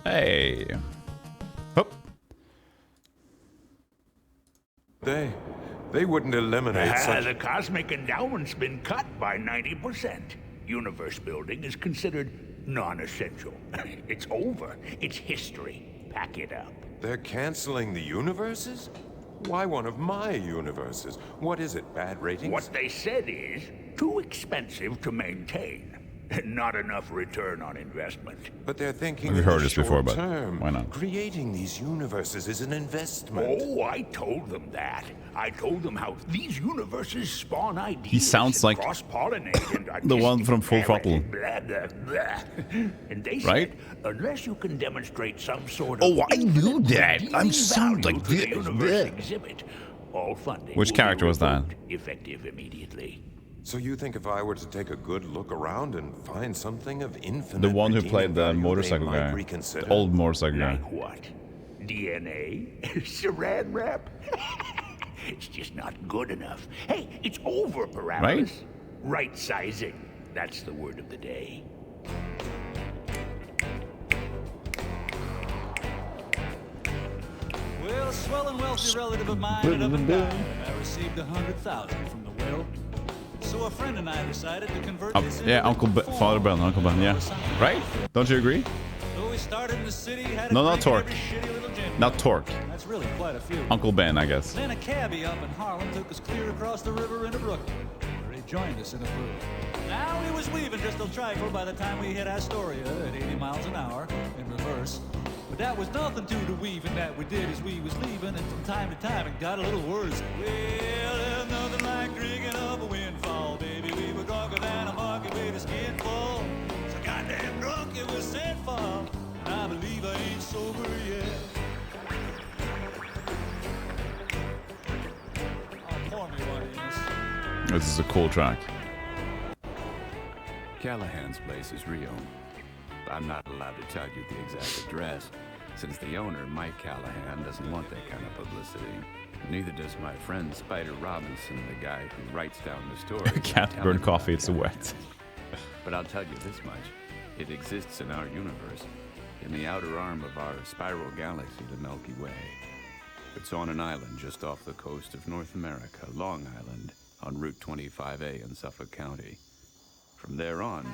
Hey. Hup. They wouldn't eliminate such... The cosmic endowment's been cut by 90%. Universe building is considered non-essential. It's over. It's history. Pack it up. They're canceling the universes? Why one of my universes? What is it, bad ratings? What they said is too expensive to maintain. Not enough return on investment. But they're thinking We've in heard the this before, but short term. why not? Creating these universes is an investment. Oh, I told them that. I told them how these universes spawn ideas. He sounds like cross-pollinate and the one from Full Throttle. Blah, blah, blah. And they Right? said, unless you can demonstrate some sort Oh, of I knew that. infinite I'm sound value like to the this. universe Yeah. exhibit, all funding Which will be character was that? revoked, effective immediately. So you think if I were to take a good look around and find something of infinite... The one who redeeming played the value, motorcycle they might guy. reconsider? The old motorcycle guy. Like what? DNA? Saran wrap? It's just not good enough. Hey, it's over, Parabolas. Right? Right sizing. That's the word of the day. Well, a swell and wealthy relative of mine ended up in dying, and I received $100,000 from the will. So a friend and I decided to convert this into Father Ben, Uncle Ben, yeah. Right? Don't you agree? So we started in the city, had a No, not drink in Torque. every shitty little gym. Not Torque. That's really quite a few. Uncle Ben, I guess. Then a cabbie up in Harlem took us clear across the river into Brooklyn, where he joined us in a blue. Now he was weaving just a trifle by the time we hit Astoria at 80 miles an hour in reverse. But that was nothing to the weaving that we did as we was leaving, and from time to time it got a little worse. Well, there's nothing like drinking up a windfall, baby. We were drunker than a market with a skin full. So goddamn drunk it was sinful, and I believe I ain't sober yet. Oh, pour me one, Enos. This is a cool track. Callahan's place is reowned. I'm not allowed to tell you the exact address, since the owner, Mike Callahan, doesn't want that kind of publicity. Neither does my friend Spider Robinson, the guy who writes down the story. Can't burn coffee, it's wet. But I'll tell you this much. It exists in our universe, in the outer arm of our spiral galaxy, the Milky Way. It's on an island just off the coast of North America, Long Island, on Route 25A in Suffolk County. From there on,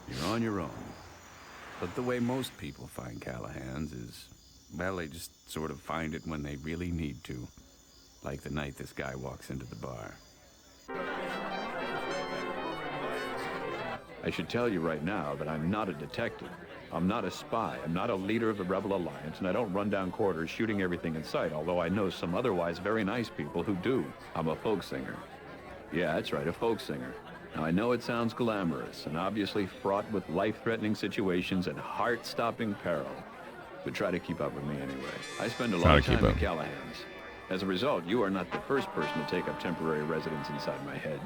you're on your own. But the way most people find Callahan's is, well, they just sort of find it when they really need to. Like the night this guy walks into the bar. I should tell you right now that I'm not a detective. I'm not a spy. I'm not a leader of the Rebel Alliance, and I don't run down corridors shooting everything in sight, although I know some otherwise very nice people who do. I'm a folk singer. Yeah, that's right, a folk singer. Now, I know it sounds glamorous and obviously fraught with life-threatening situations and heart-stopping peril, but try to keep up with me anyway. I spend a lot of time at Callahan's. As a result, you are not the first person to take up temporary residence inside my head.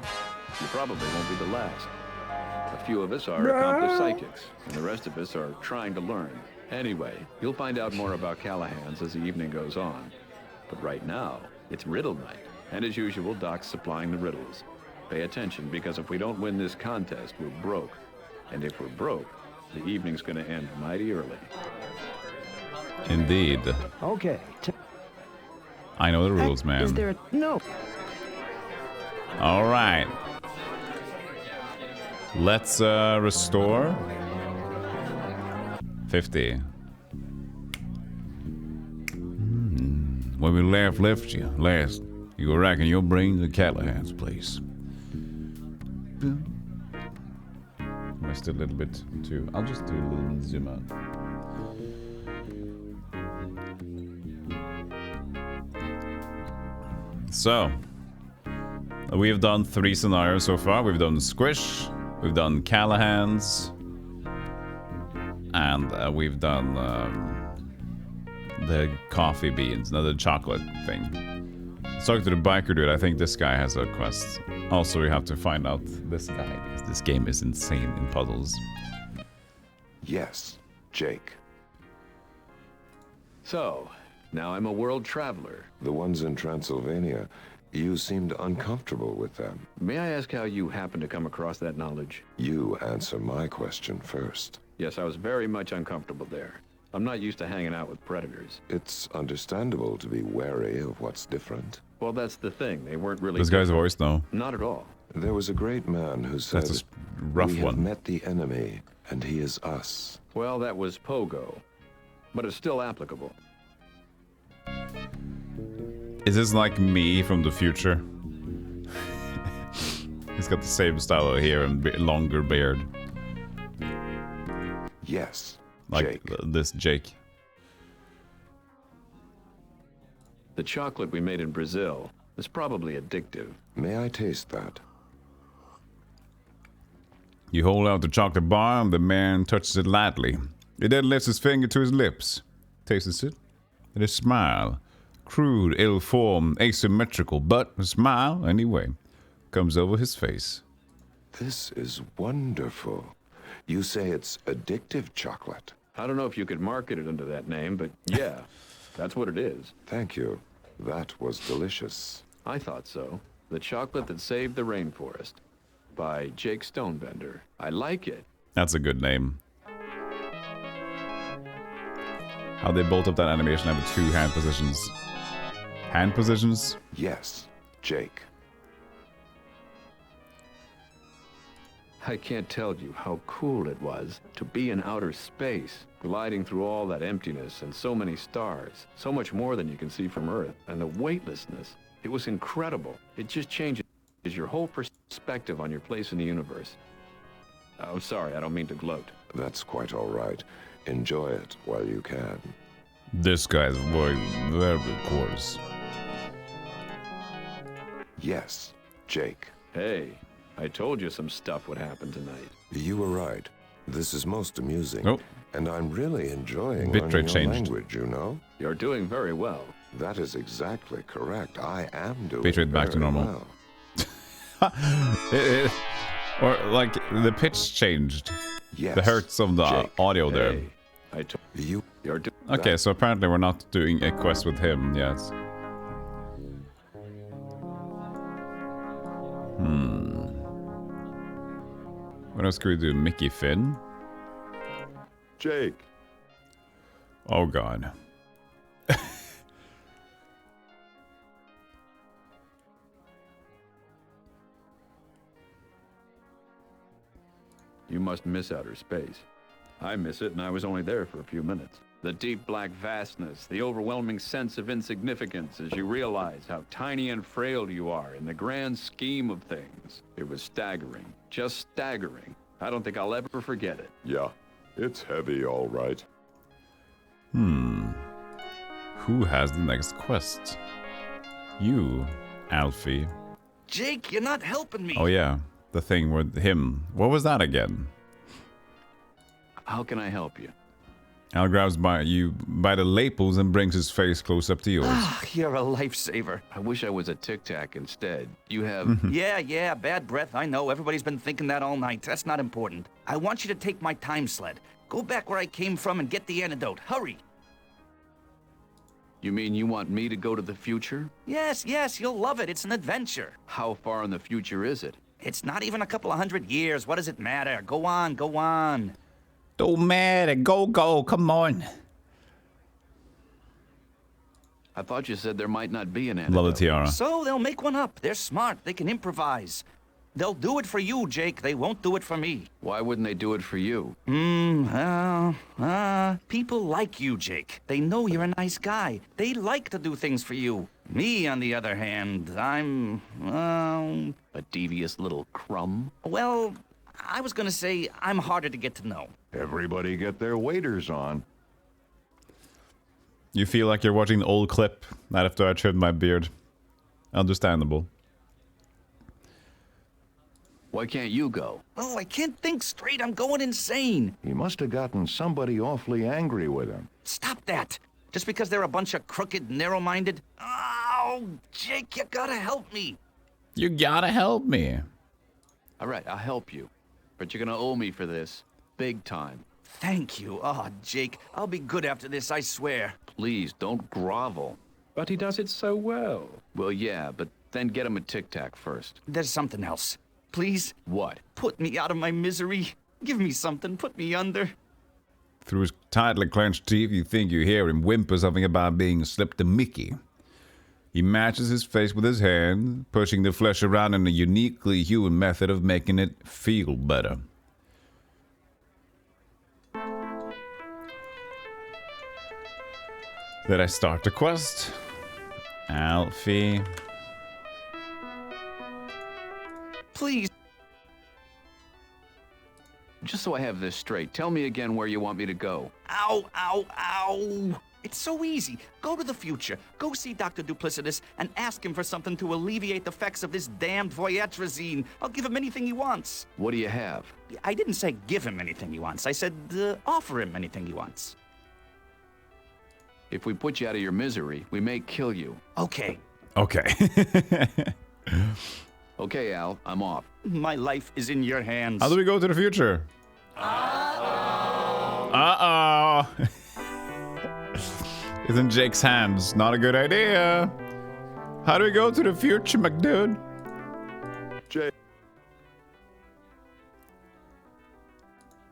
You probably won't be the last. A few of us are accomplished psychics, and the rest of us are trying to learn. Anyway, you'll find out more about Callahan's as the evening goes on. But right now, it's riddle night, and as usual, Doc's supplying the riddles. Pay attention, because if we don't win this contest, we're broke. And if we're broke, the evening's gonna end mighty early. Indeed. Okay. I know the rules, man. Is there a... No. All right. Let's restore 50. When we left you last, you were racking your brains at Callahan's place. I still a little bit too. I'll just do a little zoom out. So, we have done 3 scenarios so far. We've done Squish, we've done Callahan's, and we've done the coffee beans, the chocolate thing. Let's talk to the biker dude. I think this guy has a quest. Also, we have to find out this guy, because this game is insane in puzzles. Yes, Jake. So, now I'm a world traveler. The ones in Transylvania, you seemed uncomfortable with them. May I ask how you happened to come across that knowledge? You answer my question first. Yes, I was very much uncomfortable there. I'm not used to hanging out with predators. It's understandable to be wary of what's different. Well, that's the thing. They weren't really This guy's different. voice, though. Not at all. There was a great man who said, That's a rough "We have one. met the enemy, and he is us." Well, that was Pogo. But it's still applicable. Is this like me from the future? He's got the same style of hair and longer beard. Yes, Like Jake. this Jake. The chocolate we made in Brazil is probably addictive. May I taste that? You hold out the chocolate bar and the man touches it lightly. He then lifts his finger to his lips, tastes it, and a smile, crude, ill-formed, asymmetrical, but a smile anyway, comes over his face. This is wonderful. You say it's addictive chocolate. I don't know if you could market it under that name, but yeah, that's what it is. Thank you. That was delicious. I thought so. The chocolate that saved the rainforest by Jake Stonebender. I like it. That's a good name. How they both of that animation have two hand positions. Hand positions? Yes, Jake. I can't tell you how cool it was to be in outer space, gliding through all that emptiness and so many stars, so much more than you can see from Earth, and the weightlessness. It was incredible. It just changes your whole perspective on your place in the universe. Oh, sorry, I don't mean to gloat. That's quite all right. Enjoy it while you can. This guy's voice very coarse. Yes, Jake. Hey, I told you some stuff would happen tonight. You were right. This is most amusing. Oh. And I'm really enjoying Bitrate learning your changed. language, you know? You're doing very well. That is exactly correct. I am doing Bitrate back to very normal. well. Or like the pitch changed. Yes, The hertz of the Jake. audio there. Hey, I told You're doing Okay, so apparently we're not doing a quest with him yet. What else could we do? Mickey Finn? Jake. Oh god. You must miss outer space. I miss it, and I was only there for a few minutes. The deep black vastness, the overwhelming sense of insignificance as you realize how tiny and frail you are in the grand scheme of things. It was staggering, just staggering. I don't think I'll ever forget it. Yeah, it's heavy, all right. Who has the next quest? You, Alfie. Jake, you're not helping me. Oh yeah, the thing with him. What was that again? How can I help you? Al grabs you by the lapels and brings his face close up to yours. Ah, you're a lifesaver. I wish I was a Tic Tac instead. You have... Yeah, bad breath. I know. Everybody's been thinking that all night. That's not important. I want you to take my time sled. Go back where I came from and get the antidote. Hurry. You mean you want me to go to the future? Yes, you'll love it. It's an adventure. How far in the future is it? It's not even a couple of 100 years. What does it matter? Go on. Don't matter, go, come on. I thought you said there might not be an antidote. Love the tiara. So they'll make one up. They're smart. They can improvise. They'll do it for you, Jake. They won't do it for me. Why wouldn't they do it for you? People like you, Jake. They know you're a nice guy. They like to do things for you. Me, on the other hand, I'm, A devious little crumb? well, I was gonna say I'm harder to get to know. Everybody get their waders on. You feel like you're watching an old clip right after I trimmed my beard. Understandable. Why can't you go? Oh, I can't think straight. I'm going insane. He must have gotten somebody awfully angry with him. Stop that. Just because they're a bunch of crooked, narrow-minded. Oh, Jake, you gotta help me. You gotta help me. All right, I'll help you. But you're gonna owe me for this. Big time. Thank you. Oh, Jake, I'll be good after this, I swear. Please, don't grovel. But he does it so well. Well, yeah, but then get him a Tic Tac first. There's something else. Please, What? put me out of my misery. Give me something. Put me under. Through his tightly clenched teeth, you think you hear him whimper something about being slipped a Mickey. He matches his face with his hand, pushing the flesh around in a uniquely human method of making it feel better. Did I start the quest? Alfie. Please. Just so I have this straight, tell me again where you want me to go. Ow, ow, ow. It's so easy. Go to the future. Go see Dr. Duplicitous and ask him for something to alleviate the effects of this damned voyatrazine. I'll give him anything he wants. What do you have? I didn't say give him anything he wants. I said offer him anything he wants. If we put you out of your misery, we may kill you. Okay. Okay. Okay, Al, I'm off. My life is in your hands. How do we go to the future? Uh-oh. It's in Jake's hands. Not a good idea. How do we go to the future, McDude? Jake.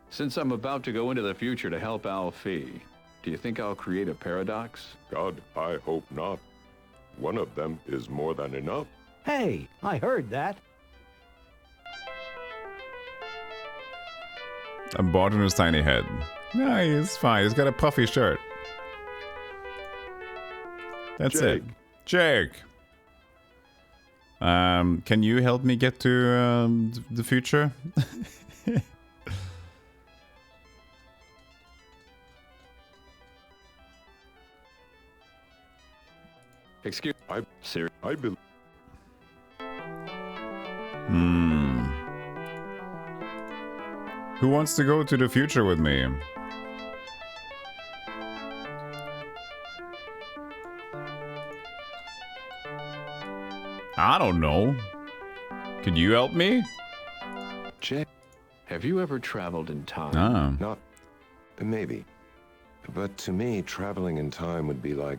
Since I'm about to go into the future to help Al Phee, do you think I'll create a paradox? God, I hope not. One of them is more than enough. Hey, I heard that. A bart on his tiny head. No, he's fine. He's got a puffy shirt. That's it. Jake. Can you help me get to the future? Excuse I believe. Who wants to go to the future with me? I don't know. Could you help me? Jake, have you ever traveled in time? Ah. Not. Maybe. But to me, traveling in time would be like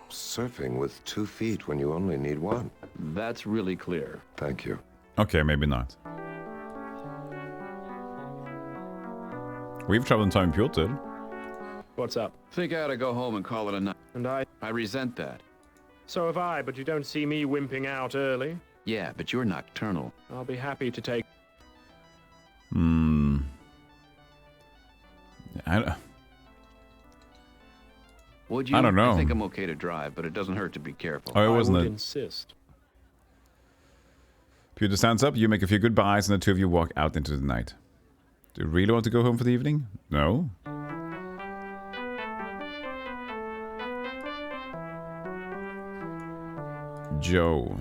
surfing with 2 feet when you only need 1. That's really clear. Thank you. Okay, maybe not. We've traveled in time pure did. What's up? Think I ought to go home and call it a night. And I... I resent that. So have I, but you don't see me wimping out early. Yeah, but you're nocturnal. I'll be happy to take... Would you? I don't know. I think I'm okay to drive, but it doesn't hurt to be careful. Oh, it I wasn't would it. insist. Pewter stands up, you make a few goodbyes, and the two of you walk out into the night. Do you really want to go home for the evening? No? Joe.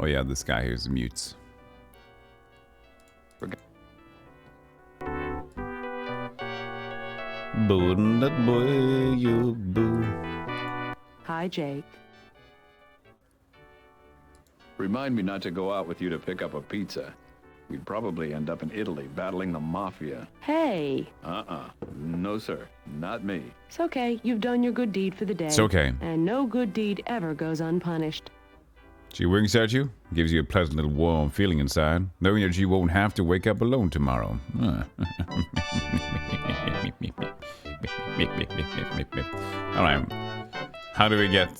Oh yeah, this guy here is mute. Boo, that boy, you boo. Hi, Jake. Remind me not to go out with you to pick up a pizza. We'd probably end up in Italy battling the mafia. Hey. No, sir. Not me. It's okay. You've done your good deed for the day. It's okay. And no good deed ever goes unpunished. She winks at you, gives you a pleasant little warm feeling inside, knowing that you won't have to wake up alone tomorrow. Alright. How do we get...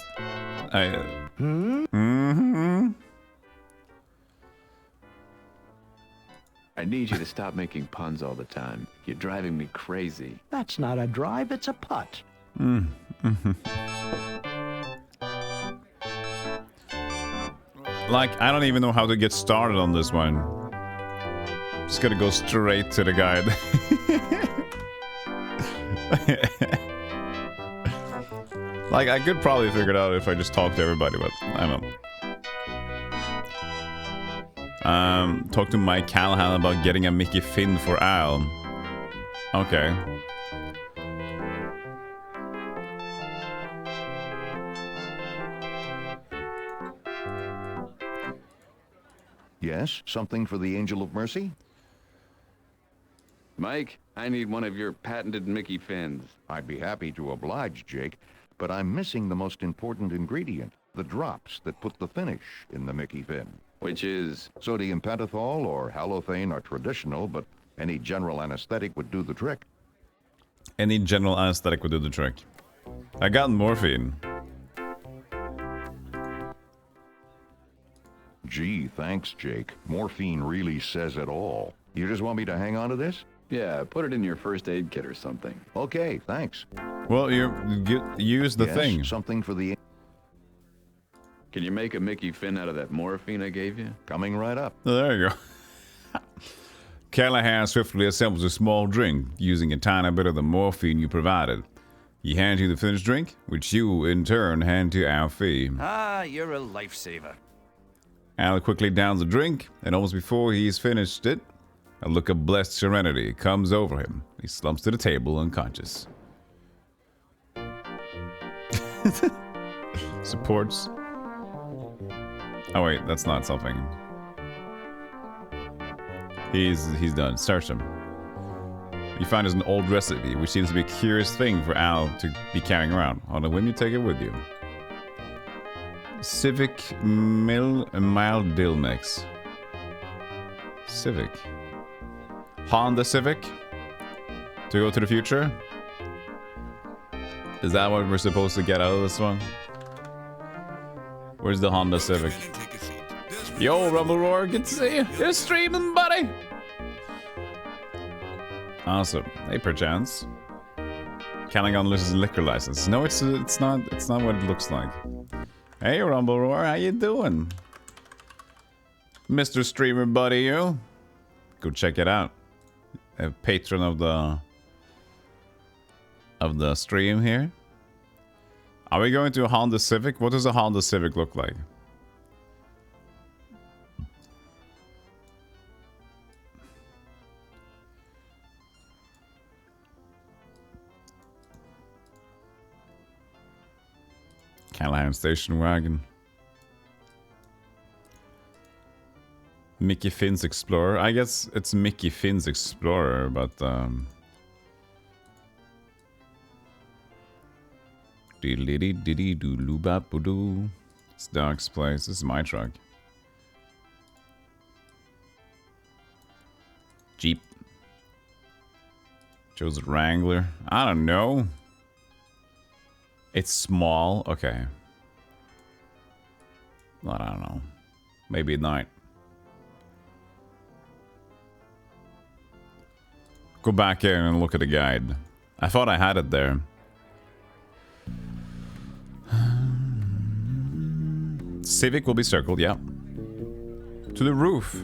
I need you to stop making puns all the time. You're driving me crazy. That's not a drive, it's a putt. Like, I don't even know how to get started on this one. Just gotta go straight to the guide. Like, I could probably figure it out if I just talk to everybody, but I don't know. Talk to Mike Callahan about getting a Mickey Finn for Al. Okay. Yes, something for the Angel of Mercy? Mike, I need one of your patented Mickey fins. I'd be happy to oblige, Jake, but I'm missing the most important ingredient, the drops that put the finish in the Mickey fin. Which is... Sodium pentothal or halothane are traditional, but Any general anesthetic would do the trick. Any general anesthetic would do the trick. I got morphine. Gee, thanks, Jake. Morphine really says it all. You just want me to hang on to this? Yeah, put it in your first aid kit or something. Okay, thanks. Well, use the Yes, thing. Something for the... Can you make a Mickey Finn out of that morphine I gave you? Coming right up. Oh, there you go. Callahan swiftly assembles a small drink, using a tiny bit of the morphine you provided. He hands you the finished drink, which you, in turn, hand to Phee. Ah, you're a lifesaver. Al quickly downs the drink, and almost before he's finished it, a look of blessed serenity comes over him. He slumps to the table, unconscious. Supports. Oh wait, that's not something. He's done. Search him. You find there's an old recipe, which seems to be a curious thing for Al to be carrying around. On a whim, you take it with you. Civic mild dill mix. Civic. Honda Civic? To go to the future? Is that what we're supposed to get out of this one? Where's the Honda Civic? Yo, Rumble Roar, good to see you. You're streaming, buddy. Awesome. Hey, perchance. Callahan loses liquor license. No, it's not what it looks like. Hey, Rumble Roar, how you doing? Mr. Streamer buddy, you. Go check it out. A patron of the stream here. Are we going to a Honda Civic? What does a Honda Civic look like? Callahan station wagon. Mickey Finn's Explorer. I guess it's Mickey Finn's Explorer, but it's Doc's place. This is my truck. Jeep. Chose Wrangler. I don't know. It's small. Okay. Well, I don't know. Maybe at night. Go back in and look at the guide. I thought I had it there. Civic will be circled, yeah. To the roof.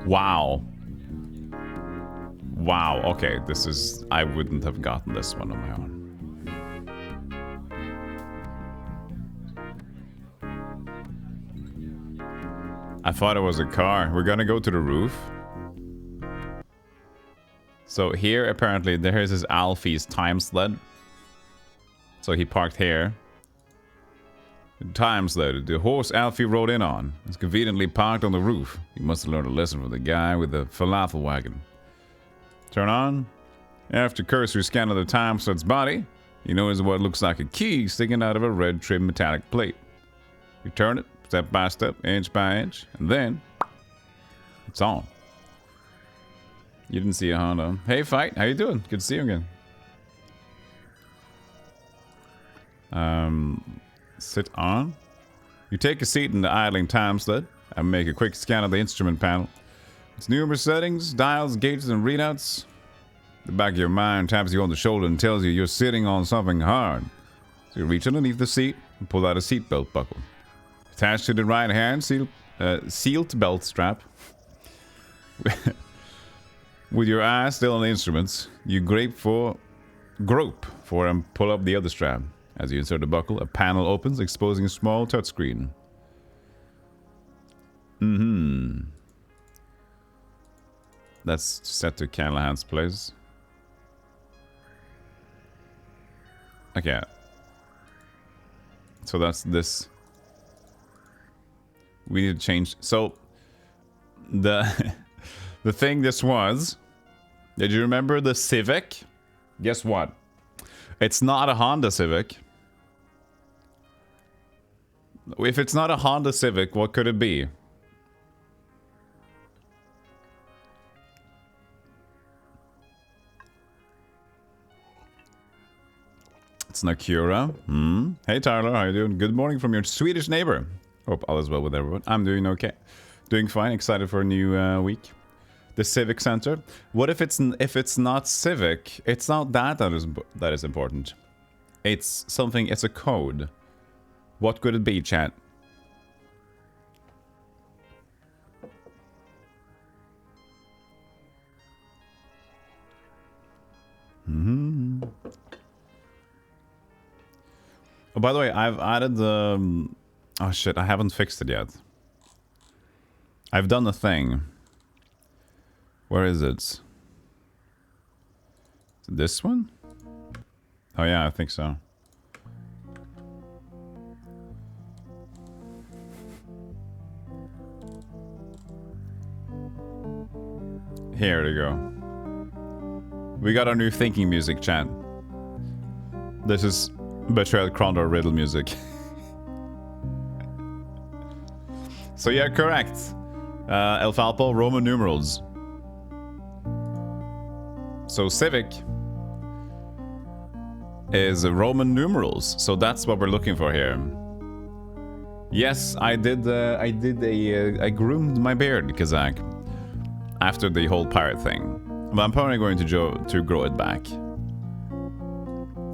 Wow. Wow, okay, this is... I wouldn't have gotten this one on my own. I thought it was a car. We're gonna go to the roof. So here, apparently, there's his Alfie's time sled. So he parked here. Time sled. The horse Alfie rode in on is conveniently parked on the roof. He must have learned a lesson from the guy with the falafel wagon. Turn on. After cursory scan of the time sled's body, you notice what looks like a key sticking out of a red trim metallic plate. You turn it step by step, inch by inch, and then it's on. You didn't see a Honda. Hey, Fight, how you doing? Good to see you again. Sit on. You take a seat in the idling time sled and make a quick scan of the instrument panel. Its numerous settings, dials, gauges, and readouts. The back of your mind taps you on the shoulder and tells you you're sitting on something hard. So you reach underneath the seat and pull out a seatbelt buckle. Attached to the right hand sealed belt strap. With your eyes still on the instruments, you grope for and pull up the other strap. As you insert the buckle, a panel opens, exposing a small touchscreen. That's set to Callahan's place. Okay. So that's this. We need to change. So the the thing this was. Did you remember the Civic? Guess what? It's not a Honda Civic. If it's not a Honda Civic, what could it be? It's an Acura. Hey Tyler, how you doing? Good morning from your Swedish neighbor. Hope all is well with everyone. I'm doing okay. Doing fine. Excited for a new week. The Civic Center. What if it's not Civic? It's not that is important. It's something. It's a code. What could it be, chat? Oh, by the way, I've added the... Oh shit, I haven't fixed it yet. I've done a thing. Where is it? Is it this one? Oh yeah, I think so. Here we go. We got our new thinking music, chat. This is Betrayal Condor riddle music. So yeah, correct. El Falpo, Roman numerals. So Civic is Roman numerals. So that's what we're looking for here. Yes, I I groomed my beard, Kazak, after the whole pirate thing. But I'm probably going to grow it back.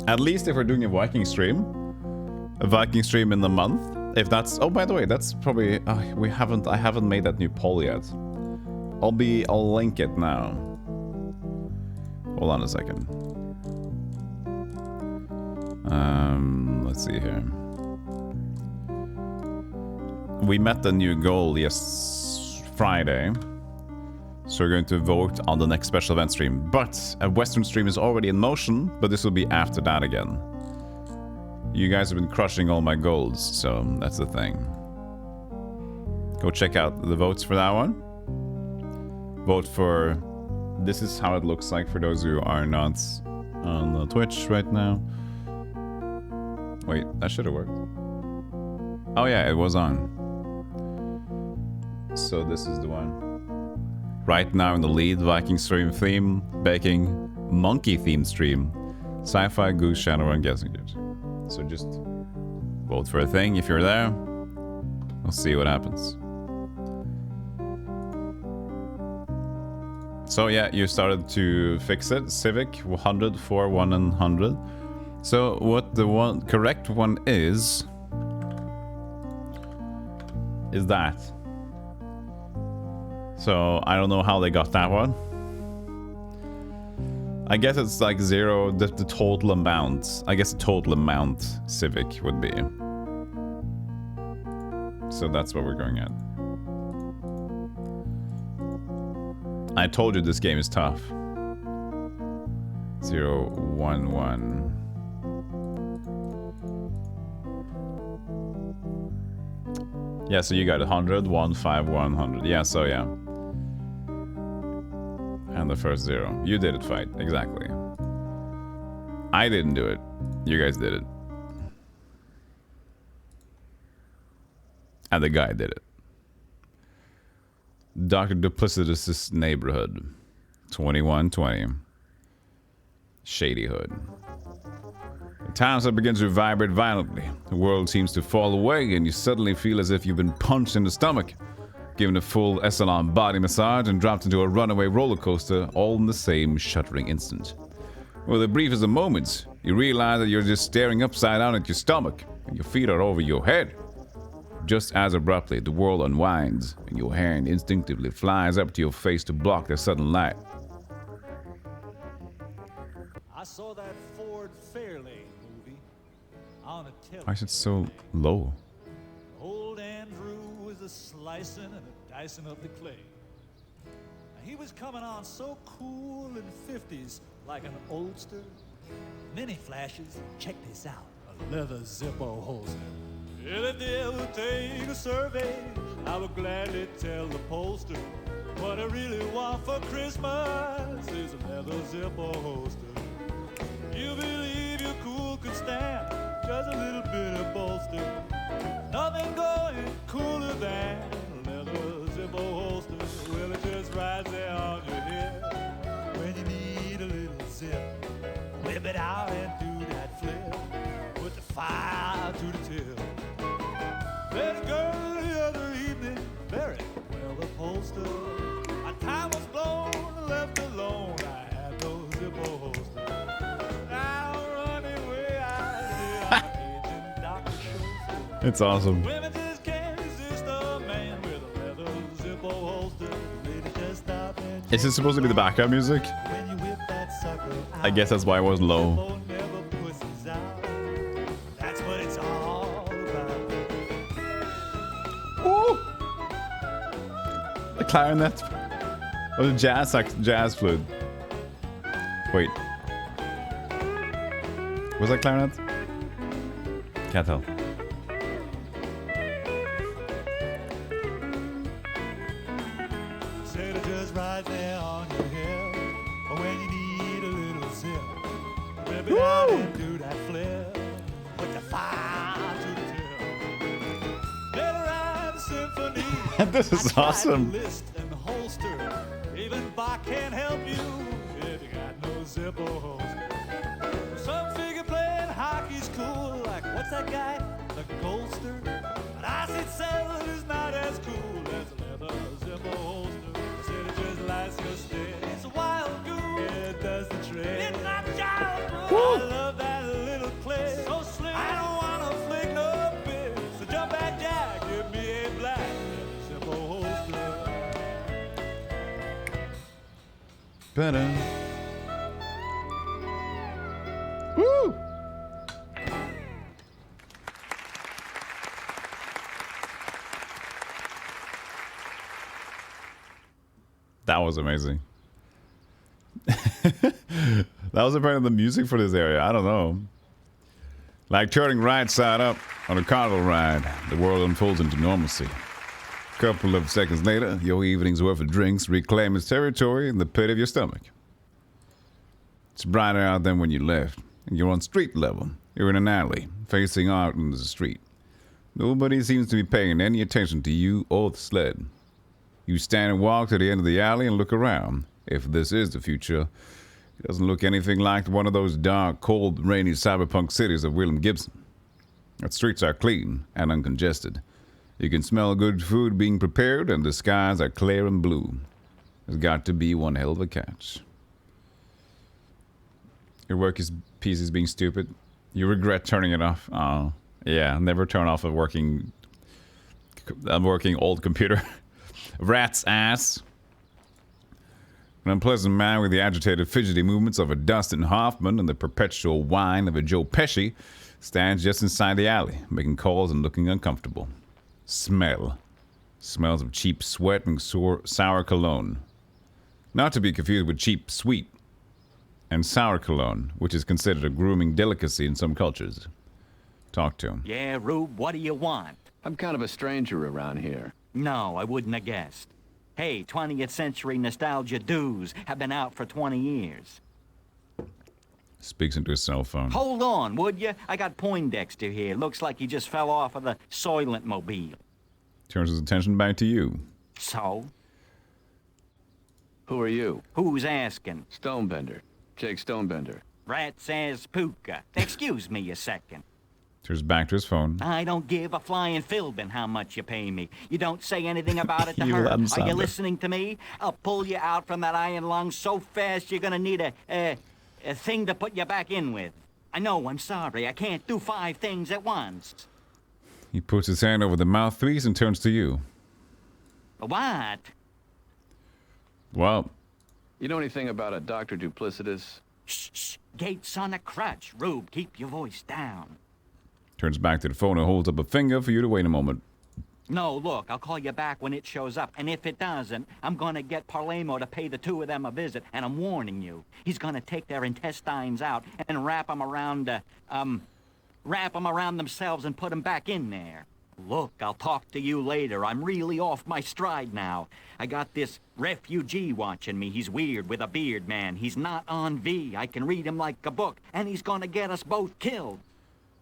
At least if we're doing a Viking stream in the month. If that's, oh, by the way, that's probably I haven't made that new poll yet. I'll link it now. Hold on a second. Let's see here. We met the new goal Friday. So we're going to vote on the next special event stream. But a Western stream is already in motion, but this will be after that again. You guys have been crushing all my goals, so that's the thing. Go check out the votes for that one. Vote for... This is how it looks like for those who are not on the Twitch right now. Wait, that should have worked. Oh yeah, it was on. So this is the one. Right now in the lead, Viking stream theme, baking, monkey theme stream, sci-fi, goose, shadow, and guessing it. So just vote for a thing if you're there. We'll see what happens. So yeah, you started to fix it. Civic 100 for 100. So what the correct one is that. So I don't know how they got that one. I guess it's like zero, the total amount. I guess the total amount Civic would be. So that's what we're going at. I told you this game is tough. 0, 1, 1. Yeah, so you got 100, 1, 5, 100. Yeah, so yeah. And the first 0. You did it, Fight. Exactly. I didn't do it. You guys did it. And the guy did it. Dr. Duplicitous's neighborhood. 2120. Shady Hood. At times it begins to vibrate violently. The world seems to fall away and you suddenly feel as if you've been punched in the stomach, given a full Essalon body massage and dropped into a runaway roller coaster all in the same shuddering instant. With the briefest of moments, you realize that you're just staring upside down at your stomach and your feet are over your head. Just as abruptly, the world unwinds and your hand instinctively flies up to your face to block the sudden light. I saw that Ford Fairlane movie on a television. Why is it so low? Old Andrew was a slicing and a dicing of the clay. Now, he was coming on so cool in the 50s, like an oldster. Many flashes. Check this out. A leather Zippo holster. Well, if they ever take a survey, I would gladly tell the pollster what I really want for Christmas is a leather Zippo holster. You believe your cool could stand just a little bit of bolster. Nothing going cooler than a leather Zippo holster. Well, it just rides there on your hip. When you need a little zip, whip it out and do that flip. Put the fire to the tip. This girl the other evening, very well upholstered. My time was blown, left alone. I had no Zippo holster. Now running way out here, agent Dr. Schultz. It's awesome. Women just can't resist a man with a leather Zippo holster. Ladies just stop and Is this supposed to be the background music? when you whip that sucker out. I guess that's why it was low. Zippo never pushes out. That's what it's all about. Ooh. The clarinet. Oh, the jazz flute. Wait. Was that clarinet? Can't tell. Said it just right there on your hip. Or when you need a little zip, rip it out and do that flip. Put the fire to the tip. Let her ride the symphony. This is awesome. List and holster. Even Bach can't help you if you got no Zippo holster. Some figure playing hockey's cool. Like, what's that guy? The Goldster? But I said 7 is not as cool as a leather Zippo holster. Said it just lights your stare. It's a wild goose. It does the trick. It's not childproof. I love that little clip. So slim. I don't wanna flick no bit. So jump back, Jack. Give me a black Zippo holster. Better. Woo! That was amazing. That was a part of the music for this area. I don't know. Like turning right side up on a carnival ride, the world unfolds into normalcy. A couple of seconds later, your evening's worth of drinks reclaim its territory in the pit of your stomach. It's brighter out than when you left, and you're on street level. You're in an alley, facing out into the street. Nobody seems to be paying any attention to you or the sled. You stand and walk to the end of the alley and look around. If this is the future, it doesn't look anything like one of those dark, cold, rainy cyberpunk cities of William Gibson. The streets are clean and uncongested. You can smell good food being prepared, and the skies are clear and blue. There's got to be one hell of a catch. Your piece is being stupid. You regret turning it off. Oh, yeah. Never turn off a working old computer. Rat's ass. An unpleasant man with the agitated, fidgety movements of a Dustin Hoffman and the perpetual whine of a Joe Pesci stands just inside the alley, making calls and looking uncomfortable. Smell. Smells of cheap sweat and sour cologne. Not to be confused with cheap sweet and sour cologne, which is considered a grooming delicacy in some cultures. Talk to him. Yeah, Rube, what do you want? I'm kind of a stranger around here. No, I wouldn't have guessed. Hey, 20th century nostalgia dudes have been out for 20 years. Speaks into his cell phone. Hold on, would you? I got Poindexter here. Looks like he just fell off of the Soylent Mobile. Turns his attention back to you. So? Who are you? Who's asking? Stonebender. Jake Stonebender. Rat says Puka. Excuse me a second. Turns back to his phone. I don't give a flying filbin how much you pay me. You don't say anything about it to You her. Adam Are you Sandler. listening to me? I'll pull you out from that iron lung so fast you're gonna need a thing to put you back in with. I know, I'm sorry. I can't do 5 things at once. He puts his hand over the mouthpiece and turns to you. What? Well, You know anything about a Dr. Duplicitous? Shh, shh. Gates on a crutch. Rube, keep your voice down. turns back to the phone and holds up a finger for you to wait a moment. No, look, I'll call you back when it shows up. And if it doesn't, I'm gonna get Parlemo to pay the 2 of them a visit. And I'm warning you, he's gonna take their intestines out and wrap them around themselves and put them back in there. Look, I'll talk to you later. I'm really off my stride now. I got this refugee watching me. He's weird with a beard, man. He's not on V. I can read him like a book. And he's gonna get us both killed.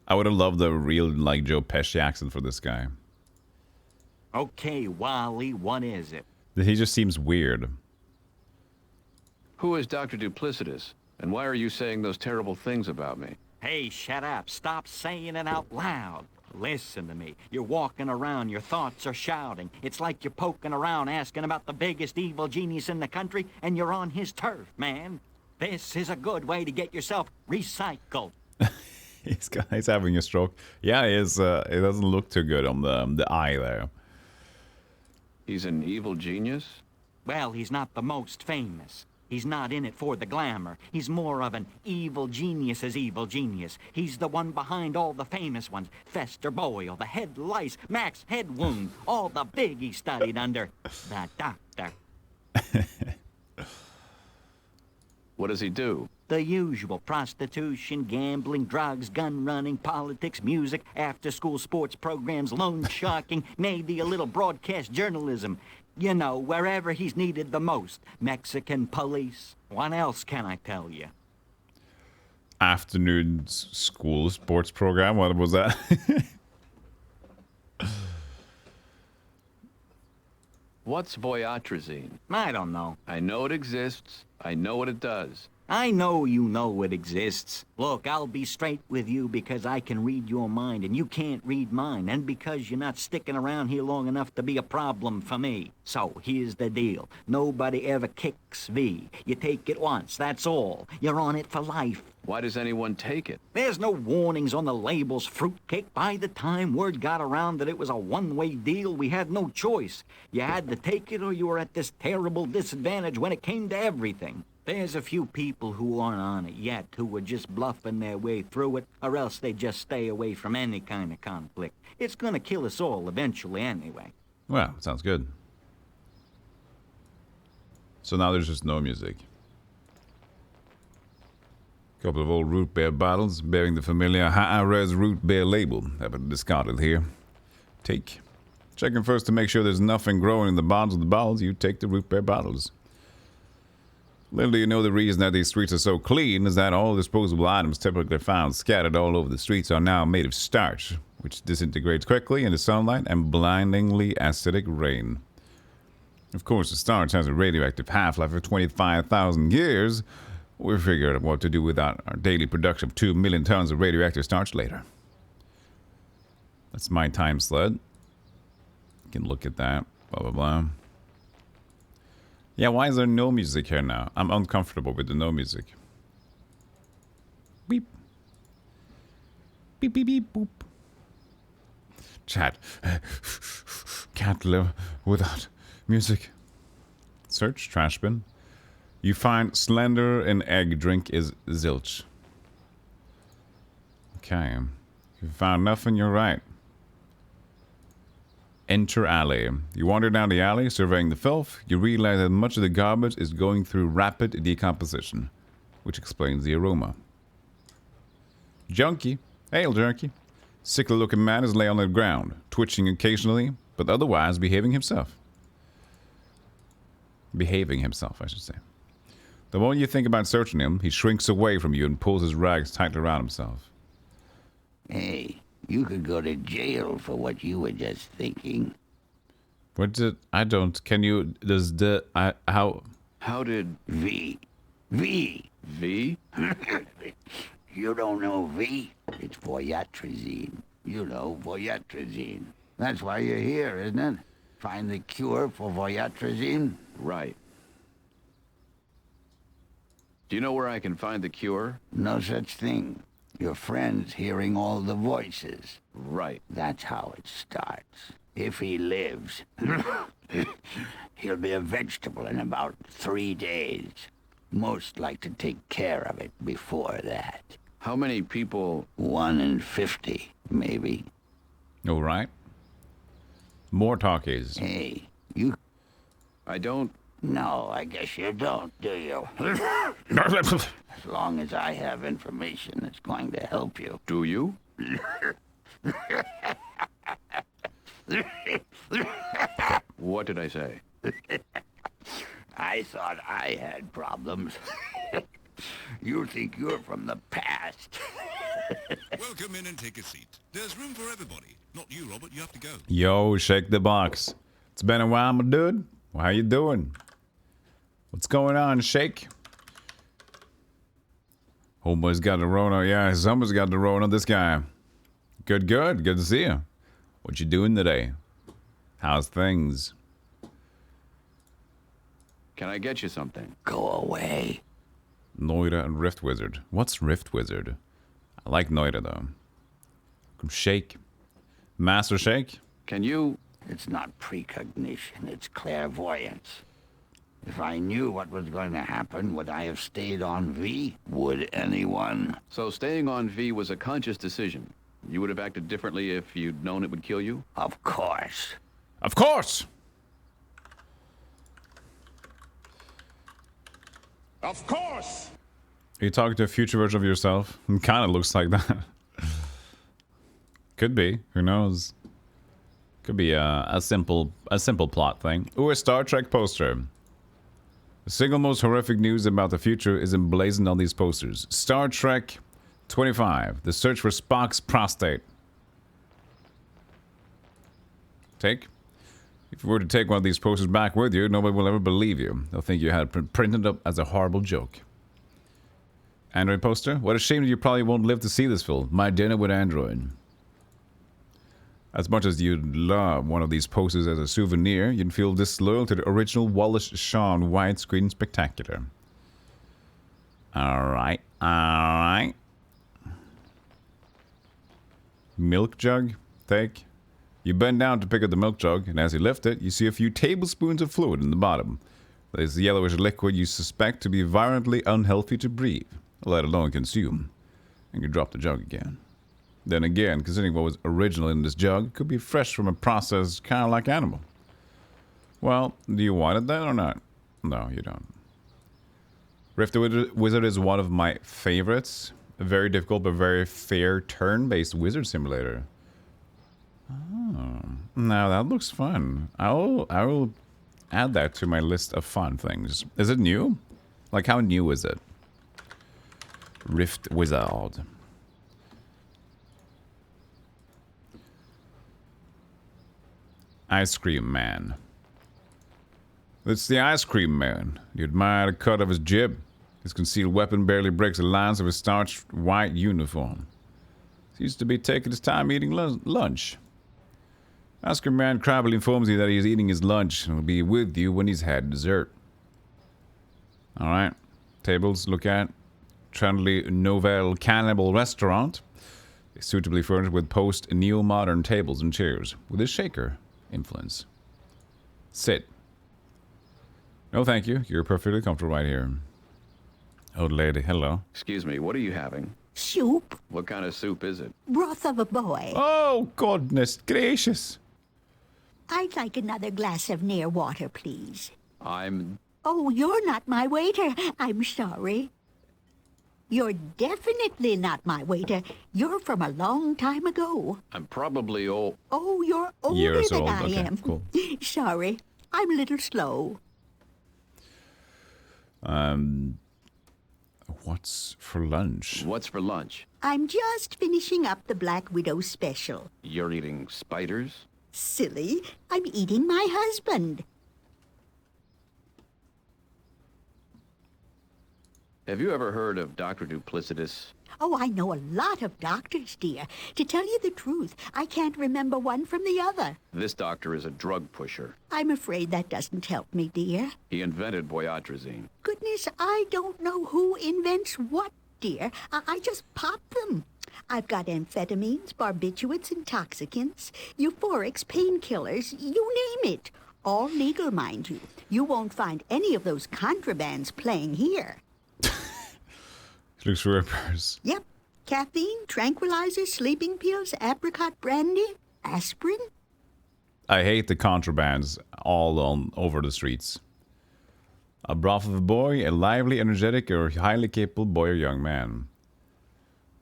I would have loved the real, like, Joe Pesci accent for this guy. Okay, Wally, what is it? He just seems weird. Who is Dr. Duplicitous? And why are you saying those terrible things about me? Hey, shut up. Stop saying it out loud. Listen to me. You're walking around, your thoughts are shouting. It's like you're poking around asking about the biggest evil genius in the country, and you're on his turf, man. This is a good way to get yourself recycled. He's having a stroke. Yeah, he is. It doesn't look too good on the eye there. He's an evil genius? Well, he's not the most famous. He's not in it for the glamour. He's more of an evil genius's evil genius. He's the one behind all the famous ones. Fester Boyle, the head lice, Max head wound, all the big he studied under. The doctor. What does he do? The usual: prostitution, gambling, drugs, gun running, politics, music, after-school sports programs, loan sharking, maybe a little broadcast journalism. You know, wherever he's needed the most. Mexican police. What else can I tell you? Afternoon school sports program. What was that? What's voyatrazine? I don't know. I know it exists. I know what it does. I know you know it exists. Look, I'll be straight with you because I can read your mind and you can't read mine, and because you're not sticking around here long enough to be a problem for me. So here's the deal. Nobody ever kicks V. You take it once, that's all. You're on it for life. Why does anyone take it? There's no warnings on the labels, fruitcake. By the time word got around that it was a one-way deal, we had no choice. You had to take it or you were at this terrible disadvantage when it came to everything. There's a few people who aren't on it yet who are just bluffing their way through it, or else they just stay away from any kind of conflict. It's gonna kill us all eventually anyway. Well, sounds good. So now there's just no music. Couple of old root beer bottles bearing the familiar high-res root beer label have been discarded here. Take. Checking first to make sure there's nothing growing in the bonds of the bottles, you take the root beer bottles. Little do you know the reason that these streets are so clean is that all disposable items typically found scattered all over the streets are now made of starch, which disintegrates quickly in the sunlight and blindingly acidic rain. Of course, the starch has a radioactive half-life of 25,000 years. We figured out what to do with our daily production of 2 million tons of radioactive starch later. That's my time sled. You can look at that. Blah, blah, blah. Yeah, why is there no music here now? I'm uncomfortable with the no music. Beep. Beep, beep, beep, boop. Chat. Can't live without music. Search, trash bin. You find slender and egg drink is zilch. Okay. If you found nothing, you're right. Enter alley. You wander down the alley, surveying the filth. You realize that much of the garbage is going through rapid decomposition, which explains the aroma. Junkie. Hail, junkie. Sickly-looking man is lay on the ground, twitching occasionally, but otherwise behaving himself. Behaving himself, I should say. The more you think about searching him, he shrinks away from you and pulls his rags tight around himself. Hey, you could go to jail for what you were just thinking. What did... I don't... Can you... Does the... how... How did... V. V? You don't know V? It's voyatrazine. You know voyatrazine. That's why you're here, isn't it? Find the cure for voyatrazine? Right. Do you know where I can find the cure? No such thing. Your friend's hearing all the voices. Right. That's how it starts. If he lives, he'll be a vegetable in about 3 days. Most like to take care of it before that. How many people? 1 in 50, maybe. All right. More talkies. Hey, you... I don't... No, I guess you don't, do you? As long as I have information that's going to help you. Do you? What did I say? I thought I had problems. You think you're from the past. Welcome in and take a seat. There's room for everybody. Not you, Robert. You have to go. Yo, shake the box. It's been a while, my dude. Well, how you doing? What's going on, Shake? Homeboy's got the Rona. Yeah, somebody's got the Rona. This guy. Good, good. Good to see you. What you doing today? How's things? Can I get you something? Go away. Noida and Rift Wizard. What's Rift Wizard? I like Noida, though. Shake. Master Shake? Can you... It's not precognition, it's clairvoyance. If I knew what was going to happen, would I have stayed on V? Would anyone? So staying on V was a conscious decision. You would have acted differently if you'd known it would kill you? Of course. Of course! Of course! Are you talking to a future version of yourself? It kind of looks like that. Could be. Who knows? Could be a simple plot thing. Ooh, a Star Trek poster. The single most horrific news about the future is emblazoned on these posters. Star Trek 25. The search for Spock's prostate. Take. If you were to take one of these posters back with you, nobody will ever believe you. They'll think you had it printed up as a horrible joke. Android poster? What a shame that you probably won't live to see this film. My dinner with Android. As much as you'd love one of these posters as a souvenir, you'd feel disloyal to the original Wallace Shawn widescreen spectacular. Alright, alright. Milk jug? Take. You bend down to pick up the milk jug, and as you lift it, you see a few tablespoons of fluid in the bottom. There's yellowish liquid you suspect to be violently unhealthy to breathe, let alone consume. And you drop the jug again. Then again, considering what was original in this jug, it could be fresh from a processed kind of like animal. Well, do you want it then or not? No, you don't. Rift Wizard is one of my favorites. A very difficult but very fair turn-based wizard simulator. Oh, now that looks fun. I will add that to my list of fun things. Is it new? Like, how new is it? Rift Wizard. Ice Cream Man. It's the Ice Cream Man. You admire the cut of his jib. His concealed weapon barely breaks the lines of his starched white uniform. Seems to be taking his time eating lunch. Ice Cream Man crabbily informs you that he is eating his lunch and will be with you when he's had dessert. Alright. Tables, look at. Trendy Nouvelle Cannibal Restaurant. Suitably furnished with post-neo-modern tables and chairs. With a shaker influence. Sit. No, thank you. You're perfectly comfortable right here. Old lady, hello. Excuse me, what are you having? Soup. What kind of soup is it? Broth of a boy. Oh, goodness gracious. I'd like another glass of near water, please. I'm... Oh, you're not my waiter. I'm sorry. You're definitely not my waiter. You're from a long time ago. I'm probably old. Oh, you're older Years than old. I Okay, am. cool. Sorry. I'm a little slow. What's for lunch? What's for lunch? I'm just finishing up the Black Widow special. You're eating spiders? Silly. I'm eating my husband. Have you ever heard of Dr. Duplicitous? Oh, I know a lot of doctors, dear. To tell you the truth, I can't remember one from the other. This doctor is a drug pusher. I'm afraid that doesn't help me, dear. He invented voyatrazine. Goodness, I don't know who invents what, dear. I just pop them. I've got amphetamines, barbiturates, intoxicants, euphorics, painkillers, you name it. All legal, mind you. You won't find any of those contrabands playing here. Looks for rippers. Yep. Caffeine, tranquilizers, sleeping pills, apricot brandy, aspirin. I hate the contrabands all on over the streets. A broth of a boy, a lively, energetic, or highly capable boy or young man.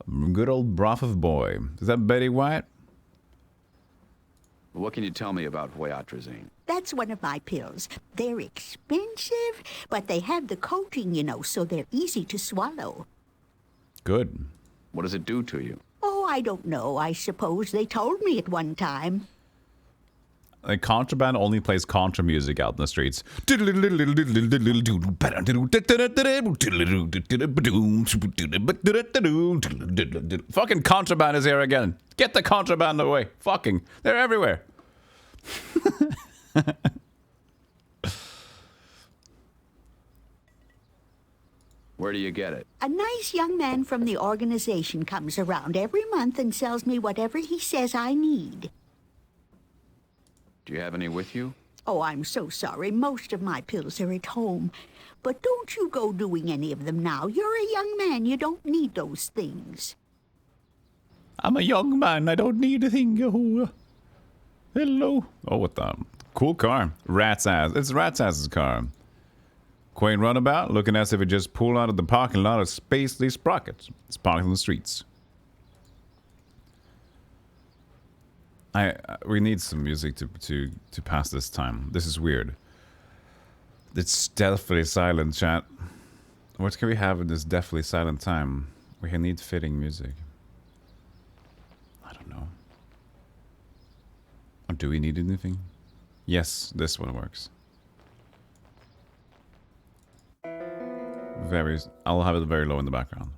A good old broth of a boy. Is that Betty White? What can you tell me about voyatrazine? That's one of my pills. They're expensive, but they have the coating, you know, so they're easy to swallow. Good. What does it do to you? Oh, I don't know. I suppose they told me at one time. Like, contraband only plays contra music out in the streets. Fucking contraband is here again. Get the contraband away. Fucking, they're everywhere. Where do you get it? A nice young man from the organization comes around every month and sells me whatever he says I need. Do you have any with you? Oh, I'm so sorry. Most of my pills are at home. But don't you go doing any of them now. You're a young man. You don't need those things. I'm a young man. I don't need a thing. Hello. Oh, what the? Cool car. Rat's ass. It's Rat's ass's car. Quaint runabout, looking as if it just pulled out of the parking lot of Spacely Sprockets. It's parked on the streets. We need some music to pass this time. This is weird. It's stealthily silent, chat. What can we have in this deathly silent time? We need fitting music. I don't know. Or do we need anything? Yes, this one works. I'll have it very low in the background.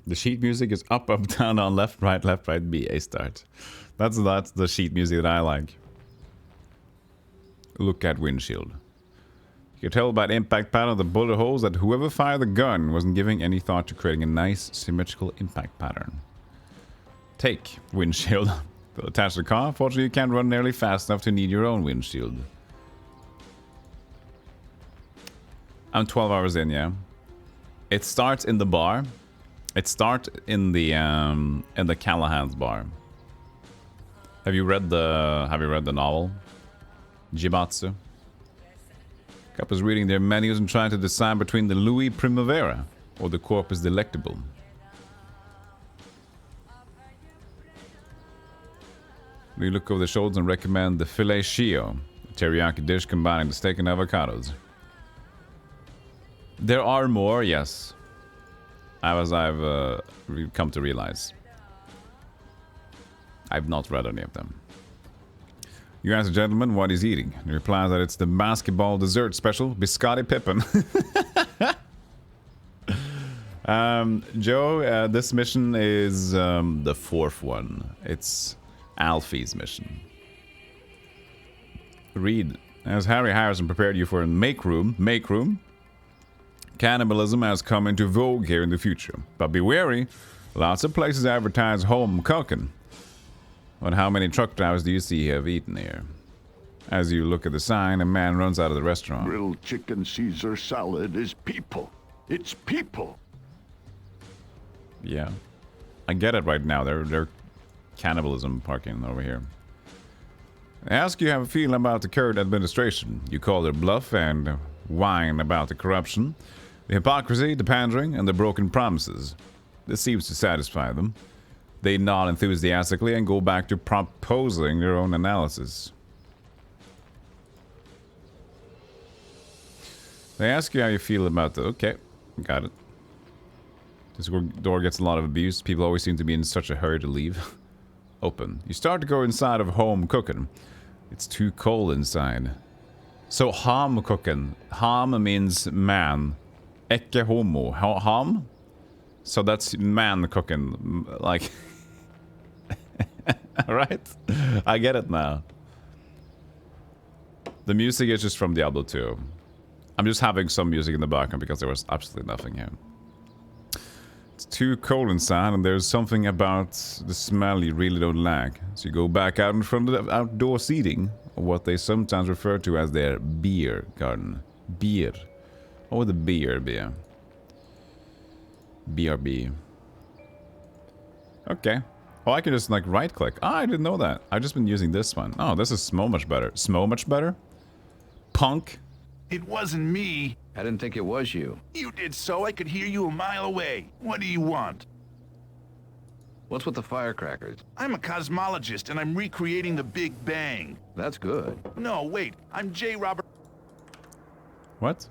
The sheet music is up, up, down, on, left, right, B, A start. That's the sheet music that I like. Look at windshield. You can tell by the impact pattern of the bullet holes that whoever fired the gun wasn't giving any thought to creating a nice symmetrical impact pattern. Take windshield. Attach the car. Fortunately, you can't run nearly fast enough to need your own windshield. I'm 12 hours in, yeah. It starts in the bar. It starts in the Callahan's bar. Have you read the novel? Jibatsu. Couples reading their menus and trying to decide between the Louis Primavera or the Corpus Delectable. We look over the shoulders and recommend the filet shio, a teriyaki dish combining the steak and avocados. There are more, yes. As I've come to realize. I've not read any of them. You ask the gentleman what he's eating. He replies that it's the basketball dessert special, Biscotti Pippin. Joe, this mission is the fourth one. It's Alfie's mission. Read. As Harry Harrison prepared you for a make room, cannibalism has come into vogue here in the future. But be wary, lots of places advertise home cooking. But how many truck drivers do you see have eaten here? As you look at the sign, a man runs out of the restaurant. Grilled chicken Caesar salad is people. It's people. Yeah. I get it right now. They're cannibalism parking over here. I ask you how you feel about the current administration. You call their bluff and whine about the corruption, the hypocrisy, the pandering, and the broken promises. This seems to satisfy them. They nod enthusiastically and go back to proposing their own analysis. They ask you how you feel about the... Okay, got it. This door gets a lot of abuse. People always seem to be in such a hurry to leave. Open. You start to go inside of home cooking. It's too cold inside. So ham cooking. Ham means man. Ecce homo. Ham? So that's man cooking. Like... Alright? I get it now. The music is just from Diablo 2. I'm just having some music in the background because there was absolutely nothing here. It's too cold inside and there's something about the smell you really don't like. So you go back out in front of the outdoor seating, or what they sometimes refer to as their beer garden. Beer. What would the beer be? BRB. Okay. Oh, I can just like right click. Ah, I didn't know that. I've just been using this one. Oh, this is Smo much better. Smo much better? Punk? It wasn't me. I didn't think it was you. You did so I could hear you a mile away. What do you want? What's with the firecrackers? I'm a cosmologist, and I'm recreating the Big Bang. That's good. No, wait. I'm J. Robert... What?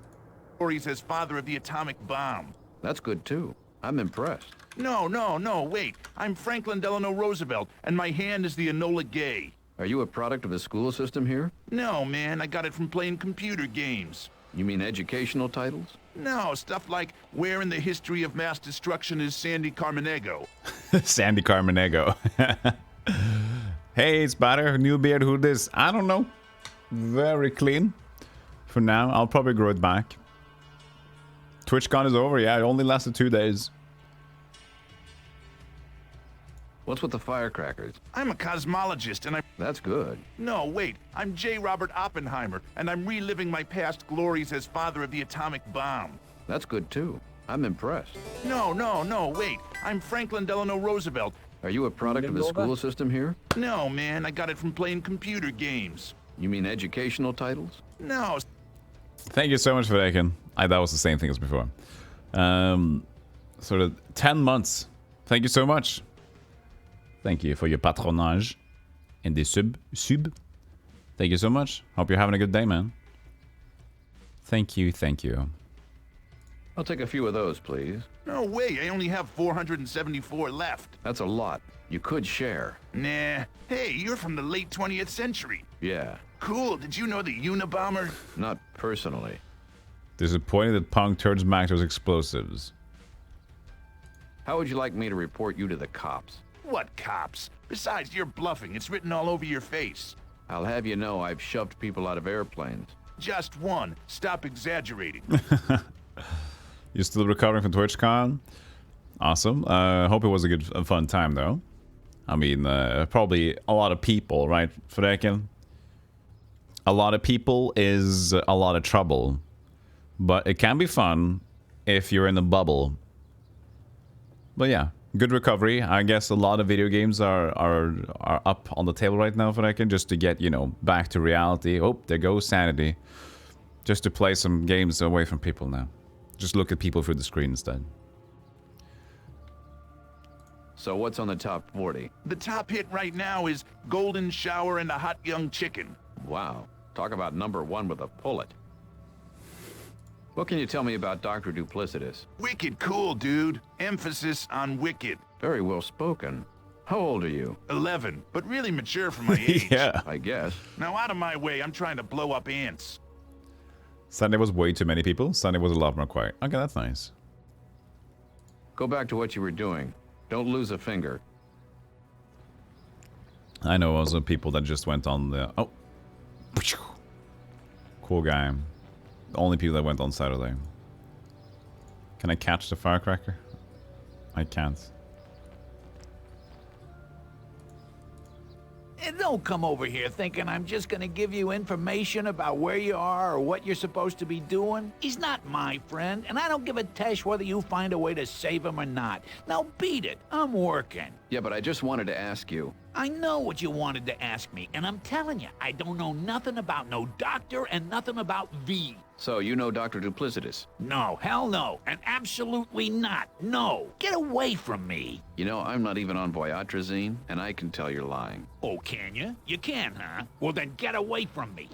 ...stories as father of the atomic bomb. That's good, too. I'm impressed. No, wait. I'm Franklin Delano Roosevelt, and my hand is the Enola Gay. Are you a product of the school system here? No, man. I got it from playing computer games. You mean educational titles? No, stuff like Where in the History of Mass Destruction is Sandy Carmanego? Sandy Carmanego. Hey, Spider, new beard, who this? I don't know. Very clean. For now, I'll probably grow it back. TwitchCon is over, yeah, it only lasted 2 days. What's with the firecrackers? I'm a cosmologist, and I'm... That's good. No, wait. I'm J. Robert Oppenheimer, and I'm reliving my past glories as father of the atomic bomb. That's good, too. I'm impressed. No, wait. I'm Franklin Delano Roosevelt. Are you a product of the school system here? No, man. I got it from playing computer games. You mean educational titles? No. Thank you so much for that. That was the same thing as before. Sort of 10 months. Thank you so much. Thank you for your patronage and the sub. Thank you so much. Hope you're having a good day, man. Thank you. I'll take a few of those, please. No way. I only have 474 left. That's a lot. You could share. Nah. Hey, you're from the late 20th century. Yeah. Cool. Did you know the Unabomber? Not personally. Disappointed that Punk turns Mac those explosives. How would you like me to report you to the cops? What cops? Besides, you're bluffing. It's written all over your face. I'll have you know I've shoved people out of airplanes. Just one. Stop exaggerating. You're still recovering from TwitchCon? Awesome. Hope it was a fun time, though. I mean, probably a lot of people, right, Freken? A lot of people is a lot of trouble. But it can be fun if you're in a bubble. But yeah. Good recovery. I guess a lot of video games are up on the table right now, Freken, just to get, you know, back to reality. Oh, there goes sanity. Just to play some games away from people now. Just look at people through the screen instead. So what's on the top 40? The top hit right now is Golden Shower and a Hot Young Chicken. Wow. Talk about #1 with a pullet. What can you tell me about Dr. Duplicitous? Wicked cool, dude. Emphasis on wicked. Very well spoken. How old are you? 11, but really mature for my age. Yeah. I guess. Now out of my way, I'm trying to blow up ants. Sunday was way too many people. Sunday was a lot more quiet. Okay, that's nice. Go back to what you were doing. Don't lose a finger. I know also people that just went on the... Oh. Cool guy. The only people that went on Saturday. Can I catch the firecracker? I can't. And don't come over here thinking I'm just gonna give you information about where you are or what you're supposed to be doing. He's not my friend, and I don't give a tesh whether you find a way to save him or not. Now beat it. I'm working. Yeah, but I just wanted to ask you. I know what you wanted to ask me, and I'm telling you, I don't know nothing about no doctor and nothing about V. So, you know Dr. Duplicitous? No, hell no, and absolutely not. No, get away from me. You know, I'm not even on Voyatrazine, and I can tell you're lying. Oh, can you? You can, huh? Well, then get away from me.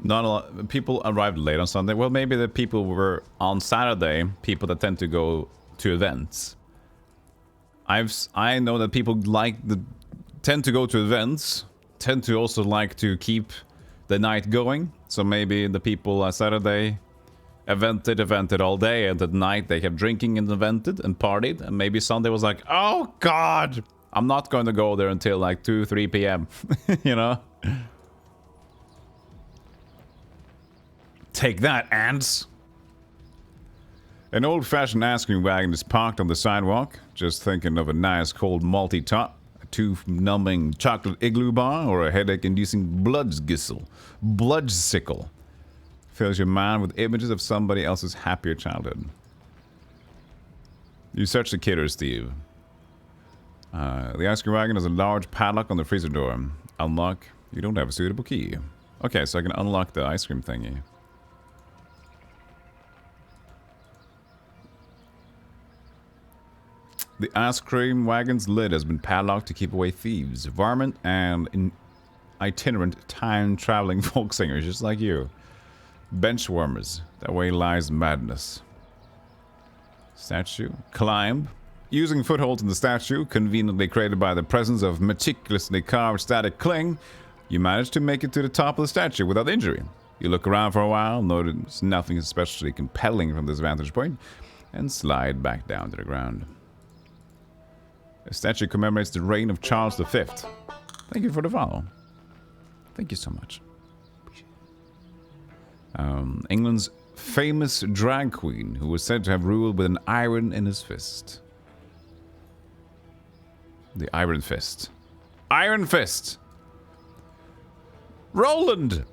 Not a lot. People arrived late on Sunday. Well, maybe the people were on Saturday. People that tend to go to events. I know that people tend to go to events. Tend to also like to keep the night going. So maybe the people Saturday evented all day, and at night they kept drinking and evented and partied. And maybe Sunday was like, oh God, I'm not going to go there until like 2-3 p.m. You know. Take that, ants! An old-fashioned ice cream wagon is parked on the sidewalk, just thinking of a nice cold malty top, a tooth-numbing chocolate igloo bar, or a headache-inducing bloodsickle. Fills your mind with images of somebody else's happier childhood. You search the kidder, Steve. The ice cream wagon has a large padlock on the freezer door. Unlock. You don't have a suitable key. Okay, so I can unlock the ice cream thingy. The ice cream wagon's lid has been padlocked to keep away thieves, varmint, and itinerant time-traveling folk singers just like you. Benchwarmers. That way lies madness. Statue. Climb. Using footholds in the statue, conveniently created by the presence of meticulously carved static cling, you manage to make it to the top of the statue without injury. You look around for a while, notice nothing especially compelling from this vantage point, and slide back down to the ground. The statue commemorates the reign of Charles V. Thank you for the follow. Thank you so much. England's famous drag queen, who was said to have ruled with an iron in his fist. The Iron Fist. Iron Fist! Roland!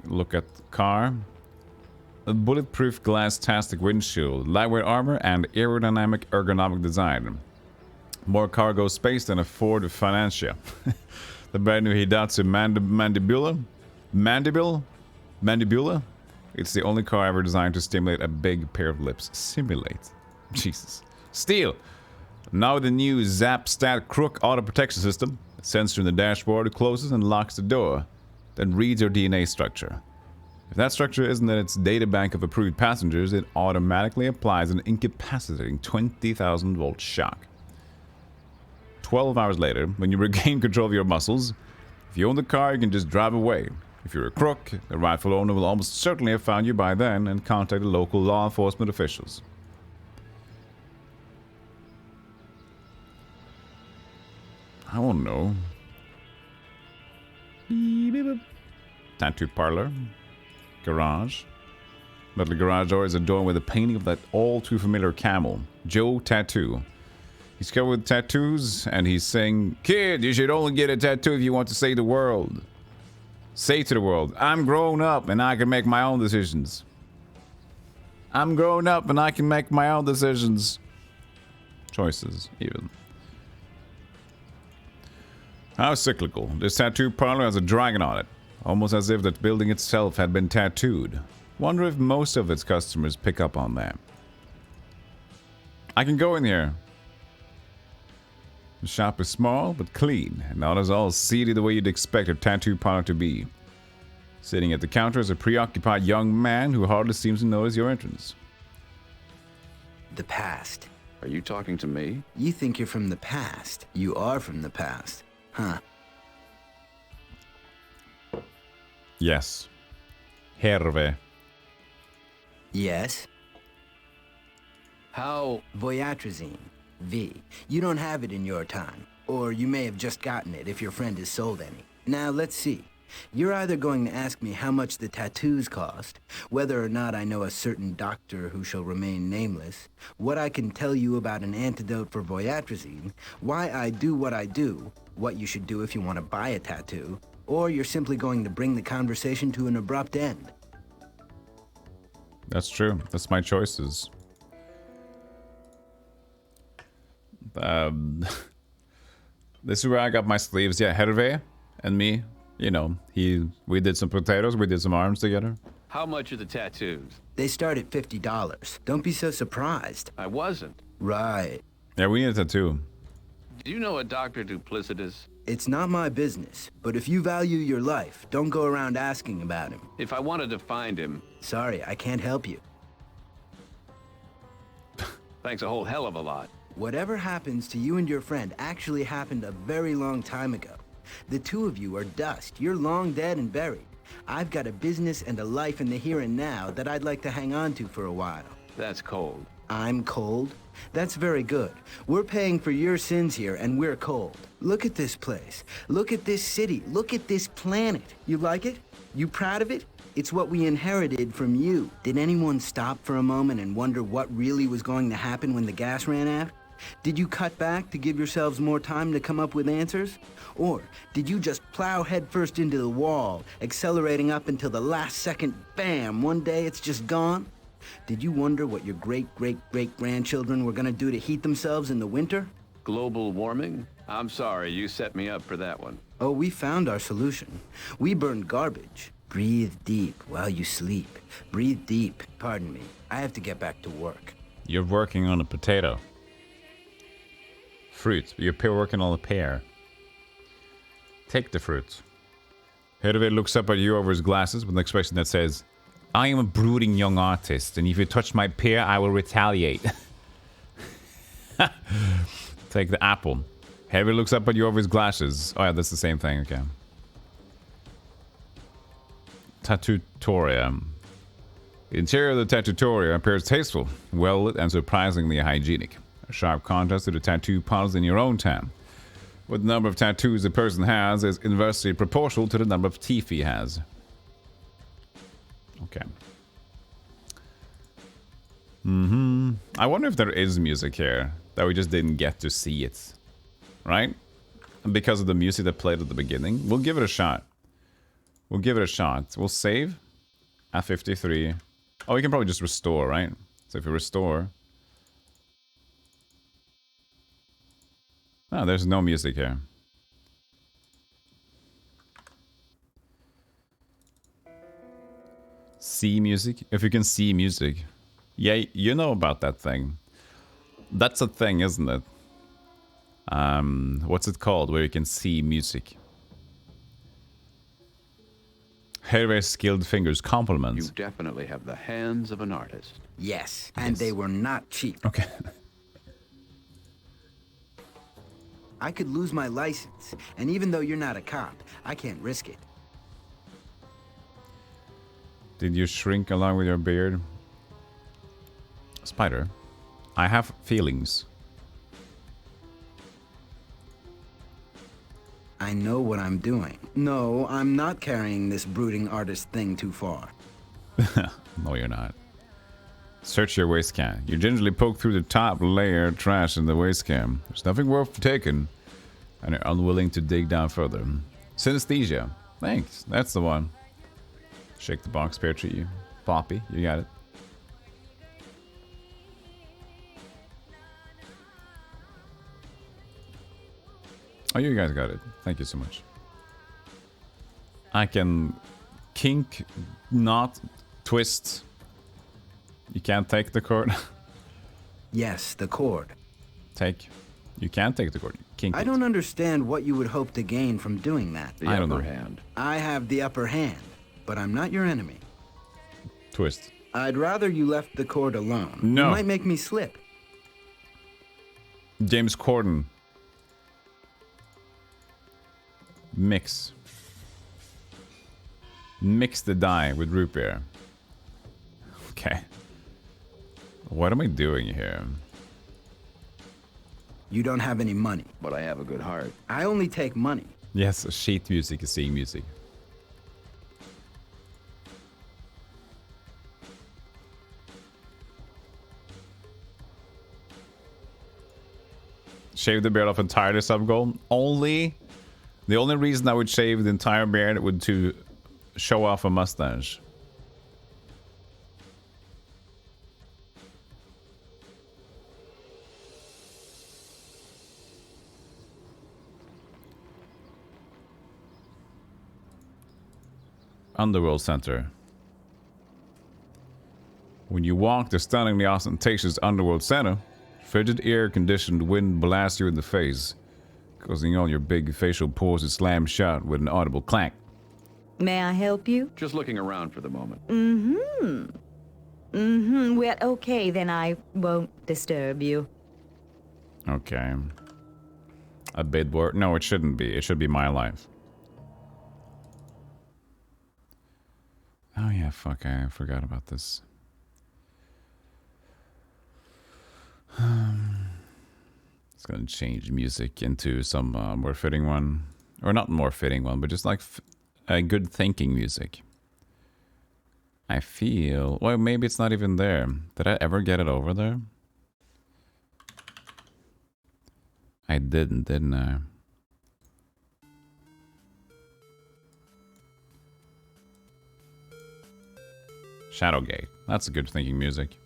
Look at the car. A bulletproof glass-tastic windshield, lightweight armor, and aerodynamic ergonomic design. More cargo space than a Ford Financia. The brand new Hidatsu Mandibula? It's the only car ever designed to stimulate a big pair of lips. Simulate. Jesus. Steel. Now the new Zap Stat Crook auto protection system. A sensor in the dashboard closes and locks the door. Then reads your DNA structure. If that structure isn't in its databank of approved passengers, it automatically applies an incapacitating 20,000 volt shock. 12 hours later, when you regain control of your muscles, if you own the car, you can just drive away. If you're a crook, the rightful owner will almost certainly have found you by then and contact the local law enforcement officials. I don't know. Tattoo parlor. Garage. Metal garage door is adorned with a painting of that all-too-familiar camel, Joe Tattoo. He's covered with tattoos, and he's saying, "Kid, you should only get a tattoo if you want to say the world. Say to the world, I'm grown up and I can make my own decisions. I'm grown up and I can make my own decisions." Choices, even. How cyclical. This tattoo parlor has a dragon on it. Almost as if the building itself had been tattooed. Wonder if most of its customers pick up on that. I can go in here. The shop is small, but clean, and not as all seedy the way you'd expect a tattoo parlor to be. Sitting at the counter is a preoccupied young man who hardly seems to notice your entrance. The past. Are you talking to me? You think you're from the past. You are from the past. Huh. Yes. Herve. Yes? How? Voyatrazine. V. You don't have it in your time. Or you may have just gotten it if your friend has sold any. Now, let's see. You're either going to ask me how much the tattoos cost, whether or not I know a certain doctor who shall remain nameless, what I can tell you about an antidote for voyatrazine, why I do what I do, what you should do if you want to buy a tattoo, or you're simply going to bring the conversation to an abrupt end. That's true. That's my choices. This is where I got my sleeves. Yeah, Hervé and me. You know, we did some potatoes, we did some arms together. How much are the tattoos? They start at $50. Don't be so surprised. I wasn't. Right. Yeah, we need a tattoo. Do you know a Dr. Duplicitous? It's not my business, but if you value your life, don't go around asking about him. If I wanted to find him... Sorry, I can't help you. Thanks a whole hell of a lot. Whatever happens to you and your friend actually happened a very long time ago. The two of you are dust. You're long dead and buried. I've got a business and a life in the here and now that I'd like to hang on to for a while. That's cold. I'm cold? That's very good. We're paying for your sins here, and we're cold. Look at this place. Look at this city. Look at this planet. You like it? You proud of it? It's what we inherited from you. Did anyone stop for a moment and wonder what really was going to happen when the gas ran out? Did you cut back to give yourselves more time to come up with answers? Or did you just plow headfirst into the wall, accelerating up until the last second, bam, one day it's just gone? Did you wonder what your great-great-great-grandchildren were gonna do to heat themselves in the winter? Global warming? I'm sorry, you set me up for that one. Oh, we found our solution. We burn garbage. Breathe deep while you sleep. Breathe deep. Pardon me. I have to get back to work. You're working on a potato. Fruit. You're working on a pear. Take the fruit. Hedvig looks up at you over his glasses with an expression that says, I am a brooding young artist, and if you touch my pear, I will retaliate. Take the apple. Hedvig looks up at you over his glasses. Oh yeah, that's the same thing, okay. Tattootoria. The interior of the tattootoria appears tasteful, well lit, and surprisingly hygienic. A sharp contrast to the tattoo parlors in your own town. What the number of tattoos a person has is inversely proportional to the number of teeth he has. Okay. I wonder if there is music here, that we just didn't get to see it. Right? And because of the music that played at the beginning. We'll give it a shot. We'll give it a shot. We'll save at 53. Oh, we can probably just restore, right? So if we restore... Oh, there's no music here. See music? If you can see music. Yeah, you know about that thing. That's a thing, isn't it? What's it called? Where you can see music. Very skilled fingers, compliments. You definitely have the hands of an artist. Yes, and they were not cheap. Okay. I could lose my license, and even though you're not a cop, I can't risk it. Did you shrink along with your beard? Spider, I have feelings. I know what I'm doing. No, I'm not carrying this brooding artist thing too far. No, you're not. Search your waistcan. You gingerly poke through the top layer of trash in the waistcan. There's nothing worth taking, and you're unwilling to dig down further. Synesthesia. Thanks. That's the one. Shake the box, pear tree. Poppy, you got it. Oh, you guys got it. Thank you so much. I can kink, knot, twist. You can't take the cord. Yes, the cord. Take. You can't take the cord. Kink. I don't understand what you would hope to gain from doing that. The upper hand. I have the upper hand, but I'm not your enemy. Twist. I'd rather you left the cord alone. No. You might make me slip. James Corden. Mix. Mix the dye with root beer. Okay. What am I doing here? You don't have any money. But I have a good heart. I only take money. Yes, sheet music is seeing music. Shave the beard off entirely, sub-goal. The only reason I would shave the entire beard would to show off a mustache. Underworld Center. When you walk the stunningly ostentatious Underworld Center, frigid air-conditioned wind blasts you in the face, causing all your big facial pores to slam shut with an audible clank. May I help you? Just looking around for the moment. Well, okay, then I won't disturb you. Okay. A bid word? No, it shouldn't be. It should be my life. Oh yeah, fuck, I forgot about this. It's gonna change music into some more fitting one. Or not more fitting one, but just like a good thinking music. I feel... Well, maybe it's not even there. Did I ever get it over there? I didn't I? Shadowgate. That's a good thinking music.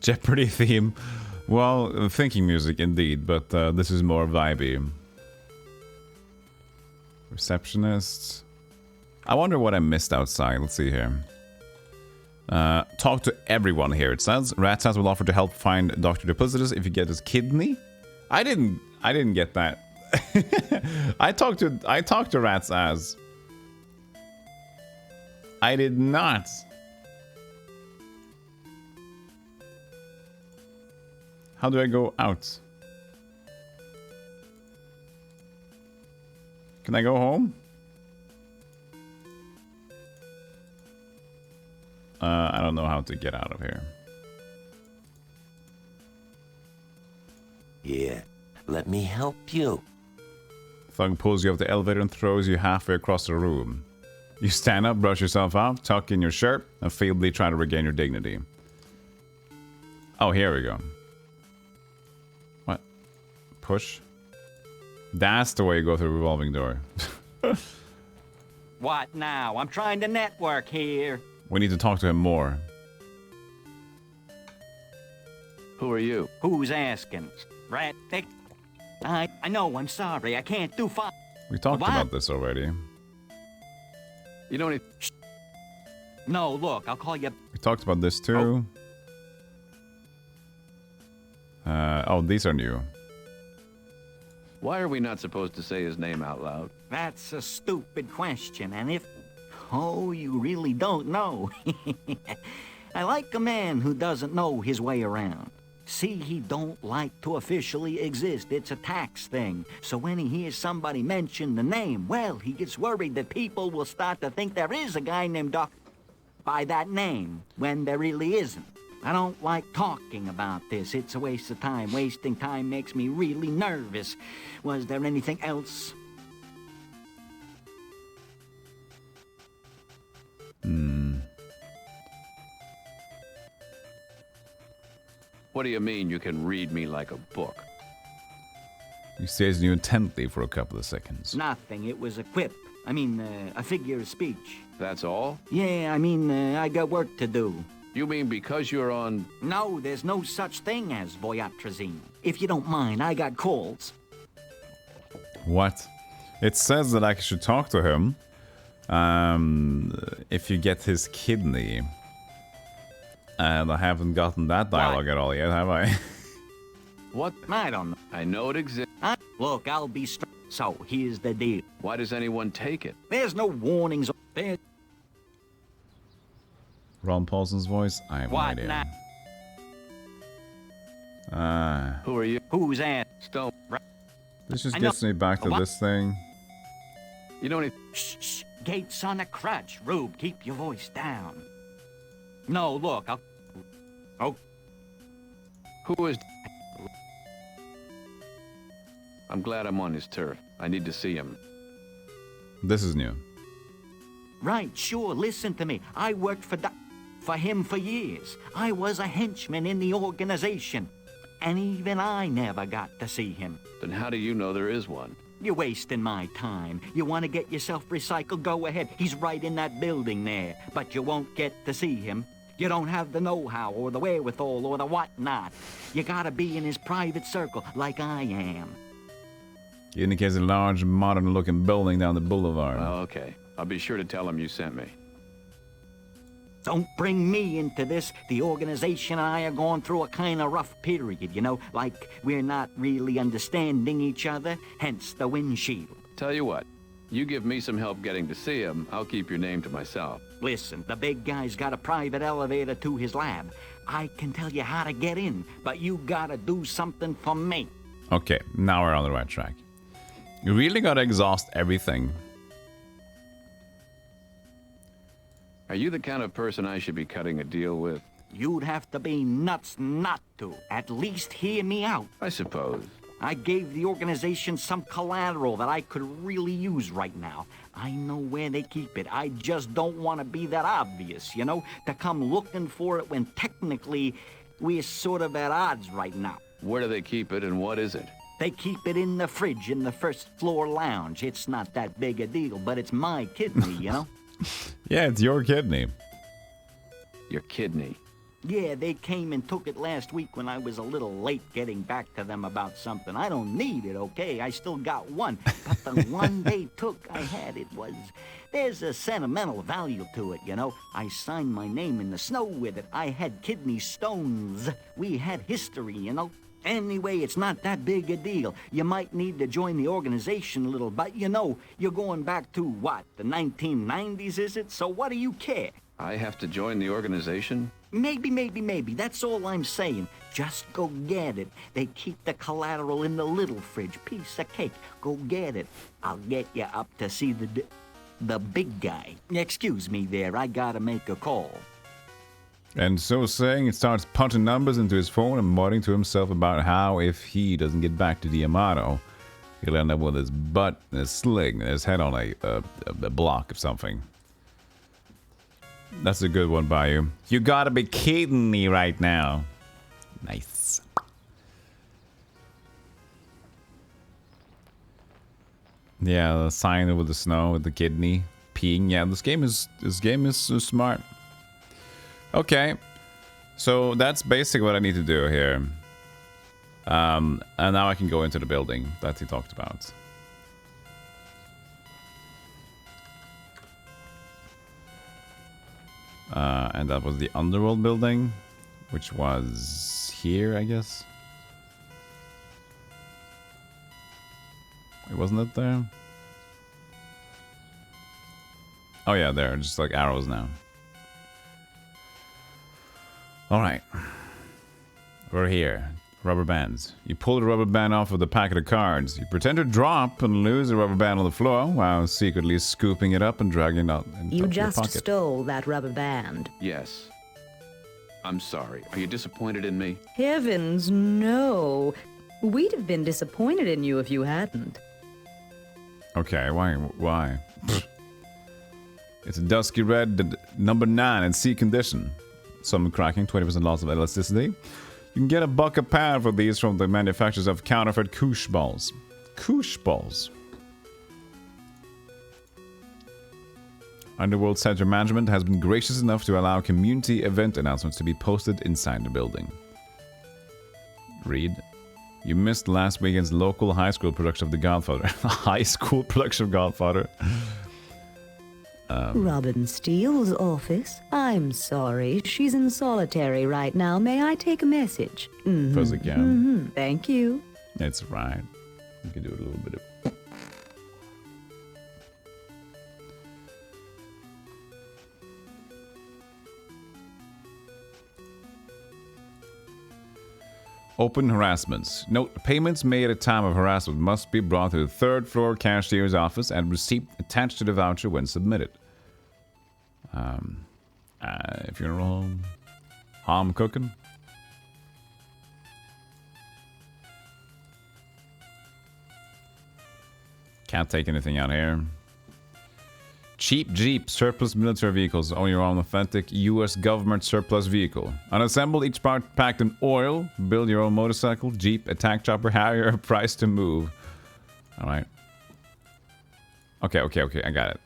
Jeopardy theme. Well, thinking music indeed, but this is more vibey. Receptionist. I wonder what I missed outside. Let's see here. Talk to everyone here, it says. Rat's Ass will offer to help find Dr. Depositus if you get his kidney. I didn't get that. I talked to Rat's Ass. I did not. How do I go out? Can I go home? I don't know how to get out of here. Yeah, let me help you. Thug pulls you off the elevator and throws you halfway across the room. You stand up, brush yourself off, tuck in your shirt, and feebly try to regain your dignity. Oh, here we go. What? Push? That's the way you go through the revolving door. What now? I'm trying to network here. We need to talk to him more. Who are you? Who's asking? Rat thick? I know, I'm sorry. I can't do fine. We talked about this already. You don't need... No, look, I'll call you... We talked about this too. Oh, these are new. Why are we not supposed to say his name out loud? That's a stupid question, and if... Oh, you really don't know. I like a man who doesn't know his way around. See, he don't like to officially exist. It's a tax thing. So when he hears somebody mention the name, well, he gets worried that people will start to think there is a guy named Doc by that name, when there really isn't. I don't like talking about this. It's a waste of time. Wasting time makes me really nervous. Was there anything else? What do you mean you can read me like a book? He stares at you intently for a couple of seconds. Nothing. It was a quip. I mean, a figure of speech. That's all? Yeah, I mean, I got work to do. You mean because you're on... No, there's no such thing as voyatrazine. If you don't mind, I got calls. What? It says that I should talk to him. If you get his kidney. And I haven't gotten that dialogue at all yet, have I? What? I don't know. I know it exists. Look, I'll be straight. So, here's the deal. Why does anyone take it? There's no warnings. There. Ron Paulson's voice? I have no idea. Who are you? Who's that? Stone. This just gets me back to this thing. You don't need... Shh. Gates on a crutch. Rube, keep your voice down. No, look, I'll... Oh. Who is... I'm glad I'm on his turf. I need to see him. This is new. Right, sure, listen to me. I worked for him for years. I was a henchman in the organization. And even I never got to see him. Then how do you know there is one? You're wasting my time. You want to get yourself recycled? Go ahead. He's right in that building there. But you won't get to see him. You don't have the know-how or the wherewithal or the whatnot. You gotta be in his private circle like I am. He indicates a large, modern-looking building down the boulevard. Oh, okay. I'll be sure to tell him you sent me. Don't bring me into this. The organization and I are going through a kind of rough period, you know? Like, we're not really understanding each other, hence the windshield. Tell you what, you give me some help getting to see him, I'll keep your name to myself. Listen, the big guy's got a private elevator to his lab. I can tell you how to get in, but you gotta do something for me. Okay, now we're on the right track. You really gotta exhaust everything. Are you the kind of person I should be cutting a deal with? You'd have to be nuts not to. At least hear me out. I suppose. I gave the organization some collateral that I could really use right now. I know where they keep it. I just don't want to be that obvious, you know? To come looking for it when technically we're sort of at odds right now. Where do they keep it and what is it? They keep it in the fridge in the first floor lounge. It's not that big a deal, but it's my kidney, you know? Yeah, it's your kidney. Your kidney? Yeah, they came and took it last week when I was a little late getting back to them about something. I don't need it, okay? I still got one. But the one they took, I had it was... There's a sentimental value to it, you know? I signed my name in the snow with it. I had kidney stones. We had history, you know? Anyway, it's not that big a deal. You might need to join the organization a little, but you know, you're going back to, what, the 1990s, is it? So what do you care? I have to join the organization? Maybe. That's all I'm saying. Just go get it. They keep the collateral in the little fridge. Piece of cake. Go get it. I'll get you up to see the big guy. Excuse me there, I gotta make a call. And so saying, he starts punching numbers into his phone and muttering to himself about how if he doesn't get back to Diamato, he'll end up with his butt in a sling and his head on a block of something. That's a good one by you. You gotta be kidding me right now. Nice. Yeah, the sign over the snow with the kidney peeing. Yeah, this game is smart. Okay, so that's basically what I need to do here. And now I can go into the building that he talked about. And that was the underworld building, which was here, I guess. Wasn't it there? Oh yeah, there, just like arrows now. Alright. We're here. Rubber bands. You pull the rubber band off of the packet of cards. You pretend to drop and lose the rubber band on the floor while secretly scooping it up and dragging it out into your pocket. You just stole that rubber band. Yes. I'm sorry. Are you disappointed in me? Heavens, no. We'd have been disappointed in you if you hadn't. Okay, why? It's a dusky red, number 9 in C condition. Some cracking, 20% loss of elasticity. You can get a buck a pound for these from the manufacturers of counterfeit koosh balls. Koosh balls. Underworld Center Management has been gracious enough to allow community event announcements to be posted inside the building. Read. You missed last weekend's local high school production of The Godfather. High school production of Godfather. Robin Steele's office. I'm sorry, she's in solitary right now. May I take a message? Fuzzy Cam. Thank you. It's right. You can do a little bit of... Open harassments. Note, payments made at a time of harassment must be brought to the 3rd floor cashier's office and receipt attached to the voucher when submitted. Funeral home. Home cooking. Can't take anything out here. Cheap Jeep surplus military vehicles. Own your own authentic U.S. government surplus vehicle. Unassembled, each part packed in oil. Build your own motorcycle, Jeep, attack chopper, Harrier, price to move. Alright. Okay. I got it.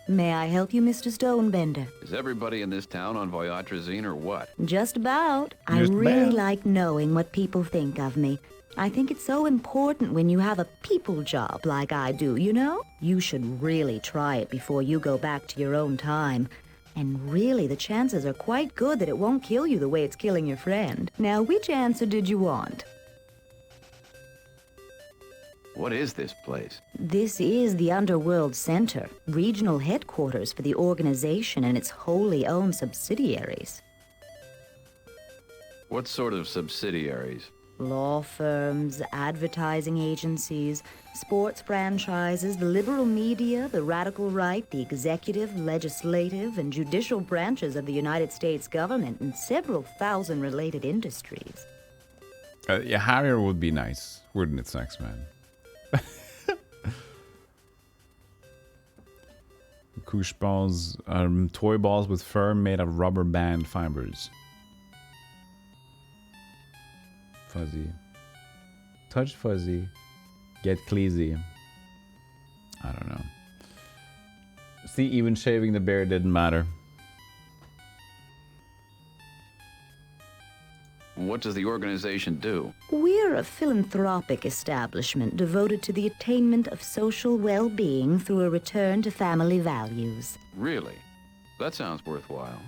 May I help you, Mr. Stonebender? Is everybody in this town on Voyatrazine or what? Just about. I really like knowing what people think of me. I think it's so important when you have a people job like I do, you know? You should really try it before you go back to your own time. And really, the chances are quite good that it won't kill you the way it's killing your friend. Now, which answer did you want? What is this place? This is the Underworld Center, regional headquarters for the organization and its wholly owned subsidiaries. What sort of subsidiaries? Law firms, advertising agencies, sports franchises, the liberal media, the radical right, the executive, legislative, and judicial branches of the United States government, and several thousand related industries. Yeah, Harrier would be nice, wouldn't it, Sex Man? Koosh balls are toy balls with fur made of rubber band fibers. Fuzzy. Touch fuzzy. Get cleasy. I don't know. See, even shaving the beard didn't matter. What does the organization do? We're a philanthropic establishment devoted to the attainment of social well-being through a return to family values. Really? That sounds worthwhile.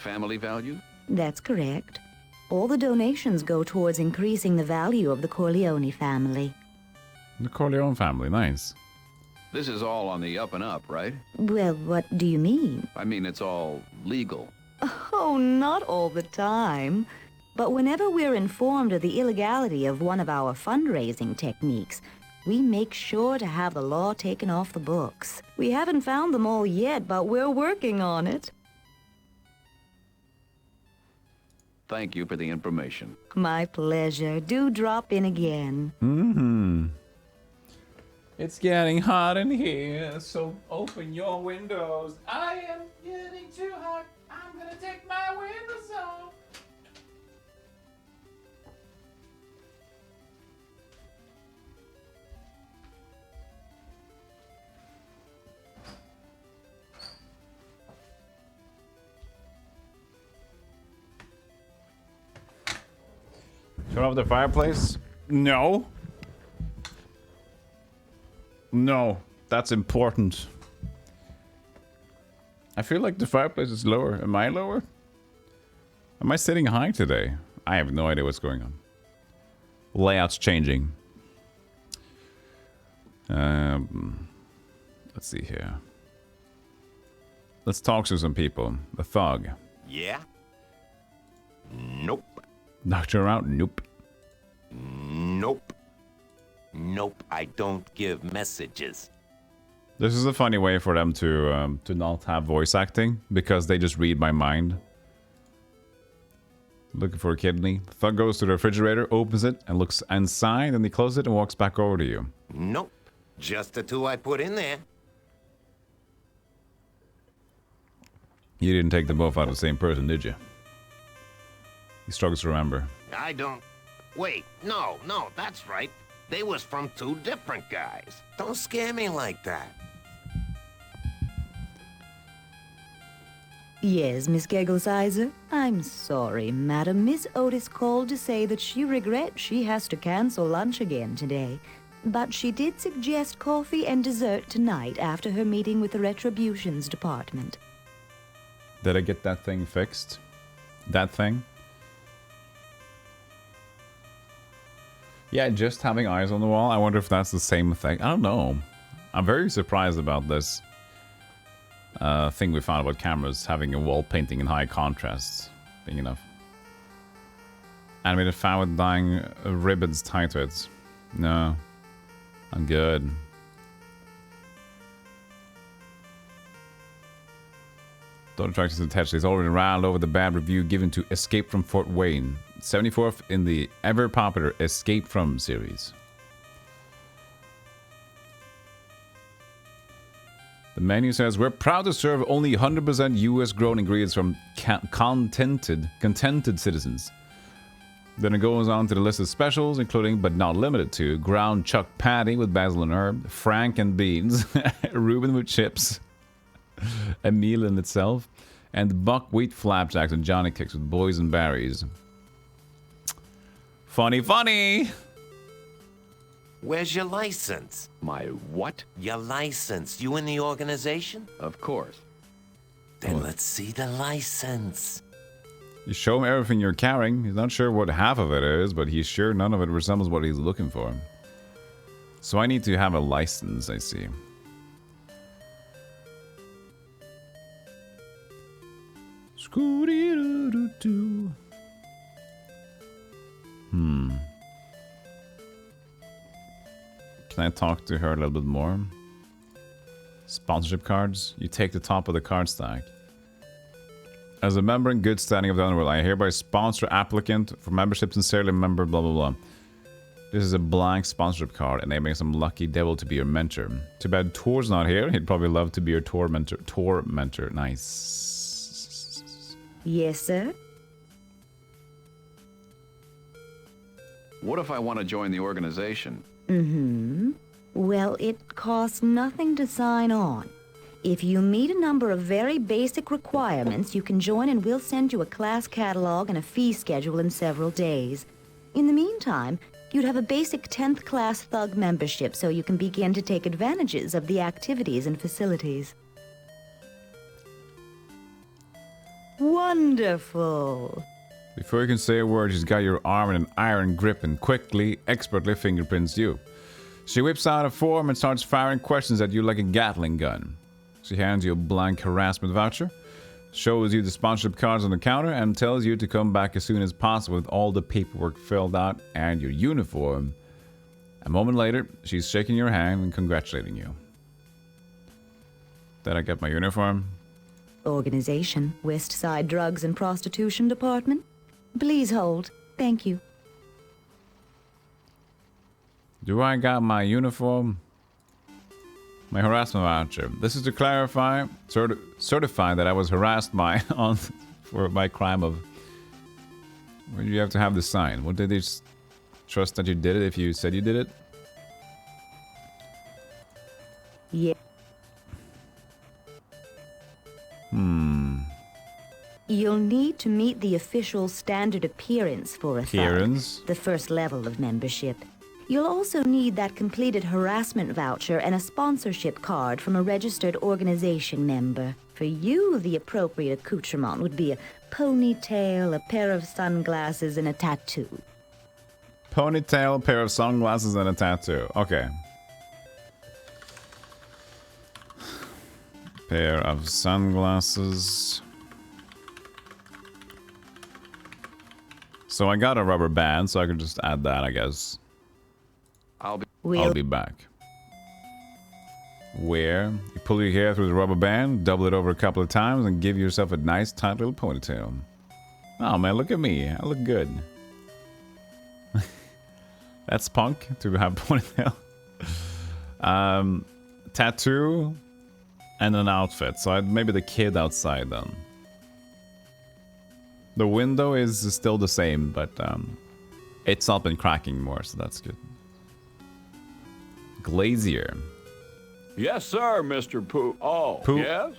Family value? That's correct. All the donations go towards increasing the value of the Corleone family. The Corleone family, nice. This is all on the up and up, right? Well, what do you mean? I mean, it's all legal. Oh, not all the time. But whenever we're informed of the illegality of one of our fundraising techniques, we make sure to have the law taken off the books. We haven't found them all yet, but we're working on it. Thank you for the information. My pleasure. Do drop in again. Mm-hmm. It's getting hot in here, so open your windows. I am getting too hot. I'm gonna take my windows off. Turn off the fireplace? No. No, that's important. I feel like the fireplace is lower. Am I lower? Am I sitting high today? I have no idea what's going on. Layout's changing. Let's see here. Let's talk to some people. The thug. Yeah? Nope. Knocked her out? Nope. Nope. Nope, I don't give messages. This is a funny way for them to not have voice acting, because they just read my mind. Looking for a kidney. Thug goes to the refrigerator, opens it, and looks inside, and he closes it and walks back over to you. Nope. Just the two I put in there. You didn't take them both out of the same person, did you? He struggles to remember. I don't... Wait, no, that's right. They was from two different guys. Don't scare me like that. Yes, Miss Gegglesizer? I'm sorry, madam. Miss Otis called to say that she regrets she has to cancel lunch again today. But she did suggest coffee and dessert tonight after her meeting with the Retributions Department. Did I get that thing fixed? That thing? Yeah, just having eyes on the wall. I wonder if that's the same thing. I don't know. I'm very surprised about this thing we found about cameras having a wall painting in high contrast being enough. Animated fan with dying ribbons tied to it. No. I'm good. Don't attract his attention. He's already ran over the bad review given to Escape from Fort Wayne. 74th in the ever-popular Escape From series. The menu says, we're proud to serve only 100% US grown ingredients from contented citizens. Then it goes on to the list of specials, including, but not limited to, ground chuck patty with basil and herb, frank and beans, Reuben with chips, a meal in itself, and buckwheat flapjacks and Johnny cakes with boysenberries. Funny, funny! Where's your license? My what? Your license. You in the organization? Of course. Then let's see the license. You show him everything you're carrying. He's not sure what half of it is, but he's sure none of it resembles what he's looking for. So I need to have a license, I see. Scooty-doo-doo-doo. Can I talk to her a little bit more? Sponsorship cards? You take the top of the card stack. As a member in good standing of the Underworld, I hereby sponsor applicant for membership, sincerely member, blah blah blah. This is a blank sponsorship card, enabling some lucky devil to be your mentor. Too bad Tor's not here. He'd probably love to be your tormentor. Tormentor, nice. Yes, sir? What if I want to join the organization? Mm-hmm. Well, it costs nothing to sign on. If you meet a number of very basic requirements, you can join and we'll send you a class catalog and a fee schedule in several days. In the meantime, you'd have a basic 10th class thug membership so you can begin to take advantages of the activities and facilities. Wonderful. Before you can say a word, she's got your arm in an iron grip and quickly, expertly fingerprints you. She whips out a form and starts firing questions at you like a Gatling gun. She hands you a blank harassment voucher, shows you the sponsorship cards on the counter, and tells you to come back as soon as possible with all the paperwork filled out and your uniform. A moment later, she's shaking your hand and congratulating you. Did I get my uniform? Organization, West Side Drugs and Prostitution Department. Please hold. Thank you. Do I got my uniform? My harassment voucher. This is to clarify, certify that I was harassed for my crime of... Where do you have to have the sign? What did they trust that you did it if you said you did it? Yeah. You'll need to meet the official standard appearance for a thug, the first level of membership. You'll also need that completed harassment voucher and a sponsorship card from a registered organization member. For you, the appropriate accoutrement would be a ponytail, a pair of sunglasses, and a tattoo. Ponytail, pair of sunglasses, and a tattoo. Okay. Pair of sunglasses. So I got a rubber band, so I can just add that, I guess. I'll be back. Where you pull your hair through the rubber band, double it over a couple of times, and give yourself a nice tight little ponytail. Oh man, look at me. I look good. That's punk to have a ponytail. Tattoo and an outfit. So maybe the kid outside then. The window is still the same, but it's not been cracking more, so that's good. Glazier. Yes, sir, Mr. Pook. Oh, Pook? yes?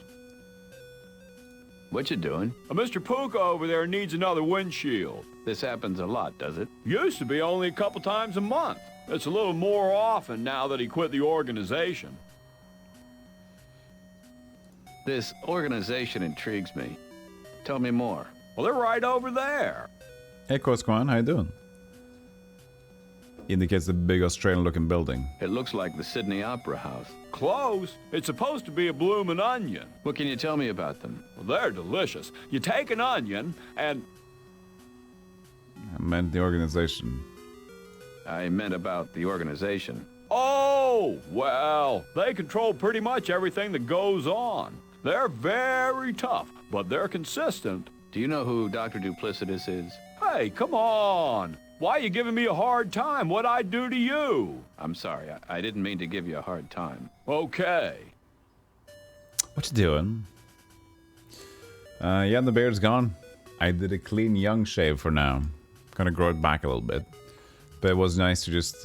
What you doing? Mr. Pook over there needs another windshield. This happens a lot, does it? Used to be only a couple times a month. It's a little more often now that he quit the organization. This organization intrigues me. Tell me more. Well, they're right over there. Hey, Kosquan, how you doing? Indicates the big Australian-looking building. It looks like the Sydney Opera House. Close. It's supposed to be a bloomin' onion. What can you tell me about them? Well, they're delicious. You take an onion and... I meant the organization. I meant about the organization. Oh, well, they control pretty much everything that goes on. They're very tough, but they're consistent. Do you know who Dr. Duplicitous is? Hey, come on. Why are you giving me a hard time? What'd I do to you? I'm sorry. I didn't mean to give you a hard time. Okay. What you doing? Yeah, the beard's gone. I did a clean young shave for now. Gonna grow it back a little bit. But it was nice to just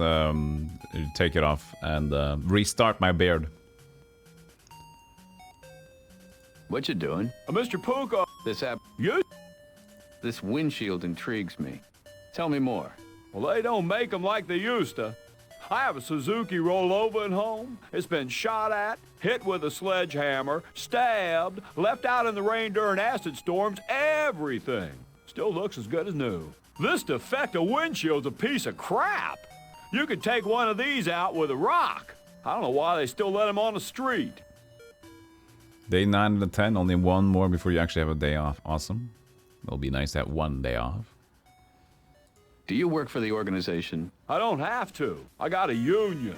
take it off and restart my beard. What you doing? Mr. Puko. This windshield intrigues me. Tell me more. Well, they don't make them like they used to. I have a Suzuki rollover at home. It's been shot at, hit with a sledgehammer, stabbed, left out in the rain during acid storms, everything. Still looks as good as new. This defective windshield's a piece of crap. You could take one of these out with a rock. I don't know why they still let them on the street. Day 9 out of 10, only one more before you actually have a day off. Awesome. It'll be nice to have one day off. Do you work for the organization? I don't have to. I got a union.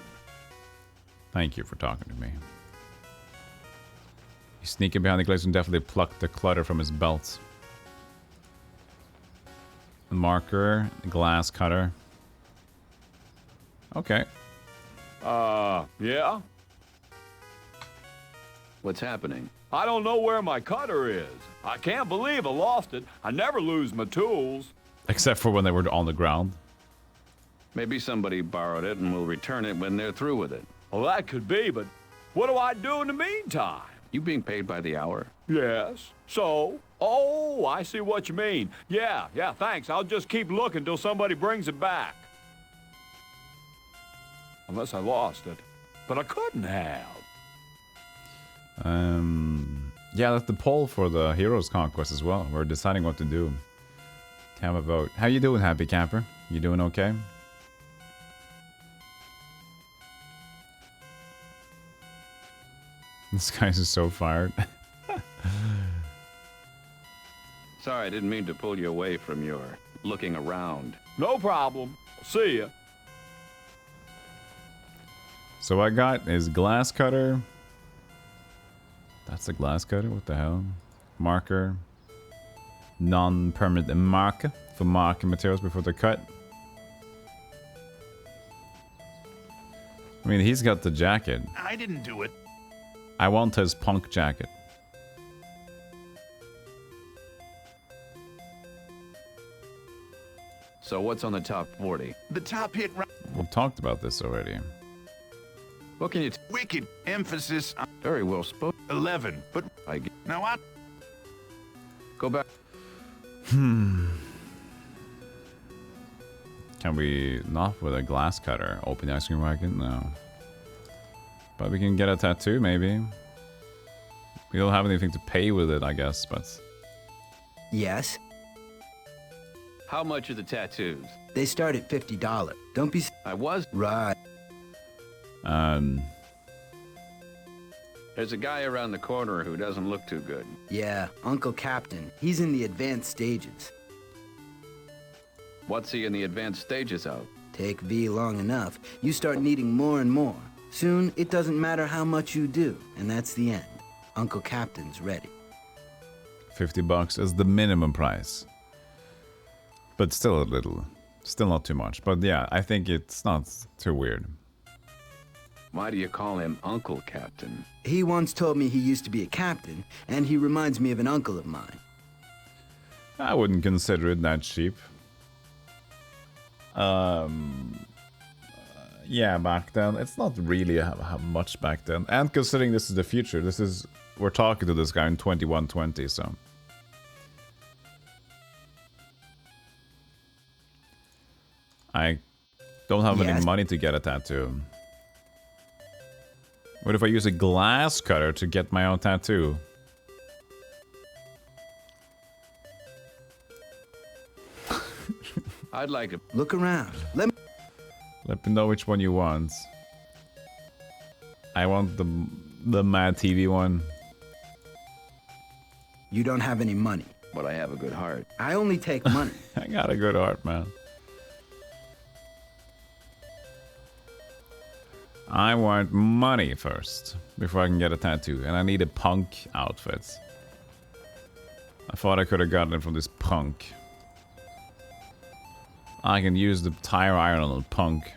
Thank you for talking to me. He's sneaking behind the glaze and definitely plucked the clutter from his belt. Marker, glass cutter. Okay. Yeah? What's happening? I don't know where my cutter is. I can't believe I lost it. I never lose my tools. Except for when they were on the ground. Maybe somebody borrowed it and will return it when they're through with it. Well, that could be, but what do I do in the meantime? You being paid by the hour? Yes. So? Oh, I see what you mean. Yeah, thanks. I'll just keep looking till somebody brings it back. Unless I lost it. But I couldn't have. Yeah, that's the poll for the Heroes Conquest as well. We're deciding what to do. Have a vote. How you doing, Happy Camper? You doing okay? This guy's just so fired. Sorry, I didn't mean to pull you away from your looking around. No problem. See ya. So I got is glass cutter. That's a glass cutter? What the hell? Marker. Non-permanent marker for marking materials before they're cut. I mean, he's got the jacket. I didn't do it. I want his punk jacket. So what's on the top 40? The top hit round. We've talked about this already. What can you wicked emphasis on very well spoken. 11, but I get now what? Go back. Can we not with a glass cutter open the ice cream wagon? No. But we can get a tattoo, maybe. We don't have anything to pay with it, I guess, but... Yes? How much are the tattoos? They start at $50. Don't be... I was... Right. There's a guy around the corner who doesn't look too good. Yeah, Uncle Captain. He's in the advanced stages. What's he in the advanced stages of? Take V long enough, you start needing more and more. Soon, it doesn't matter how much you do, and that's the end. Uncle Captain's ready. $50 is the minimum price. But still a little. Still not too much. But yeah, I think it's not too weird. Why do you call him Uncle Captain? He once told me he used to be a captain, and he reminds me of an uncle of mine. I wouldn't consider it that cheap. Yeah, back then. It's not really how much back then. And considering this is the future, we're talking to this guy in 2120, so... I don't have any money to get a tattoo. What if I use a glass cutter to get my own tattoo? I'd like to... Look around. Let me know which one you want. I want the Mad TV one. You don't have any money. But I have a good heart. I only take money. I got a good heart, man. I want money first, before I can get a tattoo. And I need a punk outfit. I thought I could have gotten it from this punk. I can use the tire iron on the punk.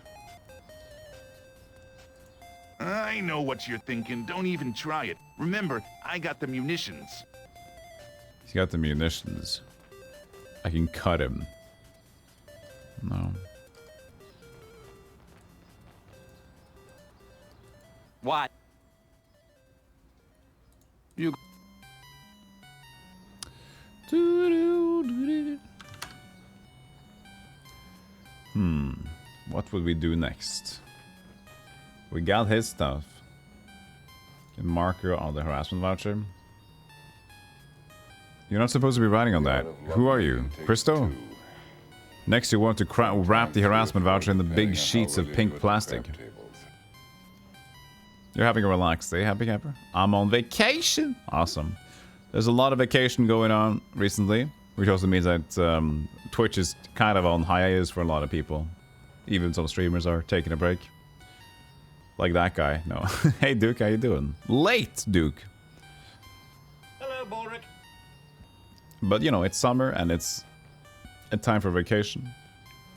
I know what you're thinking. Don't even try it. Remember, I got the munitions. He's got the munitions. I can cut him. No. What? You... What would we do next? We got his stuff. Can marker on the harassment voucher. You're not supposed to be writing on that. Who are you? Christo? Next you want to wrap the harassment voucher in the big sheets of pink plastic. You're having a relaxed day, Happy Camper? I'm on vacation! Awesome. There's a lot of vacation going on recently, which also means that Twitch is kind of on hiatus for a lot of people. Even some streamers are taking a break. Like that guy. No. Hey Duke, how you doing? Late, Duke! Hello, Boric. But you know, it's summer and it's a time for vacation.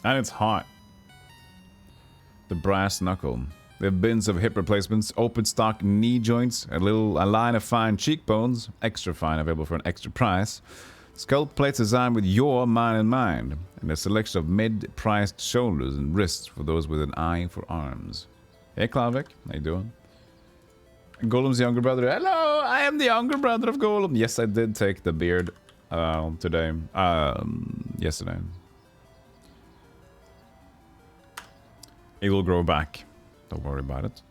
And it's hot. The brass knuckle. They have bins of hip replacements, open stock knee joints, a line of fine cheekbones, extra fine, available for an extra price. Sculpt plates designed with your mind in mind, and a selection of mid-priced shoulders and wrists for those with an eye for arms. Hey Klavik, how you doing? Golem's younger brother. Hello, I am the younger brother of Golem. Yes, I did take the beard today. Yesterday. It will grow back. Don't worry about it.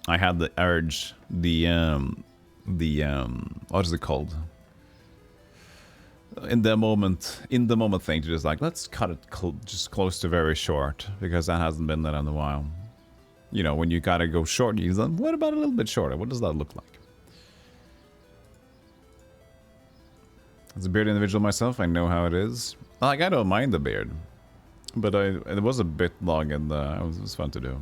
I had the urge, what is it called? In the moment thing to just like, let's cut it just close to very short, because that hasn't been done in a while. You know, when you gotta go short, you like, what about a little bit shorter? What does that look like? As a beard individual myself, I know how it is. Like, I don't mind the beard, but it was a bit long and it was fun to do.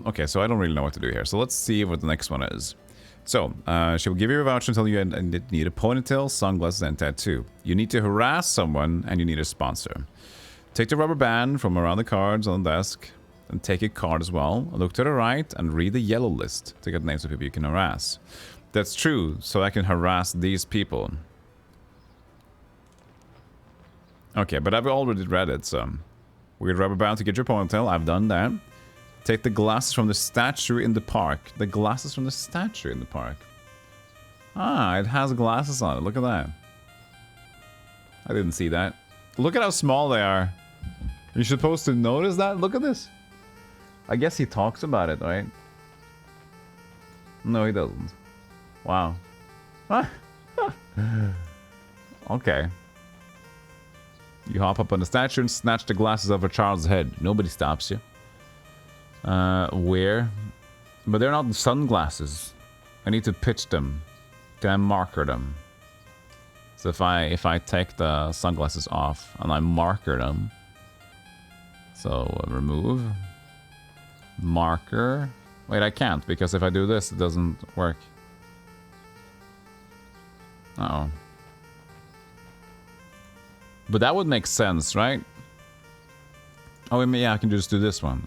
Okay, so I don't really know what to do here. So let's see what the next one is. So, she will give you a voucher until you need a ponytail, sunglasses, and tattoo. You need to harass someone, and you need a sponsor. Take the rubber band from around the cards on the desk, and take a card as well. Look to the right and read the yellow list to get names of people you can harass. That's true, so I can harass these people. Okay, but I've already read it, so... Weird rubber band to get your ponytail. I've done that. Take the glasses from the statue in the park. The glasses from the statue in the park. Ah, it has glasses on it. Look at that. I didn't see that. Look at how small they are. You're supposed to notice that? Look at this. I guess he talks about it, right? No, he doesn't. Wow. Okay. You hop up on the statue and snatch the glasses off a child's head. Nobody stops you. Where? But they're not sunglasses. I need to pitch them. Can I marker them? So if I take the sunglasses off and I marker them. So remove. Marker. Wait, I can't, because if I do this, it doesn't work. Uh-oh. But that would make sense, right? Oh, yeah, I can just do this one.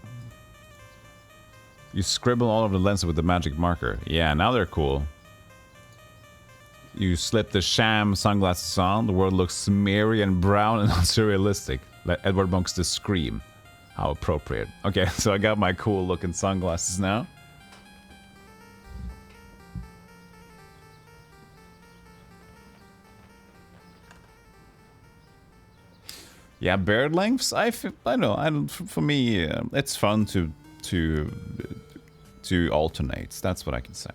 You scribble all over the lenses with the magic marker. Yeah, now they're cool. You slip the sham sunglasses on. The world looks smeary and brown and unsurrealistic. Let Edward Monk's The Scream. How appropriate. Okay, so I got my cool looking sunglasses now. Yeah, beard lengths. I know. For me, it's fun to alternate. That's what I can say.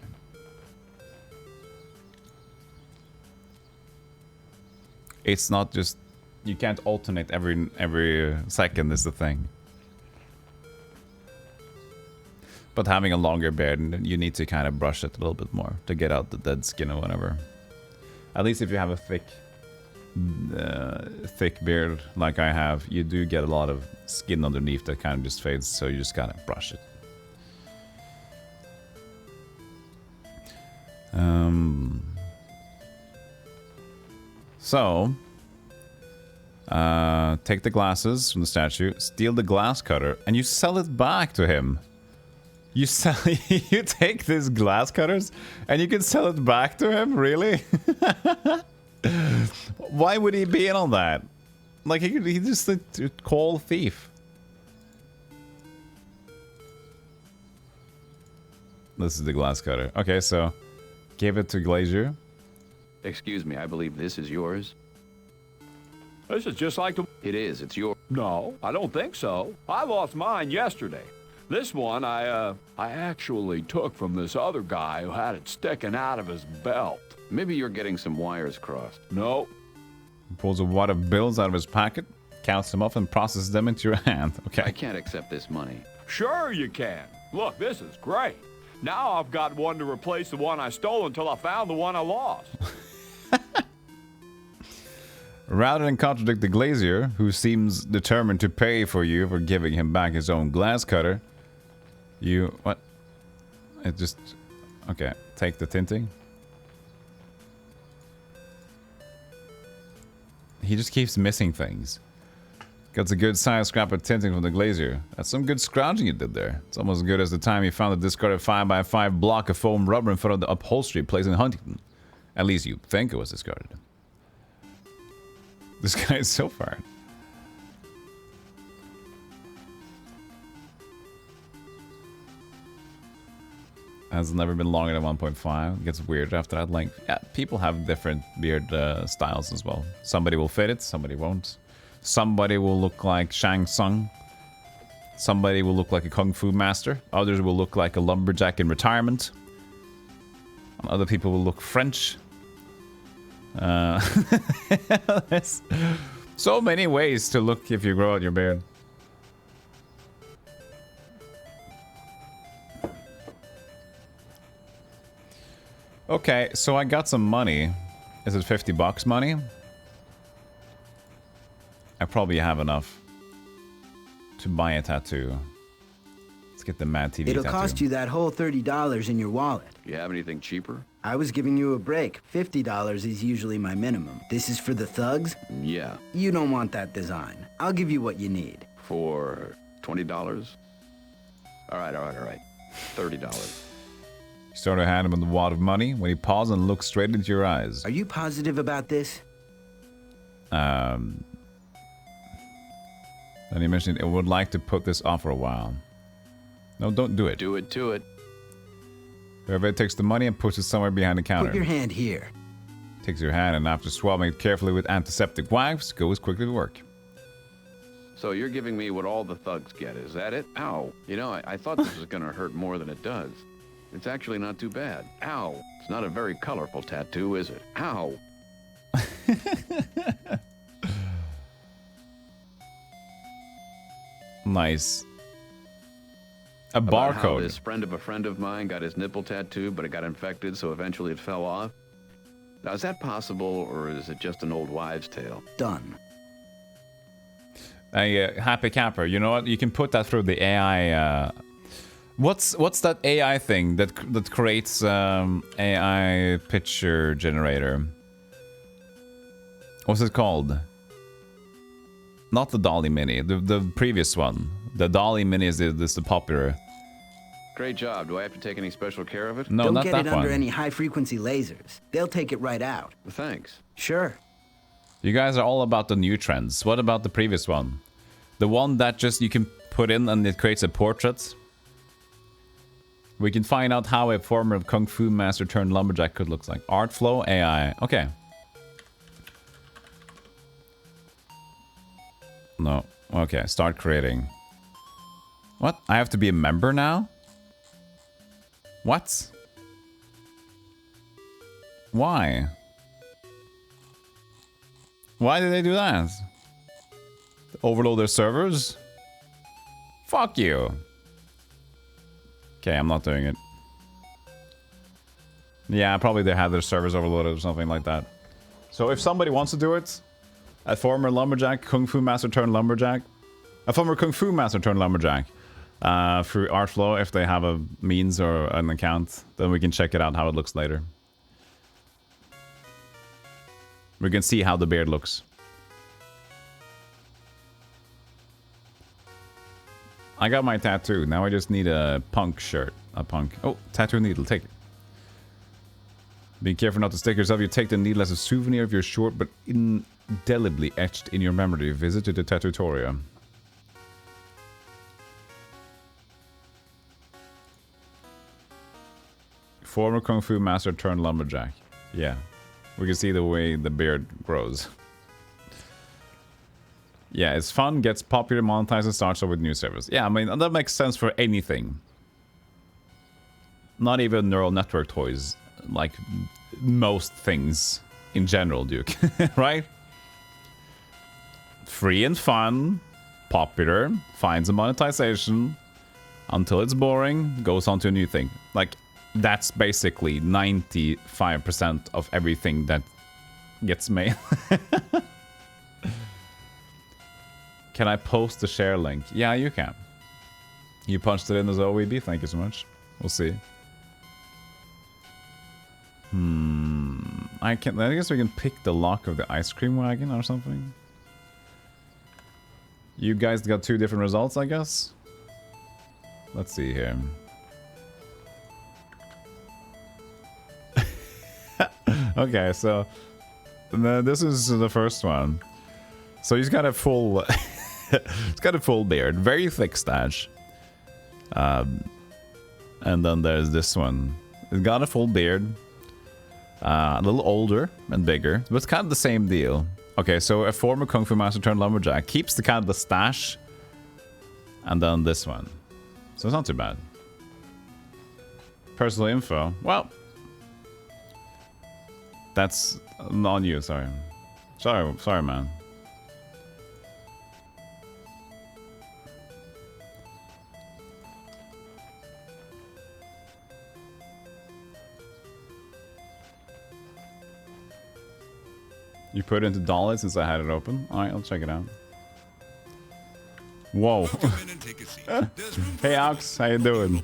It's not just you can't alternate every second is the thing. But having a longer beard, you need to kind of brush it a little bit more to get out the dead skin or whatever. At least if you have a thick beard like I have, you do get a lot of skin underneath that kind of just fades, so you just gotta brush it. So take the glasses from the statue, steal the glass cutter, and you sell it back to him. You take these glass cutters and you can sell it back to him? Really? Why would he be in on that? Like, he just call thief. This is the glass cutter. Okay, so give it to Glazier. Excuse me, I believe this is yours. This is just like the... It is, it's yours. No, I don't think so. I lost mine yesterday. This one I actually took from this other guy who had it sticking out of his belt. Maybe you're getting some wires crossed. No. He pulls a wad of bills out of his pocket, counts them up, and processes them into your hand. Okay. I can't accept this money. Sure you can. Look, this is great. Now I've got one to replace the one I stole until I found the one I lost. Rather than contradict the Glazier, who seems determined to pay for you for giving him back his own glass cutter, you... What? It just... Okay, take the tinting. He just keeps missing things. Got a good sized scrap of tinting from the Glazier. That's some good scrounging you did there. It's almost as good as the time you found a discarded 5x5 block of foam rubber in front of the upholstery place in Huntington. At least you think it was discarded. This guy is so far. Has never been longer than 1.5. It gets weird after that length. Yeah, people have different beard styles as well. Somebody will fit it, somebody won't. Somebody will look like Shang Tsung. Somebody will look like a kung fu master. Others will look like a lumberjack in retirement. And other people will look French. There's so many ways to look if you grow out your beard. Okay, so I got some money. Is it 50 bucks money? I probably have enough to buy a tattoo. Let's get the Mad TV It'll tattoo. cost you that whole $30 in your wallet. You have anything cheaper? I was giving you a break. $50 is usually my minimum. This is for the thugs? Yeah. You don't want that design. I'll give you what you need. For $20? All right. $30. You sort of hand him a wad of money when he paused and looked straight into your eyes. Are you positive about this? Then he mentioned it would like to put this off for a while. No, don't do it. Do it to it. Whoever takes the money and puts it somewhere behind the counter. Put your hand here. Takes your hand and after swabbing it carefully with antiseptic wipes, goes quickly to work. So you're giving me what all the thugs get, is that it? Ow. You know, I thought this was gonna hurt more than it does. It's actually not too bad. Ow. It's not a very colorful tattoo, is it? Ow. Nice. A About how barcode. this friend of a friend of mine got his nipple tattooed, but it got infected, so eventually it fell off. Now, is that possible, or is it just an old wives' tale? Done. Happy Camper, you know what? You can put that through the AI. What's that AI thing that creates AI picture generator? What's it called? Not the Dolly Mini, the previous one. The Dolly Mini is the popular. Great job. Do I have to take any special care of it? No, Don't not get that it under one. any high-frequency lasers. They'll take it right out. Thanks. Sure. You guys are all about the new trends. What about the previous one? The one that just you can put in and it creates a portrait? We can find out how a former kung fu master turned lumberjack could look like. Art flow AI. Okay. No. Okay, start creating. What? I have to be a member now? What? Why? Why did they do that? Overload their servers? Fuck you. Okay, I'm not doing it. Yeah, probably they had their servers overloaded or something like that. So if somebody wants to do it, a former lumberjack, kung fu master turned lumberjack, a former kung fu master turned lumberjack, through Artflow, if they have a means or an account, then we can check it out how it looks later. We can see how the beard looks. I got my tattoo. Now I just need a punk shirt. A punk. Oh, tattoo needle. Take it. Be careful not to stick yourself. You take the needle as a souvenir of your short, but indelibly etched in your memory. Visit to the Tattootoria. Former Kung Fu master turned lumberjack. Yeah. We can see the way the beard grows. Yeah, it's fun, gets popular, monetizes, starts off with new service. Yeah, I mean, that makes sense for anything. Not even neural network toys. Like, most things in general, Duke. Right? Free and fun, popular, finds a monetization, until it's boring, goes on to a new thing. Like, that's basically 95% of everything that gets made. Can I post the share link? Yeah, you can. You punched it in as OEB, thank you so much. We'll see. I guess we can pick the lock of the ice cream wagon or something. You guys got two different results, I guess? Let's see here. Okay, so this is the first one. So he's got a full he's got a full beard, very thick stash. And then there's this one. It's got a full beard. A little older and bigger, but it's kind of the same deal. Okay, so a former Kung Fu master turned lumberjack keeps the kind of the stash. And then this one. So it's not too bad. Personal info. Well, that's not you, sorry. Sorry, man. You put it into dollars since I had it open? Alright, I'll check it out. Whoa. Hey Ox, how you doing?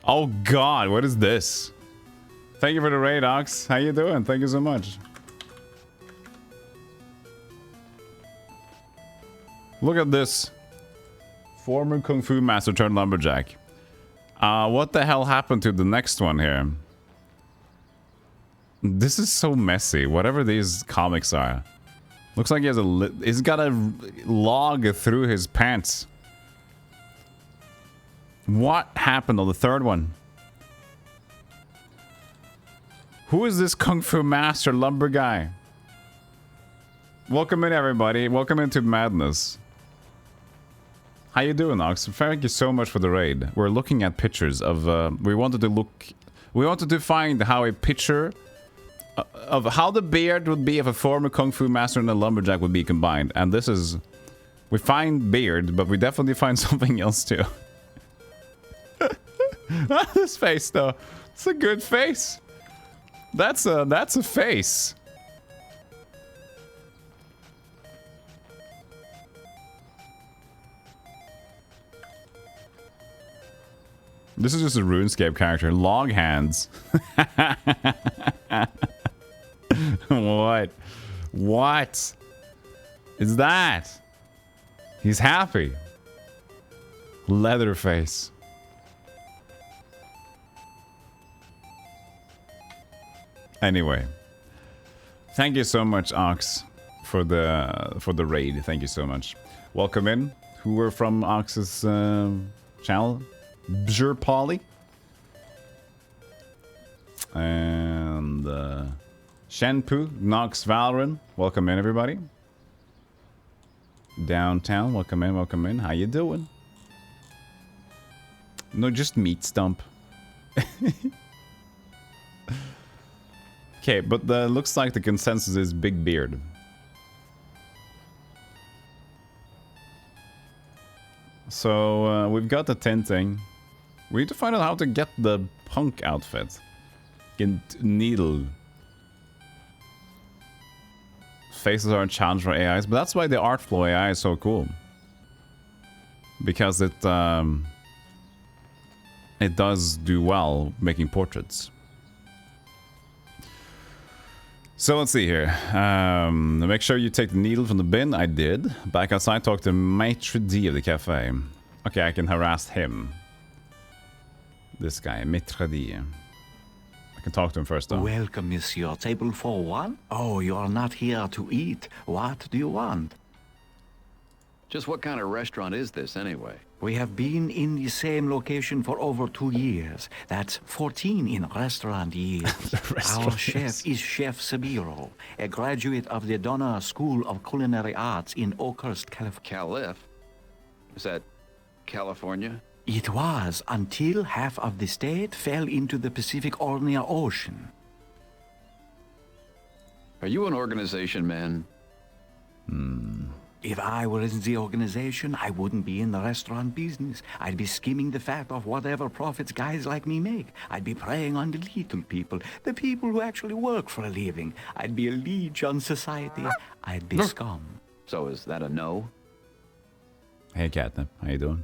Oh god, what is this? Thank you for the raid, Ox. How you doing? Thank you so much. Look at this. Former Kung Fu master turned lumberjack. What the hell happened to the next one here? This is so messy. Whatever these comics are. Looks like he has he's got a log through his pants. What happened on the third one? Who is this Kung Fu master lumber guy? Welcome in, everybody. Welcome into madness. How you doing, Ox? Thank you so much for the raid. We're looking at pictures of we wanted to find how a picture of how the beard would be if a former Kung Fu master and a lumberjack would be combined. And this is... We find beard, but we definitely find something else too. This face, though. It's a good face. That's a face. This is just a RuneScape character. Log hands. What is that? He's happy. Leatherface. Anyway, thank you so much, Ox, for the raid. Thank you so much. Welcome in. Who were from Ox's channel? Bjur Polly and Shenpu, Nox Valorant. Welcome in, everybody. Downtown, welcome in, welcome in. How you doing? No, just meat stump. Okay, but looks like the consensus is big beard. So we've got the tinting. We need to find out how to get the punk outfit. Get needle. Faces are a challenge for AIs, but that's why the art flow AI is so cool. Because it does do well making portraits. So let's see here. Make sure you take the needle from the bin. I did. Back outside, talk to Maitre D of the cafe. Okay, I can harass him. This guy, Maitre D. I can talk to him first, though. Welcome, monsieur. Table for one? Oh, you are not here to eat. What do you want? Just what kind of restaurant is this, anyway? We have been in the same location for over 2 years. That's 14 in restaurant years. Our chef is Chef Sabiro, a graduate of the Donner School of Culinary Arts in Oakhurst, California. Is that California? It was until half of the state fell into the Pacific Ocean. Are you an organization man? If I were in the organization, I wouldn't be in the restaurant business. I'd be skimming the fat off whatever profits guys like me make. I'd be preying on the little people, the people who actually work for a living. I'd be a leech on society. I'd be scum. So is that a no? Hey, Catnip. How you doing?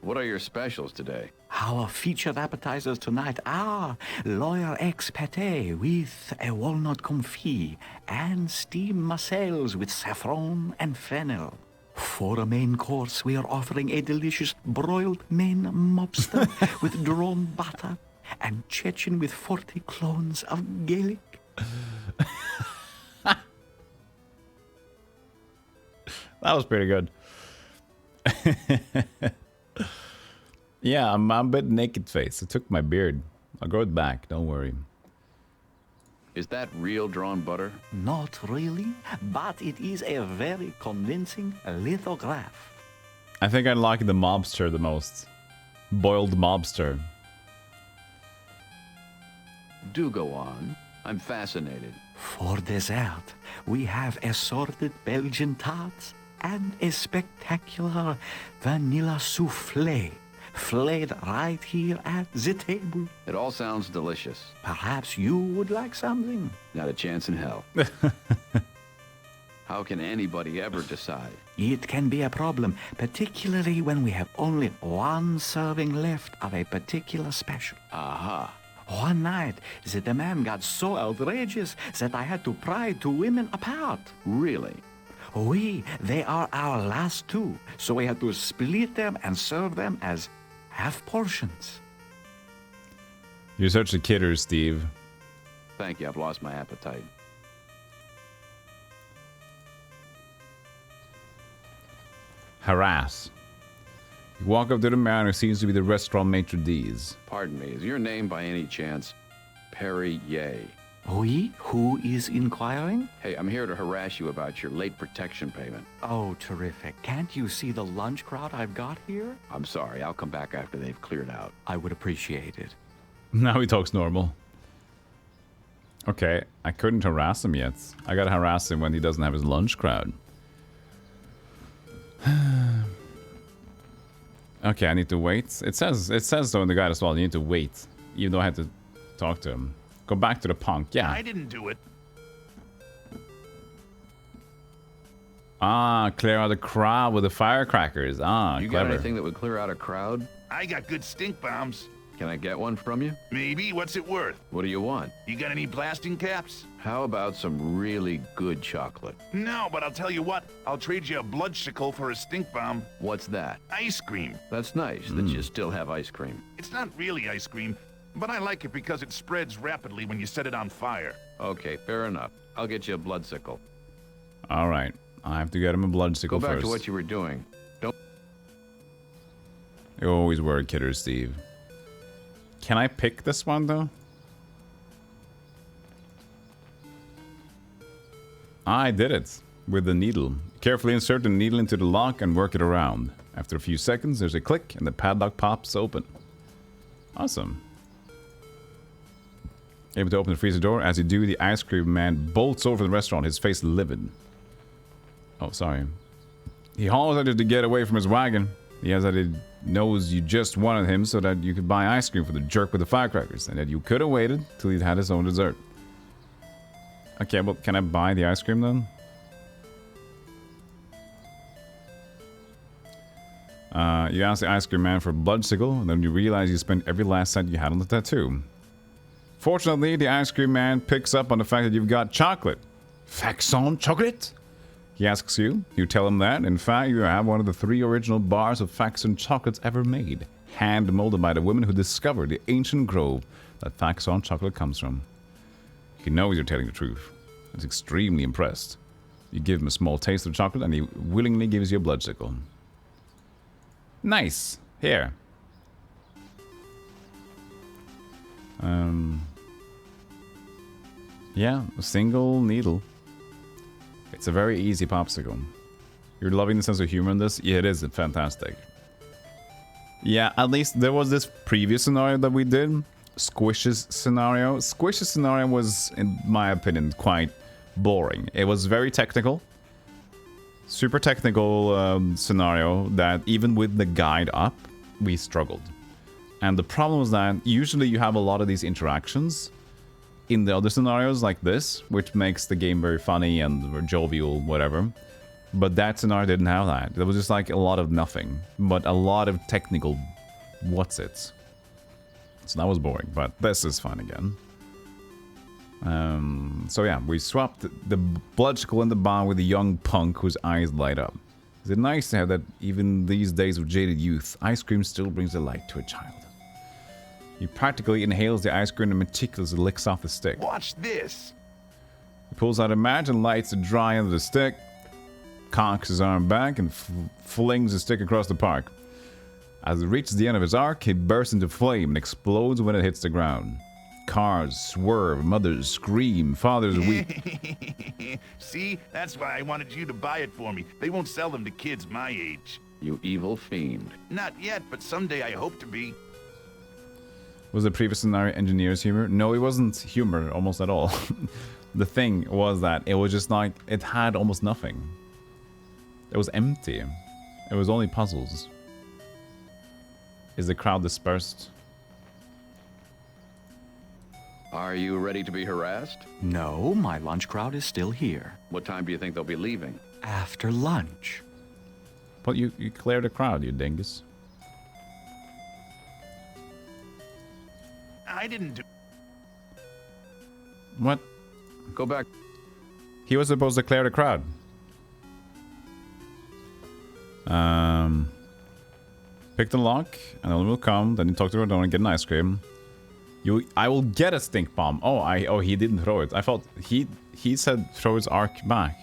What are your specials today? Our featured appetizers tonight are lawyer X pate with a walnut confit and steamed mussels with saffron and fennel. For a main course, we are offering a delicious broiled Maine mobster with drone butter and Chechen with 40 clones of Gaelic. That was pretty good. Yeah, I'm a bit naked face. I took my beard. I'll grow it back, don't worry. Is that real drawn butter? Not really, but it is a very convincing lithograph. I think I like the mobster the most. Boiled mobster. Do go on. I'm fascinated. For dessert, we have assorted Belgian tarts and a spectacular vanilla souffle, flayed right here at the table. It all sounds delicious. Perhaps you would like something? Not a chance in hell. How can anybody ever decide? It can be a problem, particularly when we have only one serving left of a particular special. Aha. One night, the demand got so outrageous that I had to pry two women apart. Really? Oui, they are our last two, so we had to split them and serve them as half portions. You're such a kidder, Steve. Thank you, I've lost my appetite. Harass. You walk up to the man who seems to be the restaurant maitre d's. Pardon me, is your name by any chance Perry Ye? Oui, who is inquiring? Hey, I'm here to harass you about your late protection payment. Oh, terrific. Can't you see the lunch crowd I've got here? I'm sorry, I'll come back after they've cleared out. I would appreciate it. Now he talks normal. Okay, I couldn't harass him yet. I gotta harass him when he doesn't have his lunch crowd. Okay, I need to wait. It says though in the guide as well, you need to wait. Even though I had to talk to him. Go back to the punk, yeah. I didn't do it. Ah, clear out the crowd with the firecrackers. Ah, You clever. got anything that would clear out a crowd? I got good stink bombs. Can I get one from you? Maybe. What's it worth? What do you want? You got any blasting caps? How about some really good chocolate? No, but I'll tell you what. I'll trade you a bloodsicle for a stink bomb. What's that? Ice cream. That's nice that you still have ice cream. It's not really ice cream, but I like it because it spreads rapidly when you set it on fire. Okay, fair enough. I'll get you a bloodsicle. Alright, I have to get him a bloodsicle Go back first. to what you were doing. Don't. You always were a kidder, Steve. Can I pick this one, though? I did it. With the needle. Carefully insert the needle into the lock and work it around. After a few seconds, there's a click and the padlock pops open. Awesome. Able to open the freezer door. As you do, the ice cream man bolts over the restaurant, his face livid. Oh, sorry. He hollers at you to get away from his wagon. He has that he knows you just wanted him so that you could buy ice cream for the jerk with the firecrackers, and that you could have waited till he'd had his own dessert. Okay, well, can I buy the ice cream then? You ask the ice cream man for a bloodsicle, and then you realize you spent every last cent you had on the tattoo. Fortunately, the ice cream man picks up on the fact that you've got chocolate. Faxon chocolate? He asks you. You tell him that, in fact, you have one of the 3 original bars of Faxon chocolates ever made, hand-molded by the women who discovered the ancient grove that Faxon chocolate comes from. He knows you're telling the truth. He's extremely impressed. You give him a small taste of chocolate, and he willingly gives you a bloodsicle. Nice. Here. Yeah, a single needle. It's a very easy popsicle. You're loving the sense of humor in this? Yeah, it is fantastic. Yeah, at least there was this previous scenario that we did. Squish's scenario. Squish's scenario was, in my opinion, quite boring. It was very technical. Super technical scenario that even with the guide up, we struggled. And the problem was that usually you have a lot of these interactions in the other scenarios like this, which makes the game very funny and jovial, whatever. But that scenario didn't have that. There was just like a lot of nothing, but a lot of technical what's-its. So that was boring, but this is fun again. So yeah, we swapped the bloodsicle in the bar with a young punk whose eyes light up. Is it nice to have that even these days of jaded youth, ice cream still brings a light to a child? He practically inhales the ice cream and meticulously licks off the stick. Watch this. He pulls out a match and lights the dry end of the stick. cocks his arm back and flings his stick across the park. As it reaches the end of his arc, it bursts into flame and explodes when it hits the ground. Cars swerve, mothers scream, fathers weep. See? That's why I wanted you to buy it for me. They won't sell them to kids my age. You evil fiend. Not yet, but someday I hope to be. Was the previous scenario engineer's humor? No, it wasn't humor almost at all. The thing was that it was just like, it had almost nothing. It was empty. It was only puzzles. Is the crowd dispersed? Are you ready to be harassed? No, my lunch crowd is still here. What time do you think they'll be leaving? After lunch. But you cleared the crowd, you dingus. I didn't do... What? Go back. He was supposed to clear the crowd. Pick the lock, and then we'll come. Then you talk to Rodon and get an ice cream. I will get a stink bomb. Oh, he didn't throw it. I thought he said throw his arc back.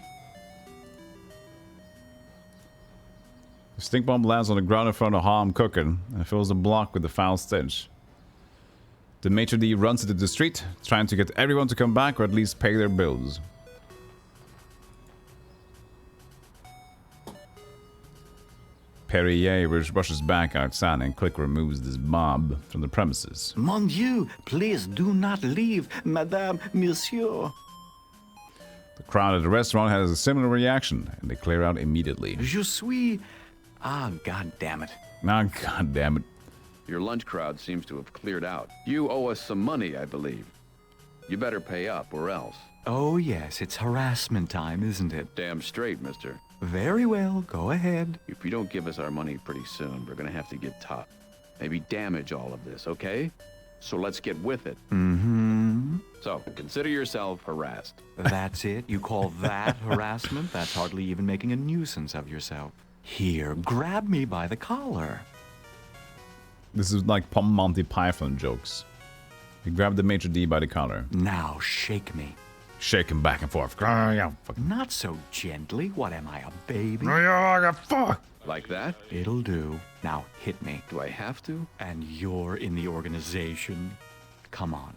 The stink bomb lands on the ground in front of how I'm cooking and fills the block with the foul stench. The maitre d' runs into the street, trying to get everyone to come back or at least pay their bills. Perrier rushes back outside and Click removes this mob from the premises. Mon Dieu, please do not leave, Madame, Monsieur. The crowd at the restaurant has a similar reaction, and they clear out immediately. Je suis... Ah, god damn it. Ah, god damn it. Your lunch crowd seems to have cleared out. You owe us some money, I believe. You better pay up, or else. Oh yes, it's harassment time, isn't it? Damn straight, mister. Very well, go ahead. If you don't give us our money pretty soon, we're gonna have to get tough. Maybe damage all of this, okay? So let's get with it. Mm-hmm. So, consider yourself harassed. That's it? You call that harassment? That's hardly even making a nuisance of yourself. Here, grab me by the collar. This is like Monty Python jokes. You grab the maitre d' by the collar. Now shake me. Shake him back and forth. Not so gently. What am I, a baby? Like that? It'll do. Now hit me. Do I have to? And you're in the organization. Come on.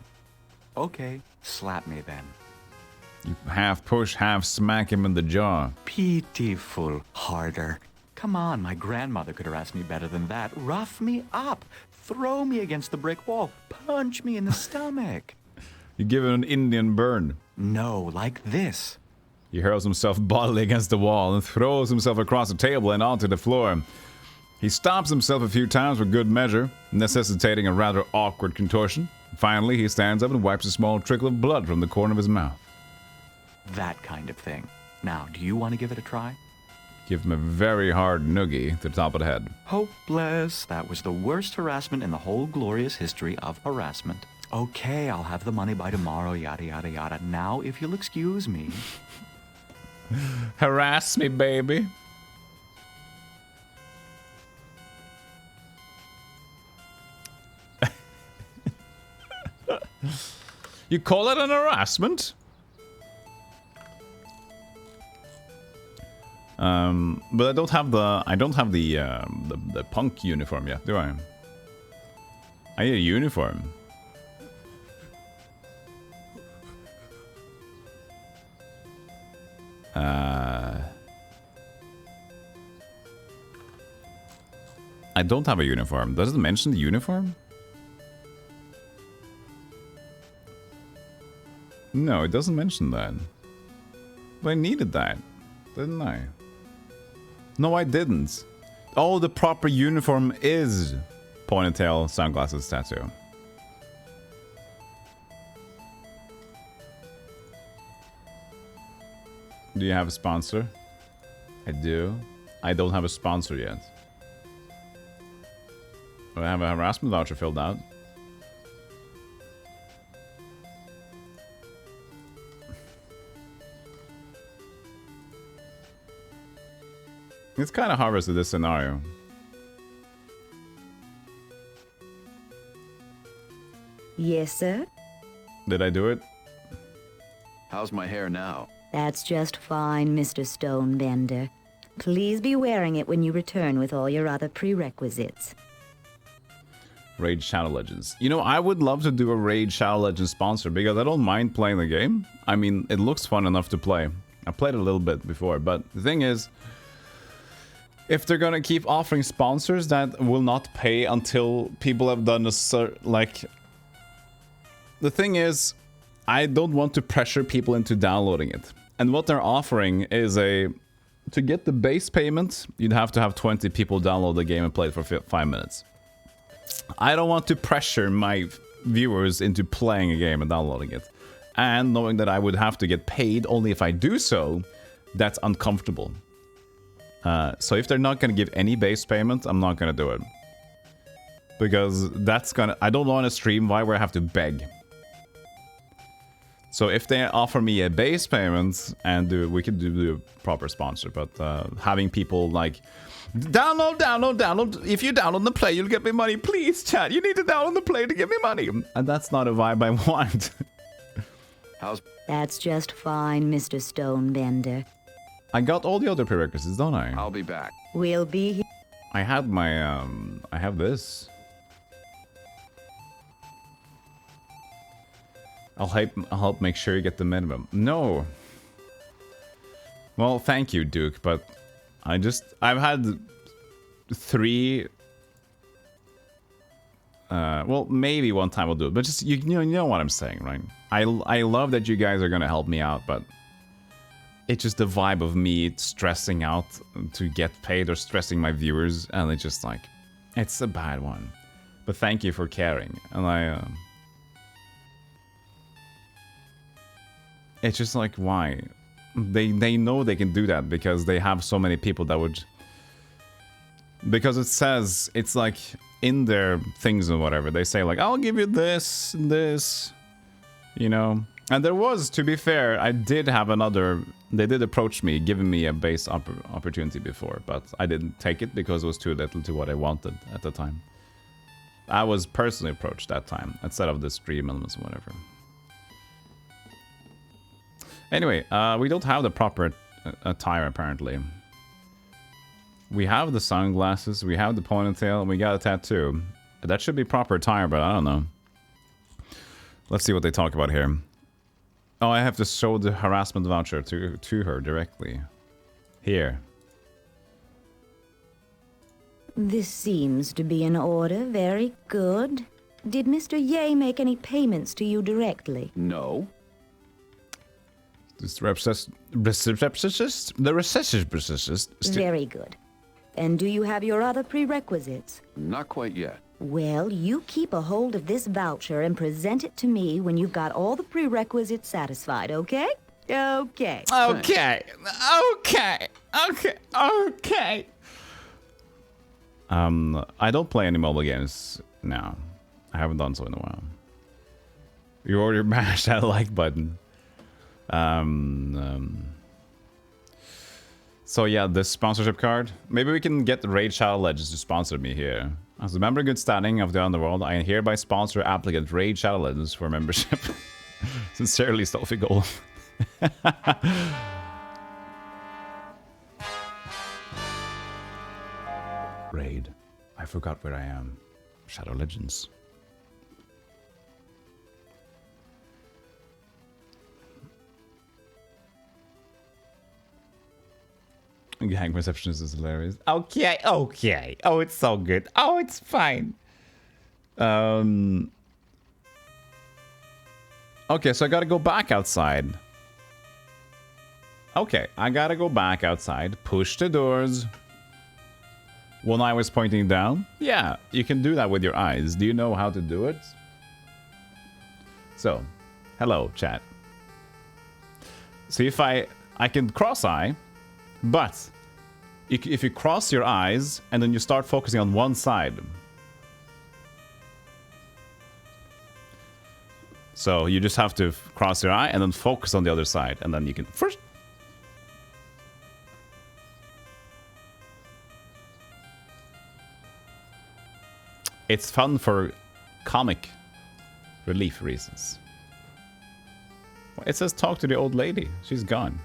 Okay, slap me then. You half push, half smack him in the jaw. Pitiful. Harder. Come on, my grandmother could harass me better than that. Rough me up. Throw me against the brick wall. Punch me in the stomach. You give him an Indian burn. No, like this. He hurls himself bodily against the wall and throws himself across the table and onto the floor. He stops himself a few times for good measure, necessitating a rather awkward contortion. Finally, he stands up and wipes a small trickle of blood from the corner of his mouth. That kind of thing. Now, do you want to give it a try? Give him a very hard noogie to the top of the head. Hopeless. That was the worst harassment in the whole glorious history of harassment. Okay, I'll have the money by tomorrow, yada, yada, yada. Now, if you'll excuse me. Harass me, baby. You call it an harassment? But I don't have the punk uniform yet, do I? I need a uniform. I don't have a uniform. Does it mention the uniform? No, it doesn't mention that. But I needed that, didn't I? No, I didn't. Oh, the proper uniform is ponytail, sunglasses, tattoo. Do you have a sponsor? I do. I don't have a sponsor yet. I have a harassment voucher filled out. It's kind of hard to this scenario. Yes, sir? Did I do it? How's my hair now? That's just fine, Mr. Stonebender. Please be wearing it when you return with all your other prerequisites. Raid Shadow Legends. You know, I would love to do a Raid Shadow Legends sponsor because I don't mind playing the game. I mean, it looks fun enough to play. I played a little bit before, but the thing is, if they're gonna keep offering sponsors that will not pay until people have done like... The thing is, I don't want to pressure people into downloading it. And what they're offering is to get the base payment, you'd have to have 20 people download the game and play it for 5 minutes. I don't want to pressure my viewers into playing a game and downloading it. And knowing that I would have to get paid only if I do so, that's uncomfortable. So if they're not going to give any base payment, I'm not going to do it. Because that's going to... I don't want a stream where I have to beg. So if they offer me a base payment, and we could do a proper sponsor, but having people like... Download. If you download the play, you'll get me money. Please, chat. You need to download the play to get me money. And that's not a vibe I want. That's just fine, Mr. Stonebender. I got all the other prerequisites, don't I? I'll be back. We'll be here. I had my, I have this. I'll help make sure you get the minimum. No. Well, thank you, Duke, but I've had 3... well, maybe one time I'll do it, but just, you know what I'm saying, right? I love that you guys are gonna help me out, but it's just the vibe of me stressing out to get paid or stressing my viewers, and it's just like, it's a bad one. But thank you for caring, and it's just like, why? They know they can do that because they have so many people that would... Because it says, it's like, in their things and whatever, they say like, I'll give you this, you know? And there was, to be fair, I did have another... They did approach me, giving me a base opportunity before, but I didn't take it because it was too little to what I wanted at the time. I was personally approached that time, instead of the stream elements and whatever. Anyway, we don't have the proper attire, apparently. We have the sunglasses, we have the ponytail, and we got a tattoo. That should be proper attire, but I don't know. Let's see what they talk about here. Oh, I have to show the harassment voucher to her directly. Here. This seems to be in order. Very good. Did Mr. Ye make any payments to you directly? No. Very good. And do you have your other prerequisites? Not quite yet. Well, you keep a hold of this voucher and present it to me when you've got all the prerequisites satisfied, okay? Okay. Okay. I don't play any mobile games now. I haven't done so in a while. You already mashed that like button. So yeah, this sponsorship card. Maybe we can get Raid Shadow Legends to sponsor me here. As a member in good standing of the Underworld, I hereby sponsor applicant Raid Shadow Legends for membership. Sincerely, Stealthygolem. Raid. I forgot where I am. Shadow Legends. Gang receptionist is hilarious. Okay. Oh, it's so good. Oh, it's fine. Okay, so I gotta go back outside. Okay, I gotta go back outside. Push the doors. When I was pointing down? Yeah, you can do that with your eyes. Do you know how to do it? So, hello, chat. See if I can cross-eye. But if you cross your eyes and then you start focusing on one side. So you just have to cross your eye and then focus on the other side. And then you can first. It's fun for comic relief reasons. It says talk to the old lady. She's gone.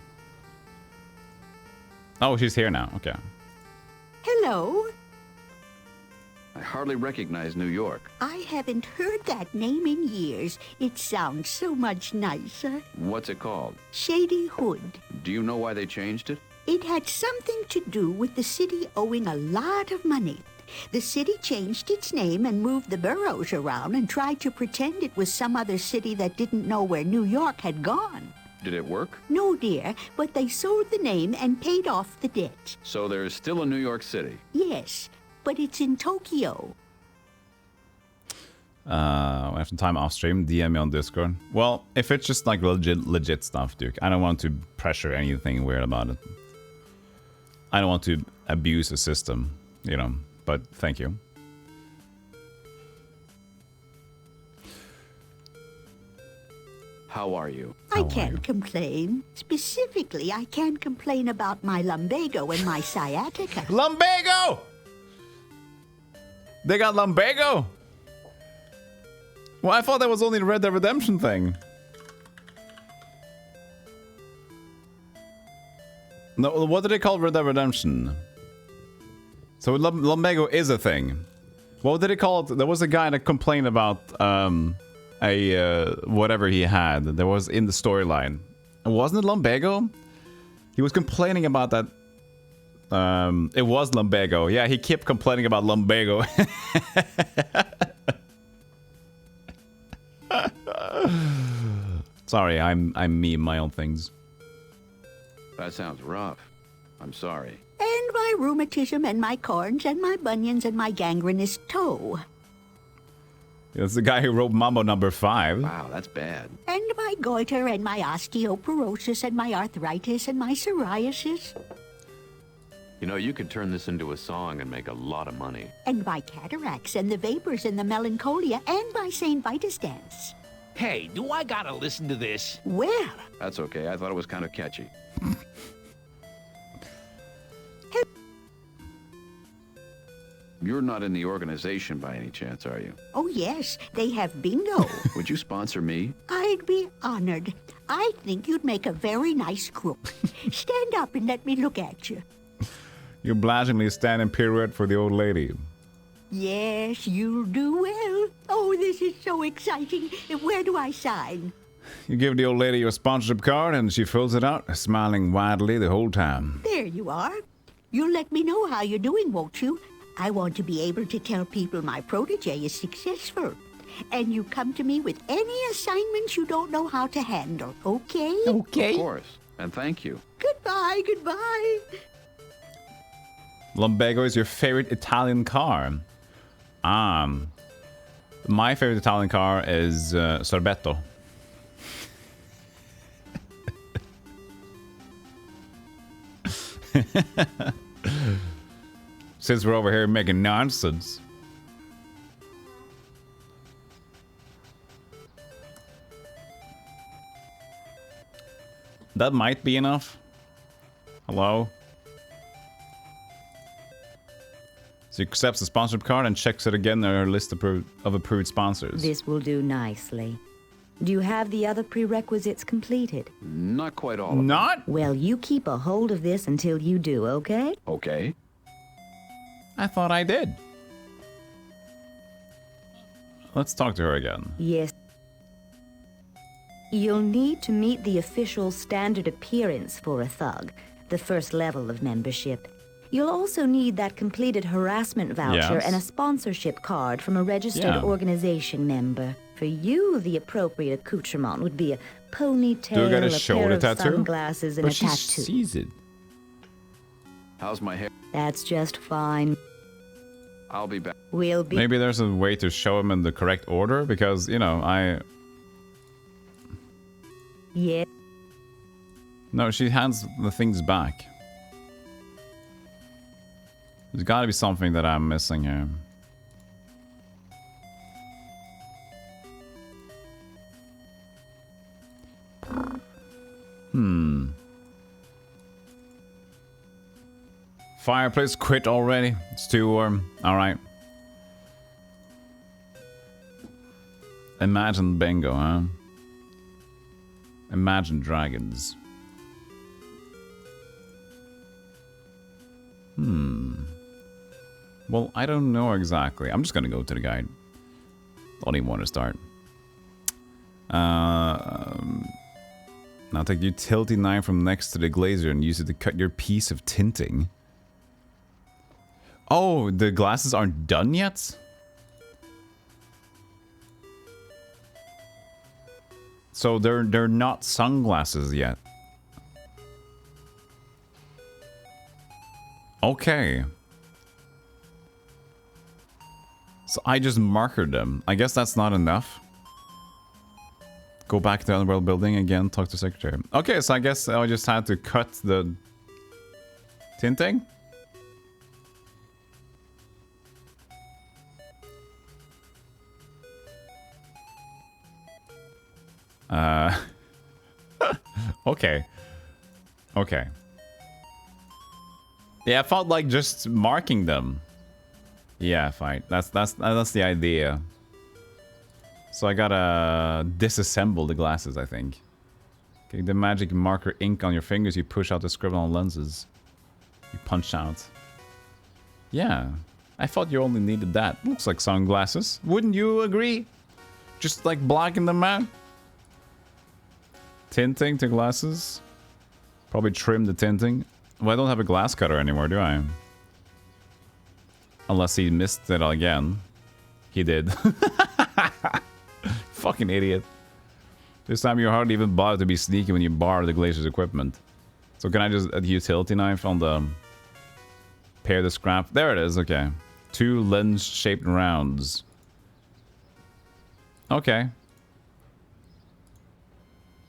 Oh, she's here now. Okay. Hello. I hardly recognize New York. I haven't heard that name in years. It sounds so much nicer. What's it called? Shady Hood. Do you know why they changed it? It had something to do with the city owing a lot of money. The city changed its name and moved the boroughs around and tried to pretend it was some other city that didn't know where New York had gone. Did it work? No, dear, but they sold the name and paid off the debt. So there's still a New York City. Yes, but it's in Tokyo. We have some time off stream. DM me on Discord. Well, if it's just like legit stuff, Duke, I don't want to pressure anything weird about it. I don't want to abuse the system, you know, but thank you. How are you? I can't complain. Specifically, I can't complain about my lumbago and my sciatica. Lumbago! They got lumbago? Well, I thought that was only the Red Dead Redemption thing. No, what do they call Red Dead Redemption? So lumbago is a thing. What did they call it? There was a guy that complained about whatever he had. That was in the storyline. Wasn't it lumbago? He was complaining about that. It was lumbago. Yeah, he kept complaining about lumbago. Sorry, I'm me my own things. That sounds rough. I'm sorry. And my rheumatism and my corns and my bunions and my gangrenous toe. That's the guy who wrote Mambo Number 5. Wow, that's bad. And my goiter and my osteoporosis and my arthritis and my psoriasis. You know, you could turn this into a song and make a lot of money. And my cataracts and the vapors and the melancholia and my St. Vitus dance. Hey, do I gotta listen to this? Well. That's okay. I thought it was kind of catchy. You're not in the organization by any chance, are you? Oh, yes. They have bingo. Would you sponsor me? I'd be honored. I think you'd make a very nice crook. Stand up and let me look at you. You blatantly stand in pirouette for the old lady. Yes, you'll do well. Oh, this is so exciting. Where do I sign? You give the old lady your sponsorship card and she fills it out, smiling widely the whole time. There you are. You'll let me know how you're doing, won't you? I want to be able to tell people my protege is successful. And you come to me with any assignments you don't know how to handle, okay? Okay. Of course. And thank you. Goodbye, goodbye. Lumbago is your favorite Italian car. My favorite Italian car is Sorbetto. Since we're over here making nonsense. That might be enough. Hello? So he accepts the sponsorship card and checks it again in our list of approved sponsors. This will do nicely. Do you have the other prerequisites completed? Not quite all of them. Not? Well, you keep a hold of this until you do, okay? Okay. I thought I did. Let's talk to her again. Yes. You'll need to meet the official standard appearance for a thug, the first level of membership. You'll also need that completed harassment voucher and a sponsorship card from a registered organization member. For you, the appropriate accoutrement would be a ponytail, a pair of sunglasses, and a tattoo. She sees it. How's my hair? That's just fine. I'll be back. We'll be... Maybe there's a way to show him in the correct order, because, you know, Yeah. No, she hands the things back. There's gotta be something that I'm missing here. Fireplace quit already? It's too warm. Alright. Imagine bingo, huh? Imagine dragons. Well, I don't know exactly. I'm just gonna go to the guide. Don't even want to start. Now take the utility knife from next to the glazier and use it to cut your piece of tinting. Oh, the glasses aren't done yet? So they're not sunglasses yet. Okay. So I just markered them. I guess that's not enough. Go back to the Underworld building again, talk to Secretary. Okay, so I guess I just had to cut the tinting? Okay. Okay. Yeah, I felt like just marking them. Yeah, fine. That's the idea. So I gotta disassemble the glasses, I think. Okay, the magic marker ink on your fingers, you push out the scribble on lenses. You punch out. Yeah. I thought you only needed that. Looks like sunglasses. Wouldn't you agree? Just like blocking them out. Tinting to glasses. Probably trim the tinting. Well, I don't have a glass cutter anymore, do I? Unless he missed it again. He did. Fucking idiot. This time you hardly even bother to be sneaky when you borrow the glazier's equipment. So can I just add the utility knife on the... Pair the scrap? There it is, okay. 2 lens-shaped rounds. Okay.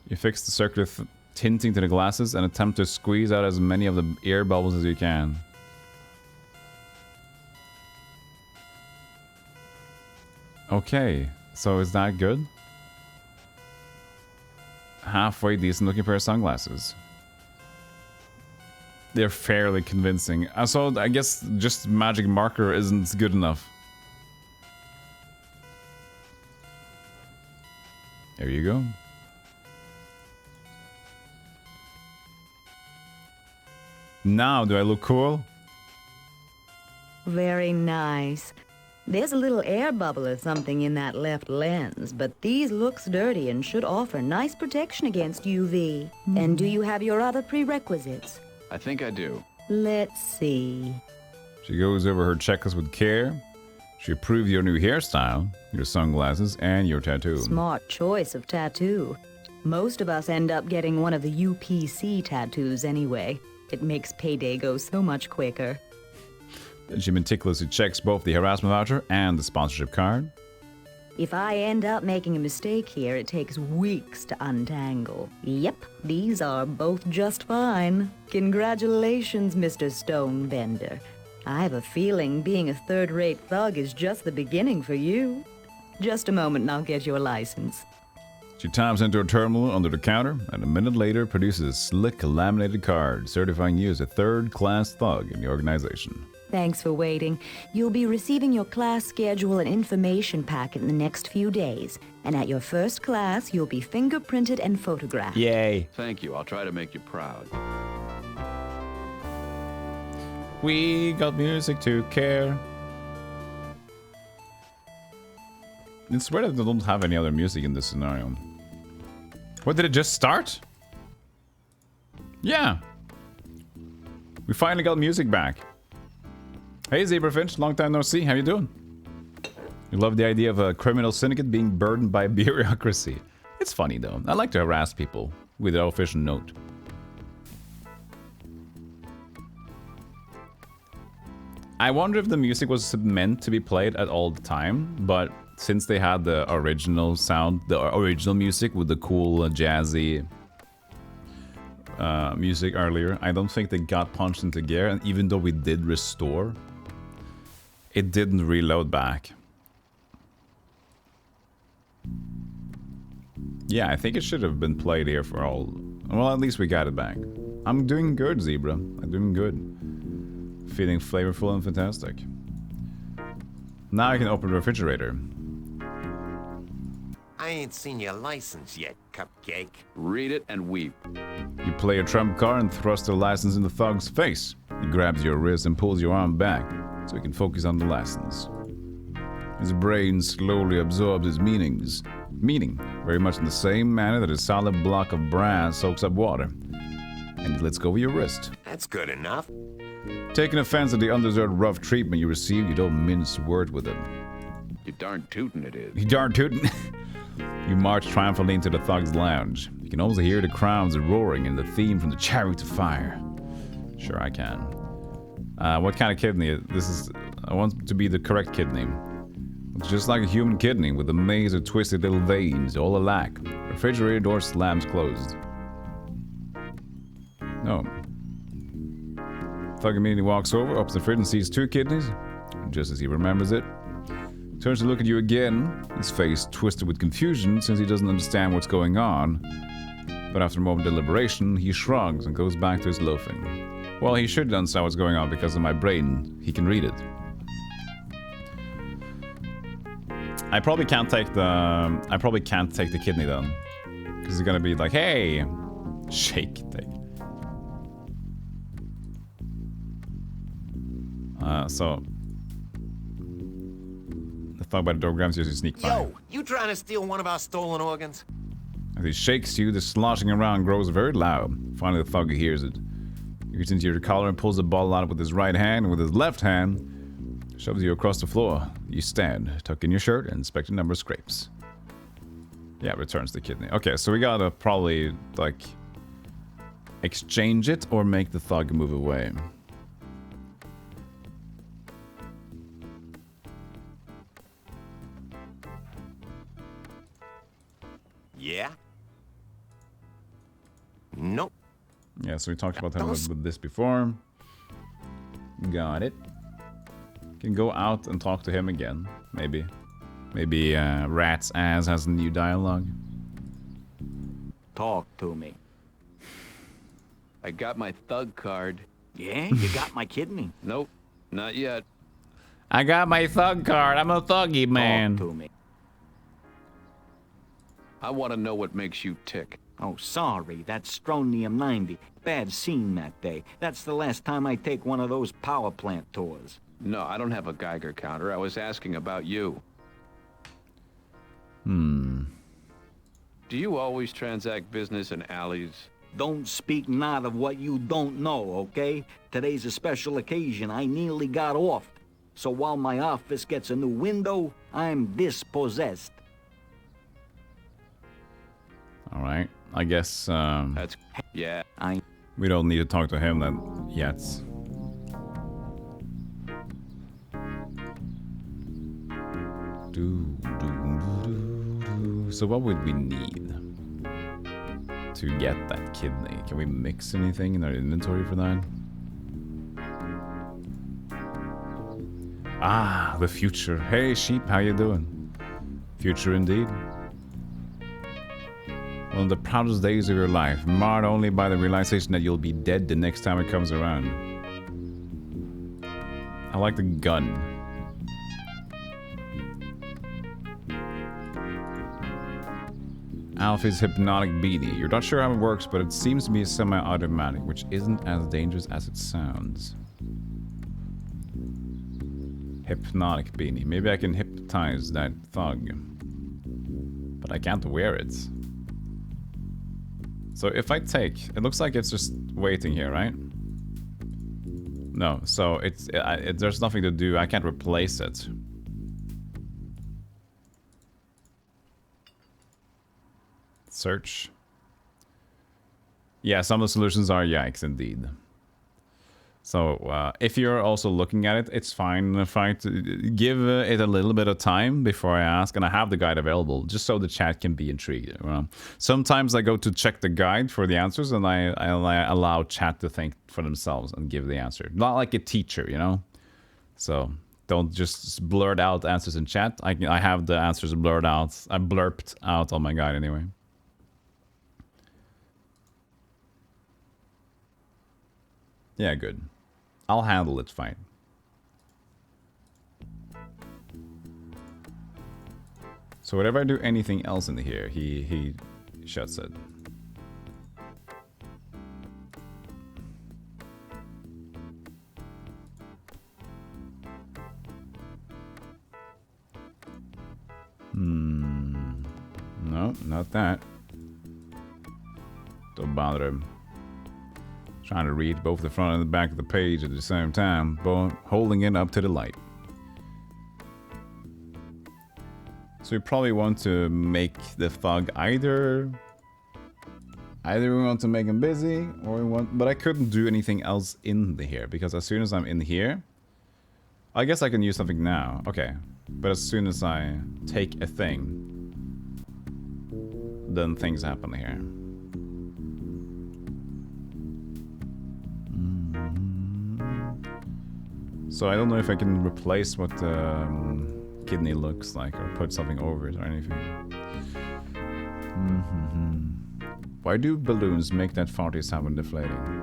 You fix the circular tinting to the glasses and attempt to squeeze out as many of the air bubbles as you can. Okay, so is that good? Halfway decent looking pair of sunglasses. They're fairly convincing. So I guess just magic marker isn't good enough. There you go. Now, do I look cool? Very nice. There's a little air bubble or something in that left lens, but these looks dirty and should offer nice protection against UV. And do you have your other prerequisites? I think I do. Let's see. She goes over her checklist with care. She approves your new hairstyle, your sunglasses, and your tattoo. Smart choice of tattoo. Most of us end up getting one of the UPC tattoos anyway. It makes payday go so much quicker. Then she meticulously checks both the harassment voucher and the sponsorship card. If I end up making a mistake here, it takes weeks to untangle. Yep, these are both just fine. Congratulations, Mr. Stonebender. I have a feeling being a third-rate thug is just the beginning for you. Just a moment and I'll get your license. She taps into her terminal under the counter, and a minute later produces a slick laminated card certifying you as a third-class thug in the organization. Thanks for waiting. You'll be receiving your class schedule and information packet in the next few days. And at your first class, you'll be fingerprinted and photographed. Yay. Thank you. I'll try to make you proud. We got music to care. It's weird that they don't have any other music in this scenario. What, did it just start? Yeah. We finally got music back. Hey Zebrafinch, long time no see, how you doing? You love the idea of a criminal syndicate being burdened by bureaucracy. It's funny though, I like to harass people with an official note. I wonder if the music was meant to be played at all the time, but since they had the original sound, the original music with the cool jazzy music earlier, I don't think they got punched into gear, and even though we did restore, it didn't reload back. Yeah, I think it should have been played here for all... Well, at least we got it back. I'm doing good, Zebra. I'm doing good. Feeling flavorful and fantastic. Now I can open the refrigerator. I ain't seen your license yet, Cupcake. Read it and weep. You play a trump card and thrust the license in the thug's face. He grabs your wrist and pulls your arm back so he can focus on the lessons. His brain slowly absorbs his meaning, very much in the same manner that a solid block of brass soaks up water. And he lets go of your wrist. That's good enough. Taking offense at the undeserved rough treatment you receive, you don't mince words with him. You darn tootin' it is. You darn tootin'. You march triumphantly into the Thug's lounge. You can also hear the crowds roaring and the theme from the Chariot of Fire. Sure, I can. What kind of kidney? I want it to be the correct kidney. It's just like a human kidney with a maze of twisted little veins, all alack. Refrigerator door slams closed. No. Thug immediately walks over, opens the fridge and sees 2 kidneys. Just as he remembers it, turns to look at you again, his face twisted with confusion since he doesn't understand what's going on. But after a moment of deliberation, he shrugs and goes back to his loafing. Well, he should understand what's going on because of my brain. He can read it. I probably can't take the kidney then. Because he's gonna be like, hey! Shake thing. So the Thug by the door grabs you as you sneak by. Yo, you trying to steal one of our stolen organs? As he shakes you, the sloshing around grows very loud. Finally, the Thug hears it. He reaches into your collar and pulls the bottle out with his right hand, and with his left hand, shoves you across the floor. You stand, tuck in your shirt, and inspect a number of scrapes. Yeah, returns the kidney. Okay, so we gotta probably, like, exchange it or make the Thug move away. Yeah? Nope. Yeah, so we talked about him with this before. Got it. Can go out and talk to him again, maybe. Maybe Rat's ass has a new dialogue. Talk to me. I got my Thug card. Yeah, you got my kidney. Nope, not yet. I got my Thug card. I'm a thuggy man. Talk to me. I want to know what makes you tick. Oh, sorry, that's strontium 90. Bad scene that day. That's the last time I take one of those power plant tours. No, I don't have a Geiger counter. I was asking about you. Hmm. Do you always transact business in alleys? Don't speak not of what you don't know, okay? Today's a special occasion. I nearly got off. So while my office gets a new window, I'm dispossessed. Alright, I guess, That's... yeah. we don't need to talk to him then yet. So what would we need to get that kidney? Can we mix anything in our inventory for that? Ah, the future. Hey sheep, how you doing? Future indeed. One of the proudest days of your life, marred only by the realization that you'll be dead the next time it comes around. I like the gun. Alfie's hypnotic beanie. You're not sure how it works, but it seems to be semi-automatic, which isn't as dangerous as it sounds. Hypnotic beanie. Maybe I can hypnotize that thug. But I can't wear it. So if I take... It looks like it's just waiting here, right? No, so there's nothing to do. I can't replace it. Search. Yeah, some of the solutions are yikes indeed. So if you're also looking at it, it's fine if I give it a little bit of time before I ask, and I have the guide available just so the chat can be intrigued. You know? Sometimes I go to check the guide for the answers, and I allow chat to think for themselves and give the answer. Not like a teacher, you know? So don't just blurt out answers in chat. I have the answers blurred out. I blurped out on my guide anyway. Yeah, good. I'll handle it fine. So whenever I do anything else in here, he shuts it. No, not that. Don't bother him. Trying to read both the front and the back of the page at the same time, but holding it up to the light. So we probably want to make the fog either we want to make him busy, or we want, but I couldn't do anything else in here, because as soon as I'm in here, I guess I can use something now. Okay, but as soon as I take a thing, then things happen here. So I don't know if I can replace what the kidney looks like, or put something over it or anything. Why do balloons make that farty sound when deflating?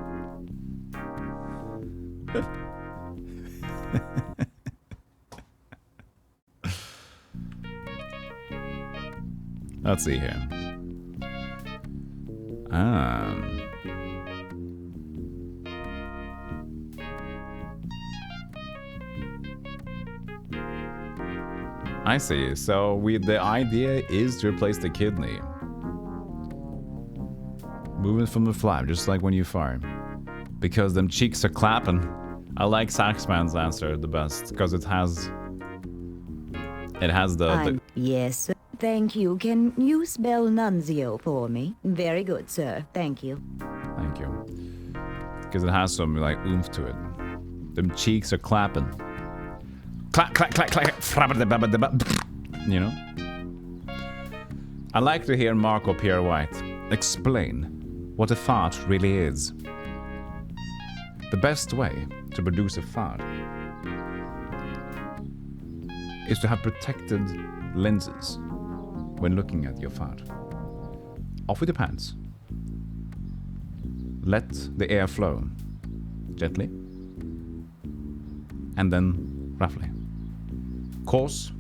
Let's see here. I see. So the idea is to replace the kidney. Moving from the flap, just like when you fart. Because them cheeks are clapping. I like Saxman's answer the best, because it has the... Yes, sir. Thank you. Can you spell Nunzio for me? Very good, sir. Thank you. Thank you. Because it has some, like, oomph to it. Them cheeks are clapping. Clack, clack, clack, clack. You know? I like to hear Marco Pierre White explain what a fart really is. The best way to produce a fart is to have protected lenses when looking at your fart. Off with your pants. Let the air flow gently and then roughly. Course.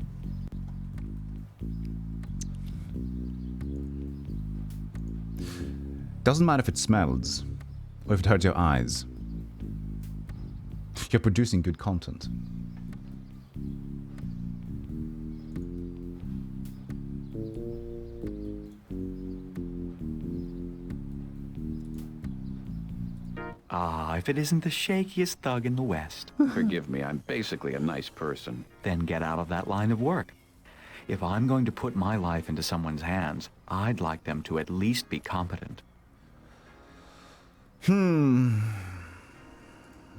Doesn't matter if it smells or if it hurts your eyes. You're producing good content. Ah, if it isn't the shakiest thug in the West. Forgive me, I'm basically a nice person. Then get out of that line of work. If I'm going to put my life into someone's hands, I'd like them to at least be competent.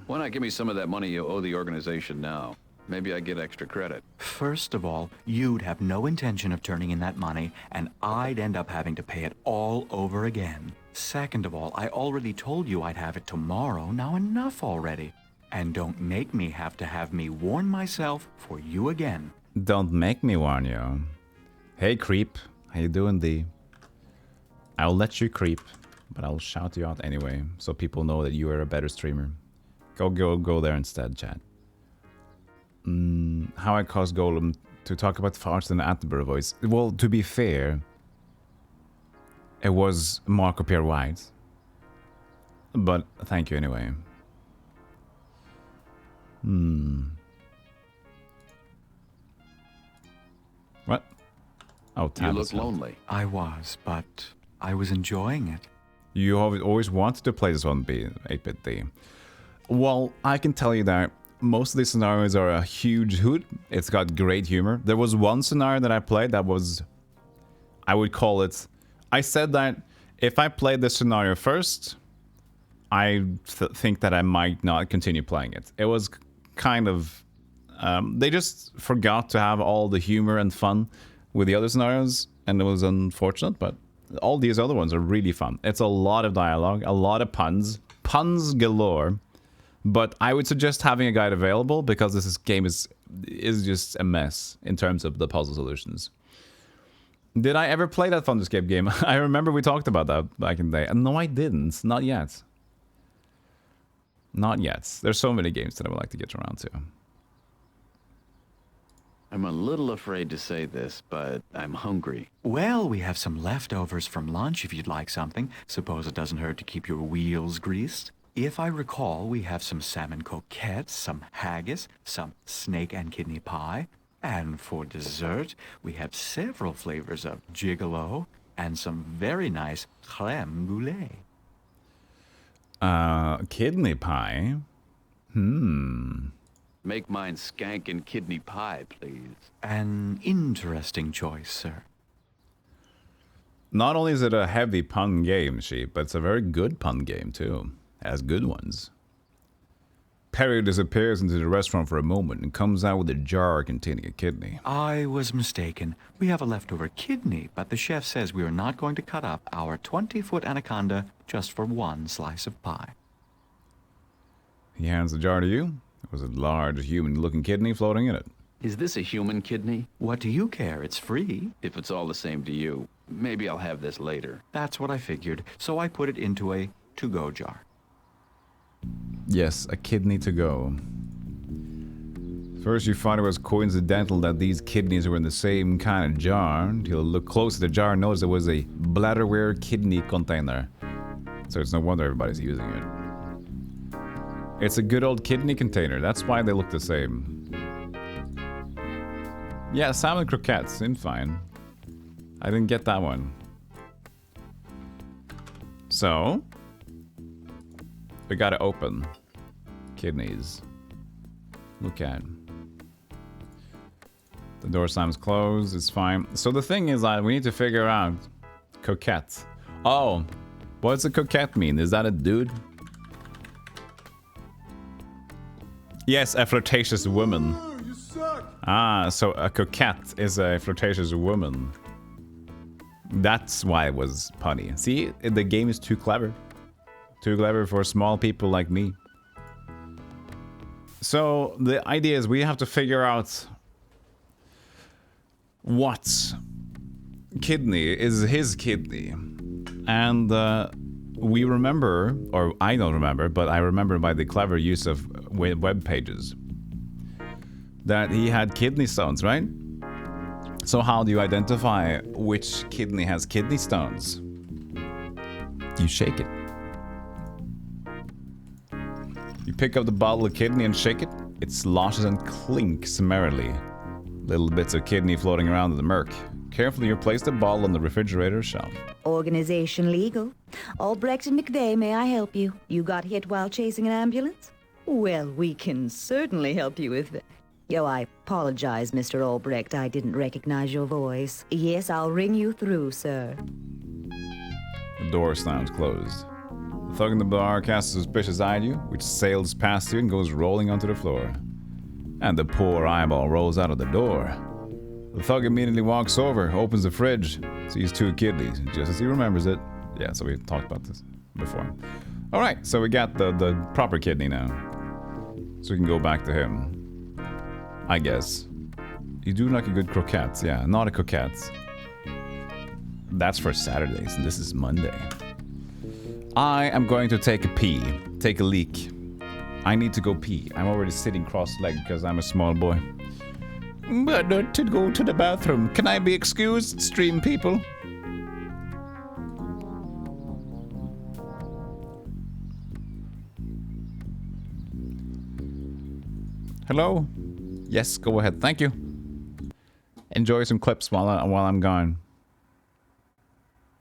Why not give me some of that money you owe the organization now? Maybe I get extra credit. First of all, you'd have no intention of turning in that money, and I'd end up having to pay it all over again. Second of all, I already told you I'd have it tomorrow. Now enough already. And don't make me have me warn myself for you again. Don't make me warn you. Hey, creep. How you doing, D? I'll let you creep, but I'll shout you out anyway, so people know that you are a better streamer. Go there instead, chat. How I caused Golem to talk about farts in the Attenborough voice. Well, to be fair, it was Marco Pierre White. But thank you anyway. What? Oh, you look lonely. I was, but I was enjoying it. You always wanted to play this one, 8-bit D. Well, I can tell you that most of these scenarios are a huge hoot. It's got great humor. There was one scenario that I played that was... I would call it... I said that if I played this scenario first, I think that I might not continue playing it. It was kind of... they just forgot to have all the humor and fun with the other scenarios, and it was unfortunate, but all these other ones are really fun. It's a lot of dialogue, a lot of puns. Puns galore. But I would suggest having a guide available, because this game is just a mess in terms of the puzzle solutions. Did I ever play that Fun Escape game? I remember we talked about that back in the day. No, I didn't. Not yet. Not yet. There's so many games that I would like to get around to. I'm a little afraid to say this, but I'm hungry. Well, we have some leftovers from lunch if you'd like something. Suppose it doesn't hurt to keep your wheels greased. If I recall, we have some salmon croquettes, some haggis, some snake and kidney pie. And for dessert, we have several flavors of gigolo and some very nice crème brûlée. Kidney pie? Make mine skank and kidney pie, please. An interesting choice, sir. Not only is it a heavy pun game, Sheep, but it's a very good pun game, too. It has good ones. Perry disappears into the restaurant for a moment and comes out with a jar containing a kidney. I was mistaken. We have a leftover kidney, but the chef says we are not going to cut up our 20-foot anaconda just for one slice of pie. He hands the jar to you. There was a large human-looking kidney floating in it. Is this a human kidney? What do you care? It's free. If it's all the same to you, maybe I'll have this later. That's what I figured, so I put it into a to-go jar. Yes, a kidney to go. First you thought it was coincidental that these kidneys were in the same kind of jar, until you look close to the jar and notice it was a bladderware kidney container. So it's no wonder everybody's using it. It's a good old kidney container, that's why they look the same. Yeah, salmon croquettes, seemed fine. I didn't get that one. So, we gotta open kidneys. Look at it. The door slam's closed, it's fine. So the thing is that we need to figure out coquette. Oh, what's a coquette mean? Is that a dude? Yes, a flirtatious woman. Ah, so a coquette is a flirtatious woman. That's why it was punny. See, the game is too clever. Too clever for small people like me. So the idea is we have to figure out what kidney is his kidney. And we remember, or I don't remember, but I remember by the clever use of web pages, that he had kidney stones, right? So how do you identify which kidney has kidney stones? You shake it. You pick up the bottle of kidney and shake it. It sloshes and clinks merrily. Little bits of kidney floating around in the murk. Carefully you place the bottle on the refrigerator shelf. Organization legal. Albrecht and McVeigh, may I help you? You got hit while chasing an ambulance? Well, we can certainly help you with that. Oh, I apologize, Mr. Albrecht. I didn't recognize your voice. Yes, I'll ring you through, sir. The door slams closed. The thug in the bar casts a suspicious eye at you, which sails past you and goes rolling onto the floor. And the poor eyeball rolls out of the door. The thug immediately walks over, opens the fridge, sees two kidneys, just as he remembers it. Yeah, so we talked about this before. Alright, so we got the proper kidney now. So we can go back to him. I guess. You do like a good croquette, yeah, not a coquette. That's for Saturdays, and this is Monday. I am going to take a pee, take a leak. I need to go pee. I'm already sitting cross-legged because I'm a small boy. But not to go to the bathroom. Can I be excused, stream people? Hello? Yes, go ahead. Thank you. Enjoy some clips while I'm gone.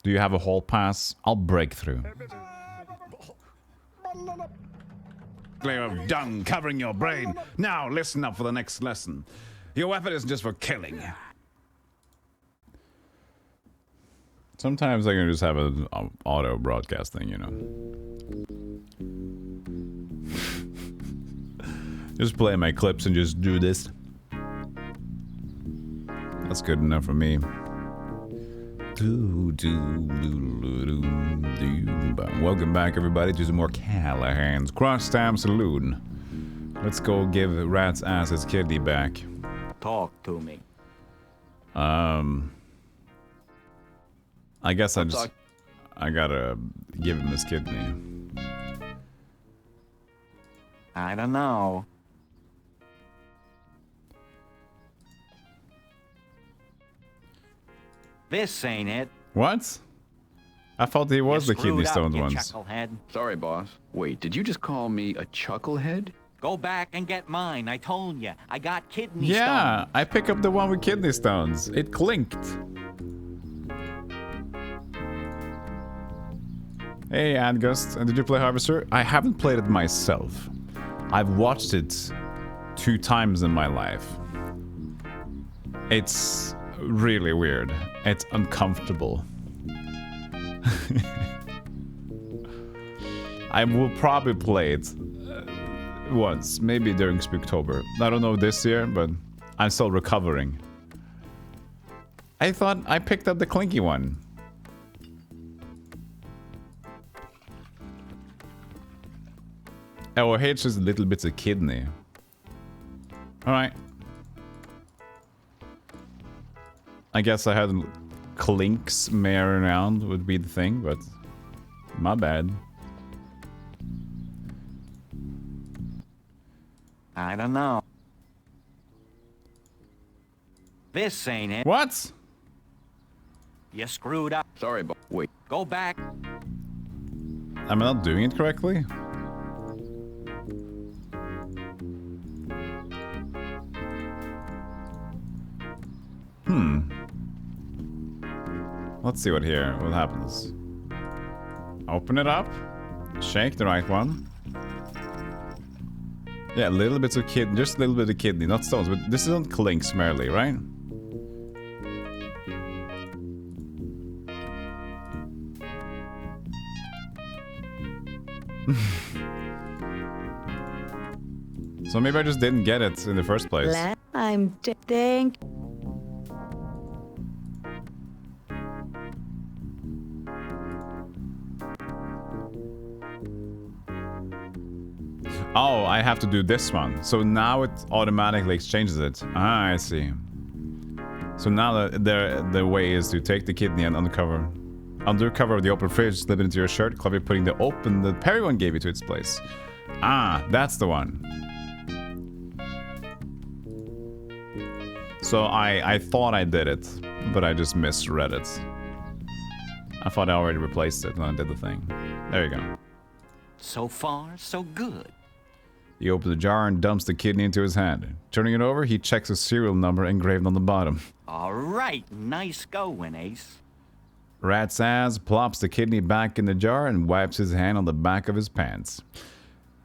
Do you have a hall pass? I'll break through. Layer of dung covering your brain. Now listen up for the next lesson. Your weapon isn't just for killing. Sometimes I can just have an auto broadcasting, you know. Just play my clips and just do this. That's good enough for me. Welcome back, everybody, to some more Callahan's Crosstime Saloon. Let's go give Rat's ass his kidney back. Talk to me. I guess I gotta give him his kidney. I don't know. This ain't it. What? I thought he was the kidney stones once. Sorry, boss. Wait, did you just call me a chucklehead? Go back and get mine. I told you. I got kidney Yeah, stones. I pick up the one with kidney stones. It clinked. Hey, Angust. And did you play Harvester? I haven't played it myself. I've watched it 2 times in my life. It's really weird. It's uncomfortable. I will probably play it once, maybe during Spooktober. I don't know this year, but I'm still recovering. I thought I picked up the clinky one. Oh, H is little bits of kidney. Alright. I guess I had clinks mare around would be the thing, but my bad. I don't know. This ain't it. What? You screwed up. Sorry, but wait. Go back. Am I not doing it correctly? Let's see what happens. Open it up. Shake the right one. Yeah, little bits of kidney, just a little bit of kidney, not stones, but this isn't clinks merely, right? So maybe I just didn't get it in the first place. I'm thank. Oh, I have to do this one. So now it automatically exchanges it. Ah, I see. So now the way is to take the kidney and undercover of the open fridge, slip it into your shirt, cleverly putting the Perry one gave you to its place. Ah, that's the one. So I thought I did it, but I just misread it. I thought I already replaced it when I did the thing. There you go. So far, so good. He opens the jar and dumps the kidney into his hand. Turning it over, he checks a serial number engraved on the bottom. All right, nice going, Ace. Rat's ass plops the kidney back in the jar and wipes his hand on the back of his pants.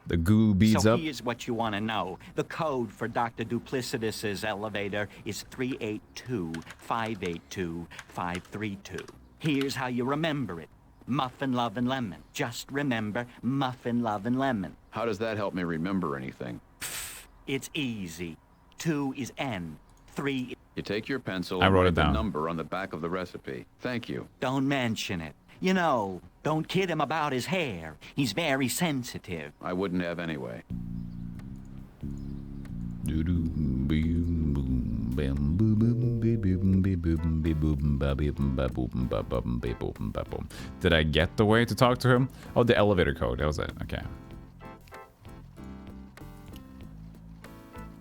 The ghoul beads so up. Here's what you want to know. The code for Dr. Duplicitus's elevator is 382-582-532. Here's how you remember it. Muffin, love, and lemon. Just remember muffin, love, and lemon. How does that help me remember anything? It's easy. 2 is N. 3 You take your pencil I and wrote write it the down. number on the back of the recipe. Thank you. Don't mention it. You know, don't kid him about his hair. He's very sensitive. I wouldn't have anyway. Did I get the way to talk to him? Oh, the elevator code. That was it. Okay.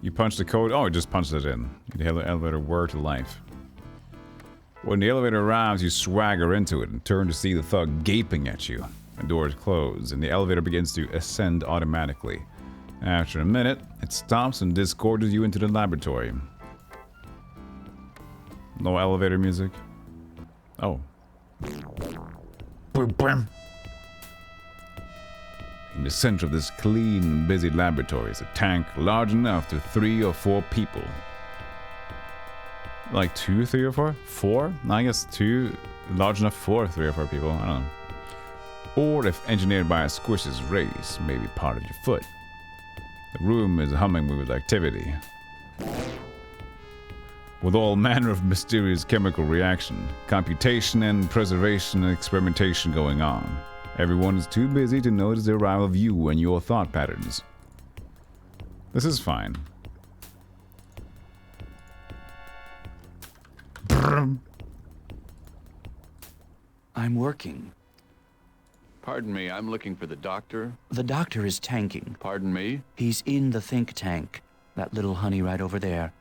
You punched the code. Oh, it just punched it in. The elevator were to life. When the elevator arrives, you swagger into it and turn to see the thug gaping at you. The doors close, and the elevator begins to ascend automatically. After a minute, it stops and disgorges you into the laboratory. No elevator music. Oh. In the center of this clean and busy laboratory is a tank large enough to 3 or 4 people. Like 2, 3 or 4? 4? I guess 2 large enough for 3 or 4 people. I don't know. Or if engineered by a squish's race, maybe part of your foot. The room is humming with activity, with all manner of mysterious chemical reaction, computation and preservation and experimentation going on. Everyone is too busy to notice the arrival of you and your thought patterns. This is fine. I'm working. Pardon me, I'm looking for the doctor. The doctor is tanking. Pardon me? He's in the think tank. That little honey right over there.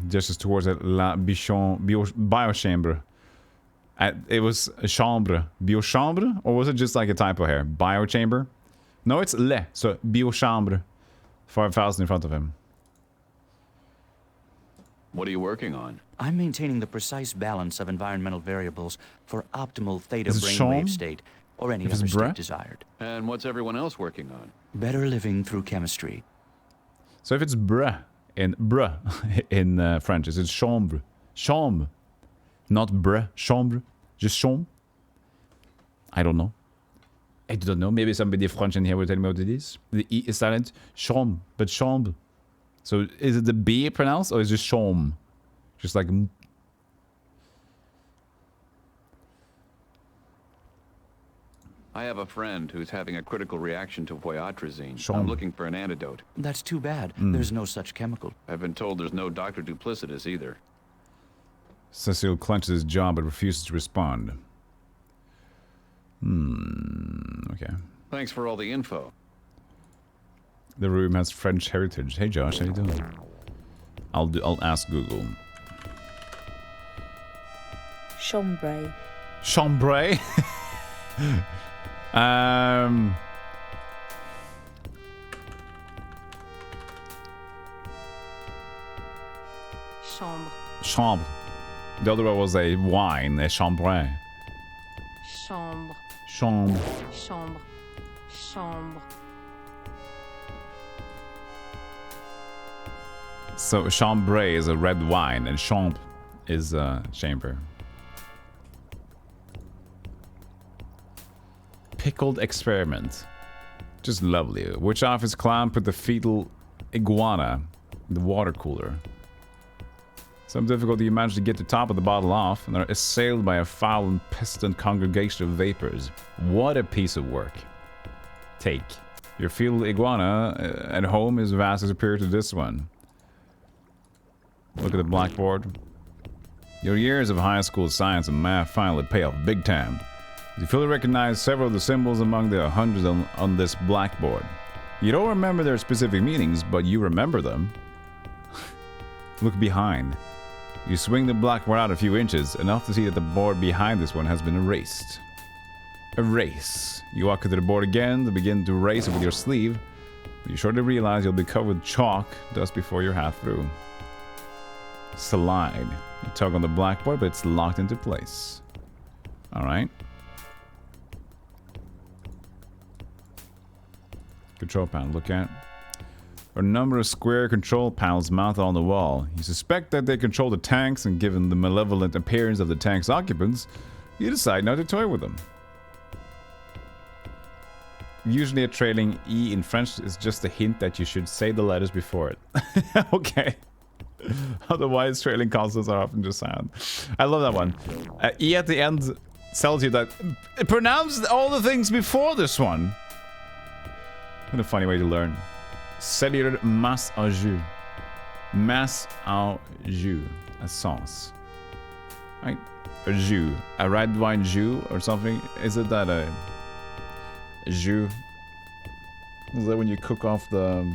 Just towards that biochamber. It was a chambre. Biochambre? Or was it just like a typo here? Biochamber? No, it's le. So biochambre. 5,000 in front of him. What are you working on? I'm maintaining the precise balance of environmental variables for optimal theta Is it Sean? brainwave state, or any If it's other bruh? state desired. And what's everyone else working on? Better living through chemistry. So if it's bruh in French, is it chambre? Chambre. Not bruh, chambre. Just chambre. I don't know. I don't know. Maybe somebody French in here will tell me what it is. The E is silent. Chambre, but chambre. So is it the B pronounced or is it chambre? Just like... I have a friend who's having a critical reaction to voyatrazine. Sean. I'm looking for an antidote. That's too bad. Mm. There's no such chemical. I've been told there's no Dr. Duplicitous either. Cecile clenches his jaw but refuses to respond. Okay. Thanks for all the info. The room has French heritage. Hey Josh, how you doing? I'll ask Google. Chambray. Chambray? Chambre. Chambre. The other one was a wine, a chambray. Chambre. Chambre. Chambre. Chambre. So chambray is a red wine and chambre is a chamber. Pickled experiment. Just lovely. Which office clown put the fetal iguana in the water cooler? Some difficulty you manage to get the top of the bottle off and are assailed by a foul and pestilent congregation of vapors. What a piece of work. Take. Your fetal iguana at home is vastly superior to this one. Look at the blackboard. Your years of high school science and math finally pay off big time. You fully recognize several of the symbols among the hundreds on this blackboard. You don't remember their specific meanings, but you remember them. Look behind. You swing the blackboard out a few inches, enough to see that the board behind this one has been erased. Erase. You walk to the board again to begin to erase it with your sleeve. You shortly realize you'll be covered with chalk just before you're half through. Slide. You tug on the blackboard, but it's locked into place. Alright. Control panel, look at. A number of square control panels mounted on the wall. You suspect that they control the tanks, and given the malevolent appearance of the tank's occupants, you decide not to toy with them. Usually a trailing E in French is just a hint that you should say the letters before it. Okay. Otherwise, trailing consonants are often just silent. I love that one. E at the end tells you that pronounce all the things before this one. What a funny way to learn. Cellular masse au jus. Masse au jus. A sauce. Right? A jus. A red wine jus or something. Is it that a jus? Is that when you cook off the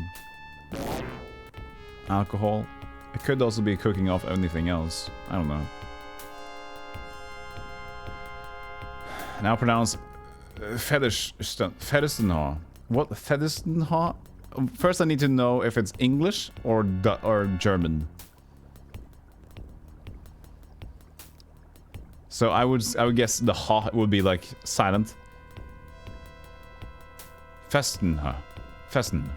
alcohol? It could also be cooking off anything else. I don't know. Now pronounce Fedistenha. What? Fedistenha? First I need to know if it's English or German. So I would guess the ha would be like silent. Festenha. Festen.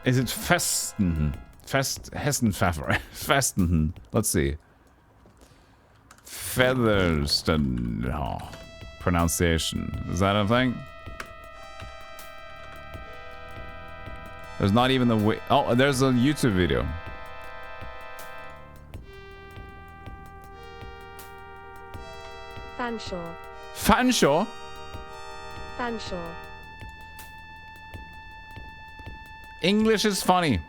Is it Festen? Hessenpfeffer. Festen. Let's see. Featherstone. Pronunciation. Is that a thing? There's not even the way. Oh, there's a YouTube video. Fanshawe. Fanshawe? Fanshawe. English is funny.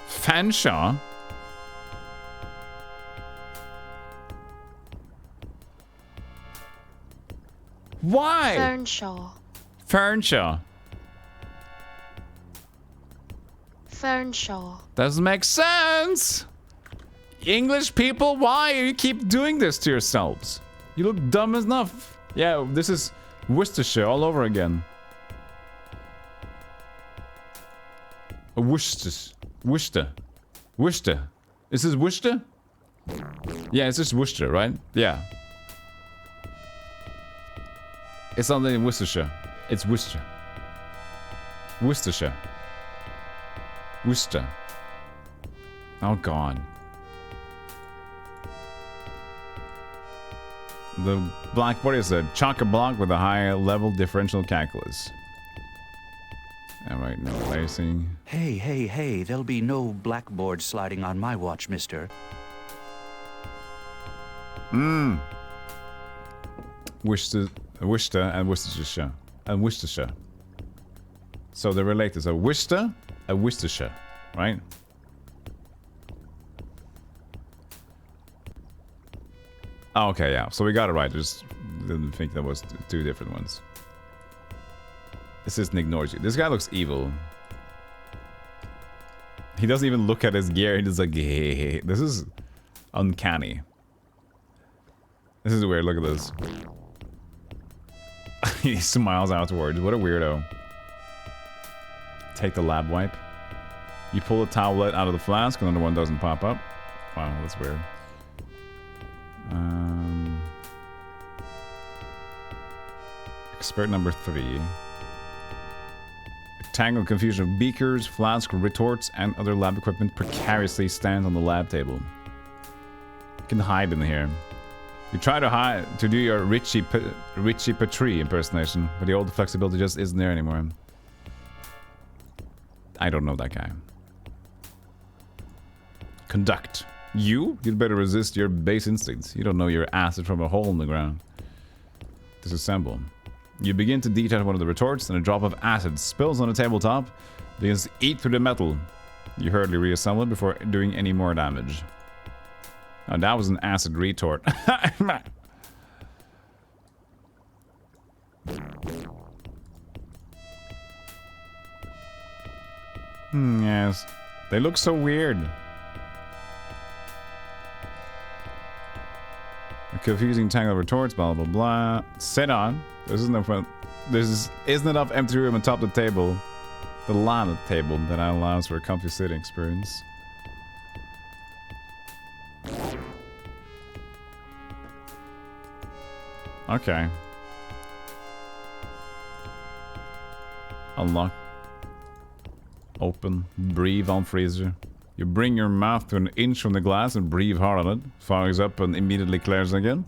Fanshawe? Why? Fernshaw. Fernshaw. Fernshaw. Doesn't make sense. English people, why do you keep doing this to yourselves? You look dumb enough. Yeah, this is Worcestershire all over again. Worcester. Worcester. Is this Worcester? Yeah, it's just Worcester, right? Yeah. It's not in Worcestershire. It's Worcester. Worcestershire. Worcester. Oh god. The blackboard is a chock-a-block with a high level differential calculus. Alright, no lacing. Hey, there'll be no blackboard sliding on my watch, mister. Worcester and Worcestershire. And Worcestershire. So they're related. So Worcester and Worcestershire, right? Oh, okay, yeah. So we got it right. Just didn't think that was two different ones. This system ignores you. This guy looks evil. He doesn't even look at his gear. He just like, hey. This is uncanny. This is weird. Look at this. He smiles outwards. What a weirdo. Take the lab wipe. You pull the towelette out of the flask, another one doesn't pop up. Wow, that's weird. Expert number 3. A tangled confusion of beakers, flasks, retorts, and other lab equipment precariously stands on the lab table. You can hide in here. You try to do your Richie Petrie impersonation, but the old flexibility just isn't there anymore. I don't know that guy. Conduct. You'd better resist your base instincts. You don't know your acid from a hole in the ground. Disassemble. You begin to detach one of the retorts, and a drop of acid spills on the tabletop, begins to eat through the metal. You hurriedly reassemble it before doing any more damage. Oh, that was an acid retort. Yes. They look so weird. A confusing tangle of retorts, blah blah blah. Sit on. This isn't enough empty room on top of the table. The line of the table that allows for a comfy sitting experience. Okay. Unlock. Open. Breathe on freezer. You bring your mouth to an inch from the glass and breathe hard on it. Fogs up and immediately clears again.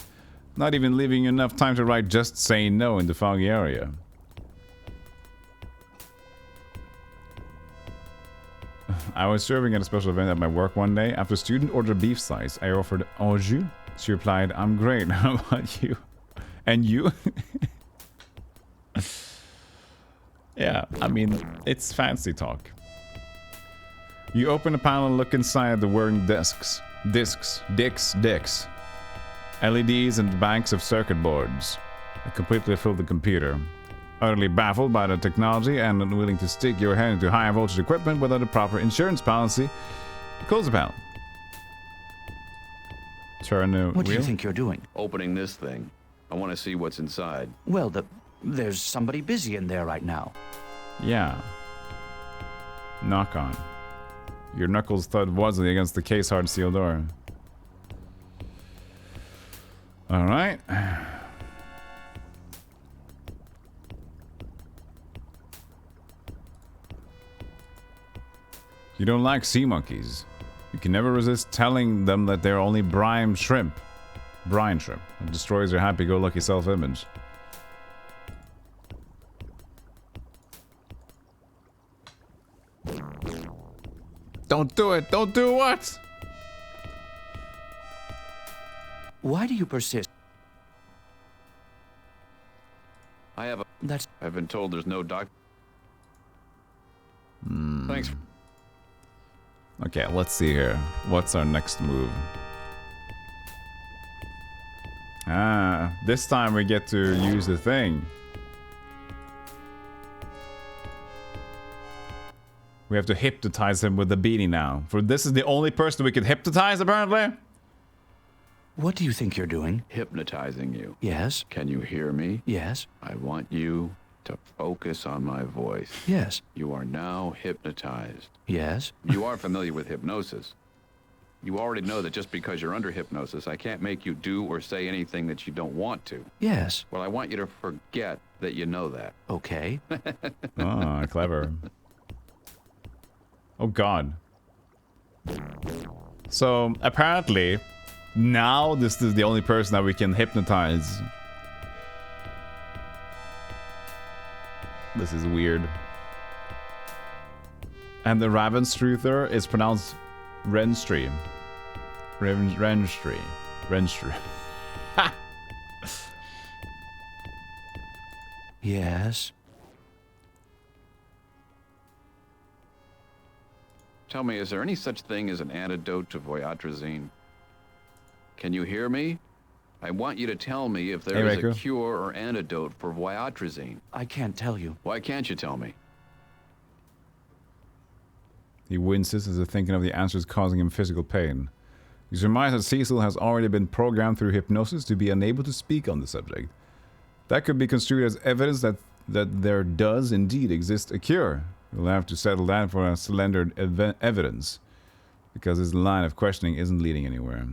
Not even leaving you enough time to write "just say no" in the foggy area. I was serving at a special event at my work one day. After a student ordered beef slice, I offered au jus. She replied, "I'm great. How about you?" And you? Yeah, I mean, it's fancy talk. You open a panel and look inside the whirring discs. Discs. LEDs and banks of circuit boards that completely fill the computer. Utterly baffled by the technology and unwilling to stick your hand into higher voltage equipment without a proper insurance policy, you close the panel. Turn the What do you think you're doing? Opening this thing. I want to see what's inside. Well, there's somebody busy in there right now. Yeah. Knock on. Your knuckles thud wazily against the case-hard steel door. Alright. You don't like sea monkeys. You can never resist telling them that they're only brine shrimp. Brine shrimp. It destroys your happy-go-lucky self-image. Don't do it! Don't do what? Why do you persist? I've been told there's no doc. Thanks. Okay, let's see here. What's our next move? Ah, this time we get to use the thing. We have to hypnotize him with the beanie now. For this is the only person we can hypnotize, apparently. What do you think you're doing? Hypnotizing you. Yes. Can you hear me? Yes. I want you to focus on my voice. Yes. You are now hypnotized. Yes. You are familiar with hypnosis. You already know that just because you're under hypnosis, I can't make you do or say anything that you don't want to. Yes. Well, I want you to forget that you know that. Okay. Ah, clever. Oh god. So apparently now this is the only person that we can hypnotize. This is weird. And the Ravenstruther is pronounced Renstream. Renstream. Ha! Yes. Tell me, is there any such thing as an antidote to voyatrazine? Can you hear me? I want you to tell me if there is a cure or antidote for voyatrazine. I can't tell you. Why can't you tell me? He winces as if thinking of the answers causing him physical pain. He surmises that Cecil has already been programmed through hypnosis to be unable to speak on the subject. That could be construed as evidence that there does indeed exist a cure. We'll have to settle that for a slender evidence, because his line of questioning isn't leading anywhere.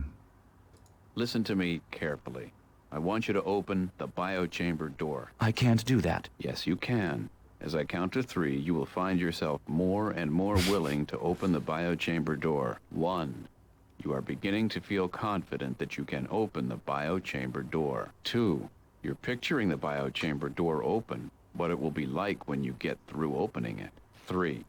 Listen to me carefully. I want you to open the biochamber door. I can't do that. Yes, you can. As I count to 3, you will find yourself more and more willing to open the biochamber door. 1. You are beginning to feel confident that you can open the biochamber door. 2. You're picturing the biochamber door open, what it will be like when you get through opening it. 3.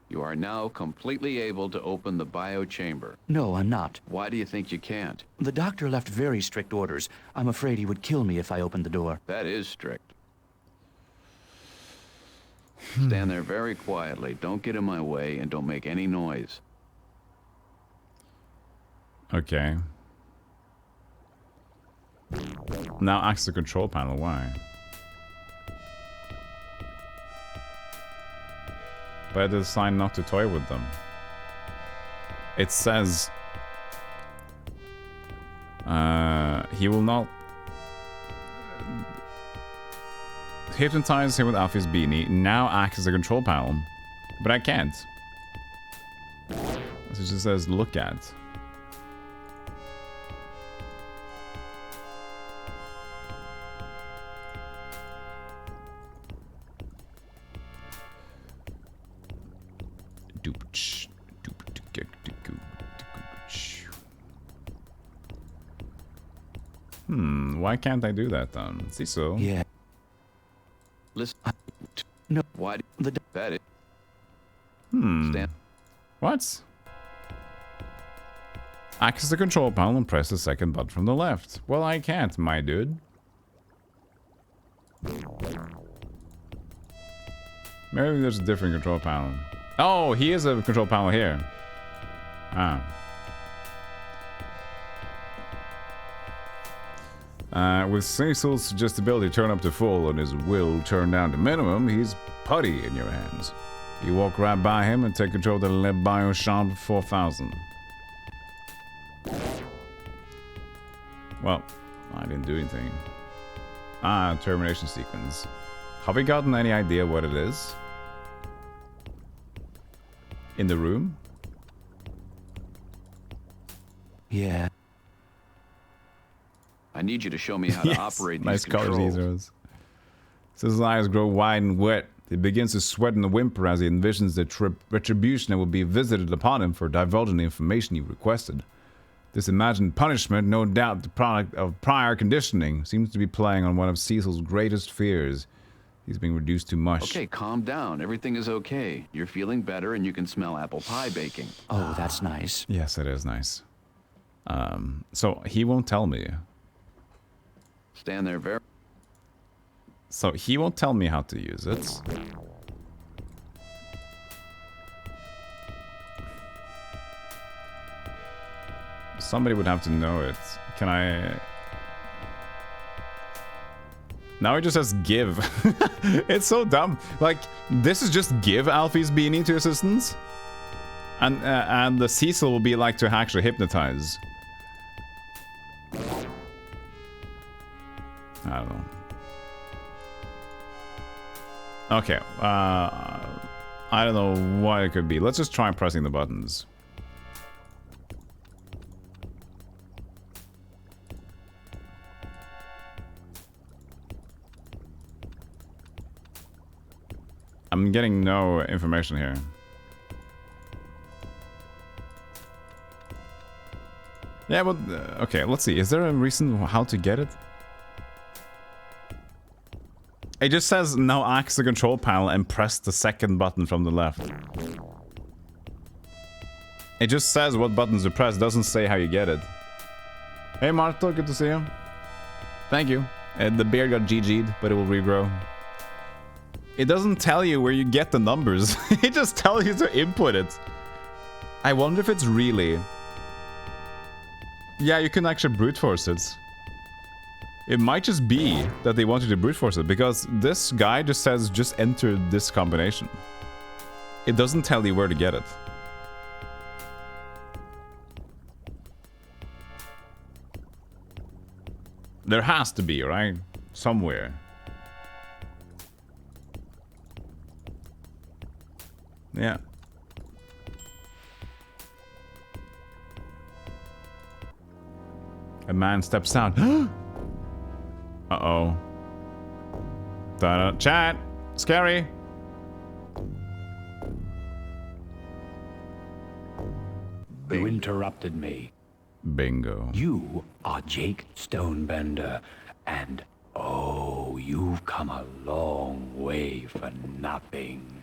You are now completely able to open the biochamber. No, I'm not. Why do you think you can't? The doctor left very strict orders. I'm afraid he would kill me if I opened the door. That is strict. Stand there very quietly. Don't get in my way and don't make any noise. Okay. Now access the control panel. Why? But the sign not to toy with them. It says he will not hypnotize him with Alfie's beanie. Now access the control panel, but I can't. It just says look at. Why can't I do that then? See so? Yeah. Listen. No. Why the bet it? Stand. What? Access the control panel and press the second button from the left. Well, I can't, my dude. Maybe there's a different control panel. Oh, he is a control panel here. Ah. With Cecil's suggestibility turned up to full and his will turned down to minimum, he's putty in your hands. You walk right by him and take control of the Le Biochambre 4000. Well, I didn't do anything. Ah, termination sequence. Have we gotten any idea what it is? In the room? Yeah. I need you to show me how to operate these nice controls. colors, these His eyes grow wide and wet. He begins to sweat and whimper as he envisions the retribution that will be visited upon him for divulging the information he requested. This imagined punishment, no doubt the product of prior conditioning, seems to be playing on one of Cecil's greatest fears. He's being reduced to mush. Okay, calm down. Everything is okay. You're feeling better and you can smell apple pie baking. Oh, that's nice. Yes, it is nice. So he won't tell me. Stand there very... So he won't tell me how to use it. Somebody would have to know it. Can I... Now it just says give. It's so dumb. Like, this is just give Alfie's beanie to assistants. And the Cecil will be like to actually hypnotize. I don't know. Okay. I don't know what it could be. Let's just try pressing the buttons. I'm getting no information here. Yeah, but okay, let's see. Is there a reason how to get it? It just says now access the control panel and press the second button from the left. It just says what buttons to press, doesn't say how you get it. Hey Marta, good to see you. Thank you. The beard got GG'd, but it will regrow. It doesn't tell you where you get the numbers. It just tells you to input it. I wonder if it's really... Yeah, you can actually brute force it. It might just be that they want you to brute force it, because this guy just says just enter this combination. It doesn't tell you where to get it. There has to be, right? Somewhere. Yeah. A man steps out. Uh-oh. Chat! Scary! You interrupted me. Bingo. You are Jake Stonebender, and oh, you've come a long way for nothing.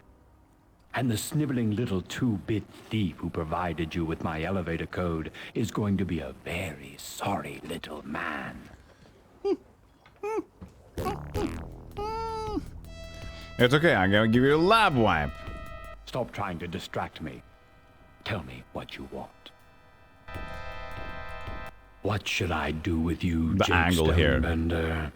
And the sniveling little 2-bit thief who provided you with my elevator code is going to be a very sorry little man. It's okay, I'm gonna give you a lab wipe. Stop trying to distract me. Tell me what you want. What should I do with you, the Jake angle here. Stonebender?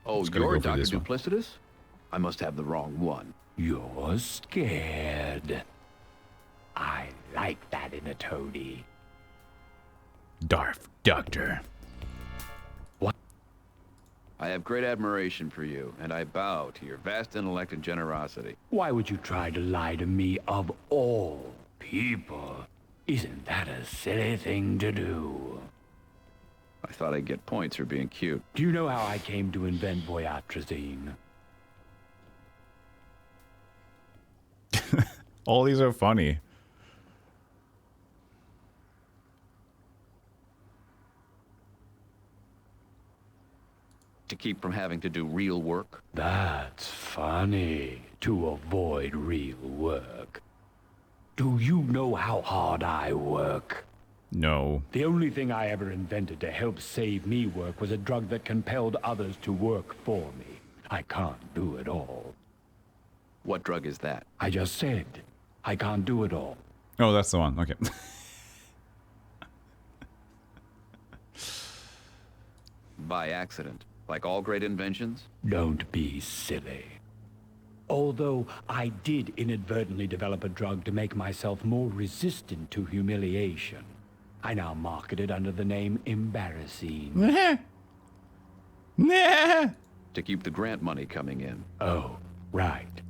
Oh, you're Dr. Duplicitous? I must have the wrong one. You're scared. I like that in a toady. Darth Doctor. What? I have great admiration for you, and I bow to your vast intellect and generosity. Why would you try to lie to me of all people? Isn't that a silly thing to do? I thought I'd get points for being cute. Do you know how I came to invent voyatrazine? All these are funny. To keep from having to do real work? That's funny. To avoid real work. Do you know how hard I work? No. The only thing I ever invented to help save me work was a drug that compelled others to work for me. I can't do it all. What drug is that? I just said, I can't do it all. Oh, that's the one. Okay. By accident. Like all great inventions? Don't be silly. Although I did inadvertently develop a drug to make myself more resistant to humiliation. I now market it under the name Embarrassing. To keep the grant money coming in. Oh, right.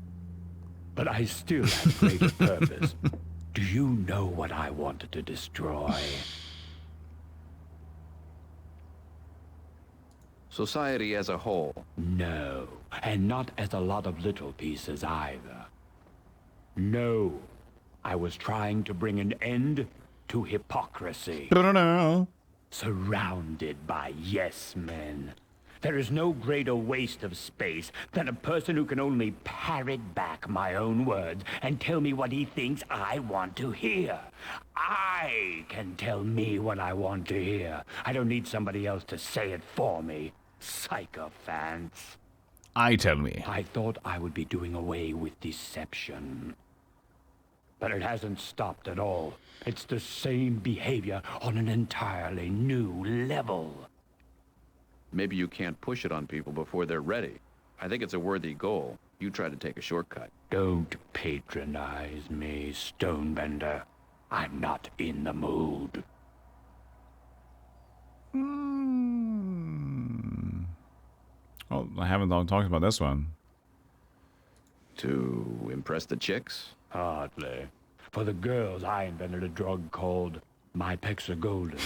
But I still have greater purpose. Do you know what I wanted to destroy? Society as a whole. No, and not as a lot of little pieces either. No, I was trying to bring an end to hypocrisy. Surrounded by yes men. There is no greater waste of space than a person who can only parrot back my own words and tell me what he thinks I want to hear. I can tell me what I want to hear. I don't need somebody else to say it for me. Sycophants. I tell me. I thought I would be doing away with deception. But it hasn't stopped at all. It's the same behavior on an entirely new level. Maybe you can't push it on people before they're ready. I think it's a worthy goal. You try to take a shortcut. Don't patronize me, Stonebender. I'm not in the mood. Well, I haven't talked about this one. To impress the chicks? Hardly. For the girls, I invented a drug called My Pecs Are Golden.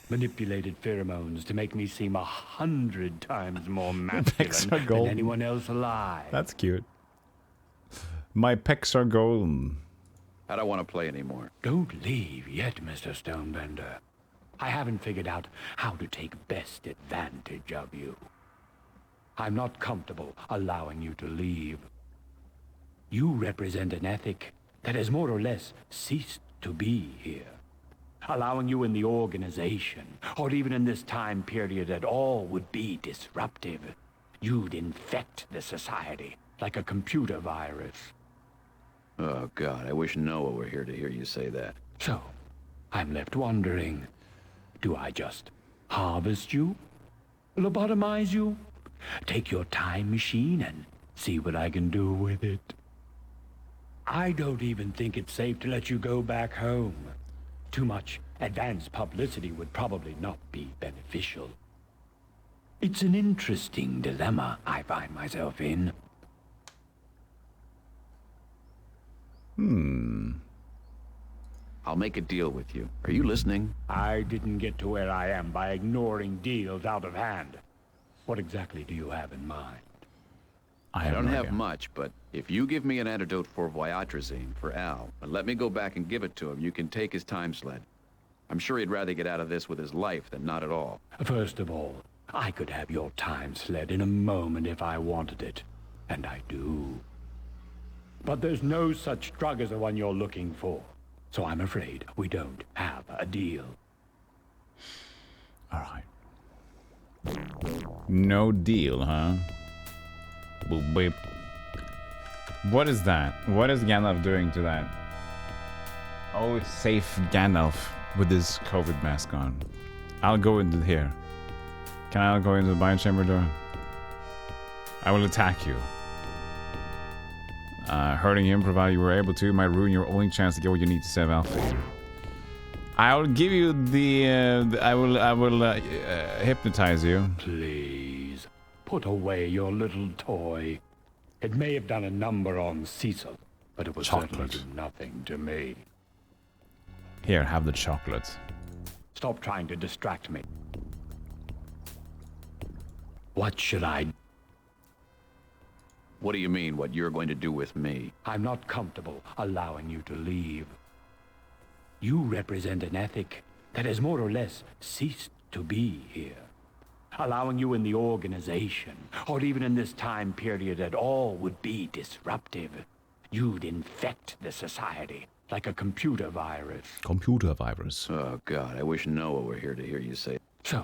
Manipulated pheromones to make me seem 100 times more masculine than anyone else alive. That's cute. My pecs are golden. I don't want to play anymore. Don't leave yet, Mr. Stonebender. I haven't figured out how to take best advantage of you. I'm not comfortable allowing you to leave. You represent an ethic that has more or less ceased to be here. Allowing you in the organization, or even in this time period at all, would be disruptive. You'd infect the society like a computer virus. Oh, God, I wish Noah were here to hear you say that. So, I'm left wondering, do I just harvest you? Lobotomize you? Take your time machine and see what I can do with it? I don't even think it's safe to let you go back home. Too much advanced publicity would probably not be beneficial. It's an interesting dilemma I find myself in. I'll make a deal with you. Are you listening? I didn't get to where I am by ignoring deals out of hand. What exactly do you have in mind? I don't have much, but if you give me an antidote for Voyatrazine for Al, and let me go back and give it to him, you can take his time sled. I'm sure he'd rather get out of this with his life than not at all. First of all, I could have your time sled in a moment if I wanted it. And I do. But there's no such drug as the one you're looking for. So I'm afraid we don't have a deal. Alright. No deal, huh? Boop, beep. What is that? What is Gandalf doing to that? Oh, it's safe Gandalf with his COVID mask on. I'll go into here. Can I go into the bind chamber door? I will attack you. Hurting him, provided you were able to, might ruin your only chance to get what you need to save Alfie. I'll give you I will hypnotize you. Please, put away your little toy. It may have done a number on Cecil, but it will certainly do nothing to me. Here, have the chocolate. Stop trying to distract me. What should I... What do you mean, what you're going to do with me? I'm not comfortable allowing you to leave. You represent an ethic that has more or less ceased to be here. Allowing you in the organization, or even in this time period at all, would be disruptive. You'd infect the society like a computer virus. Computer virus. Oh, God, I wish Noah were here to hear you say. So,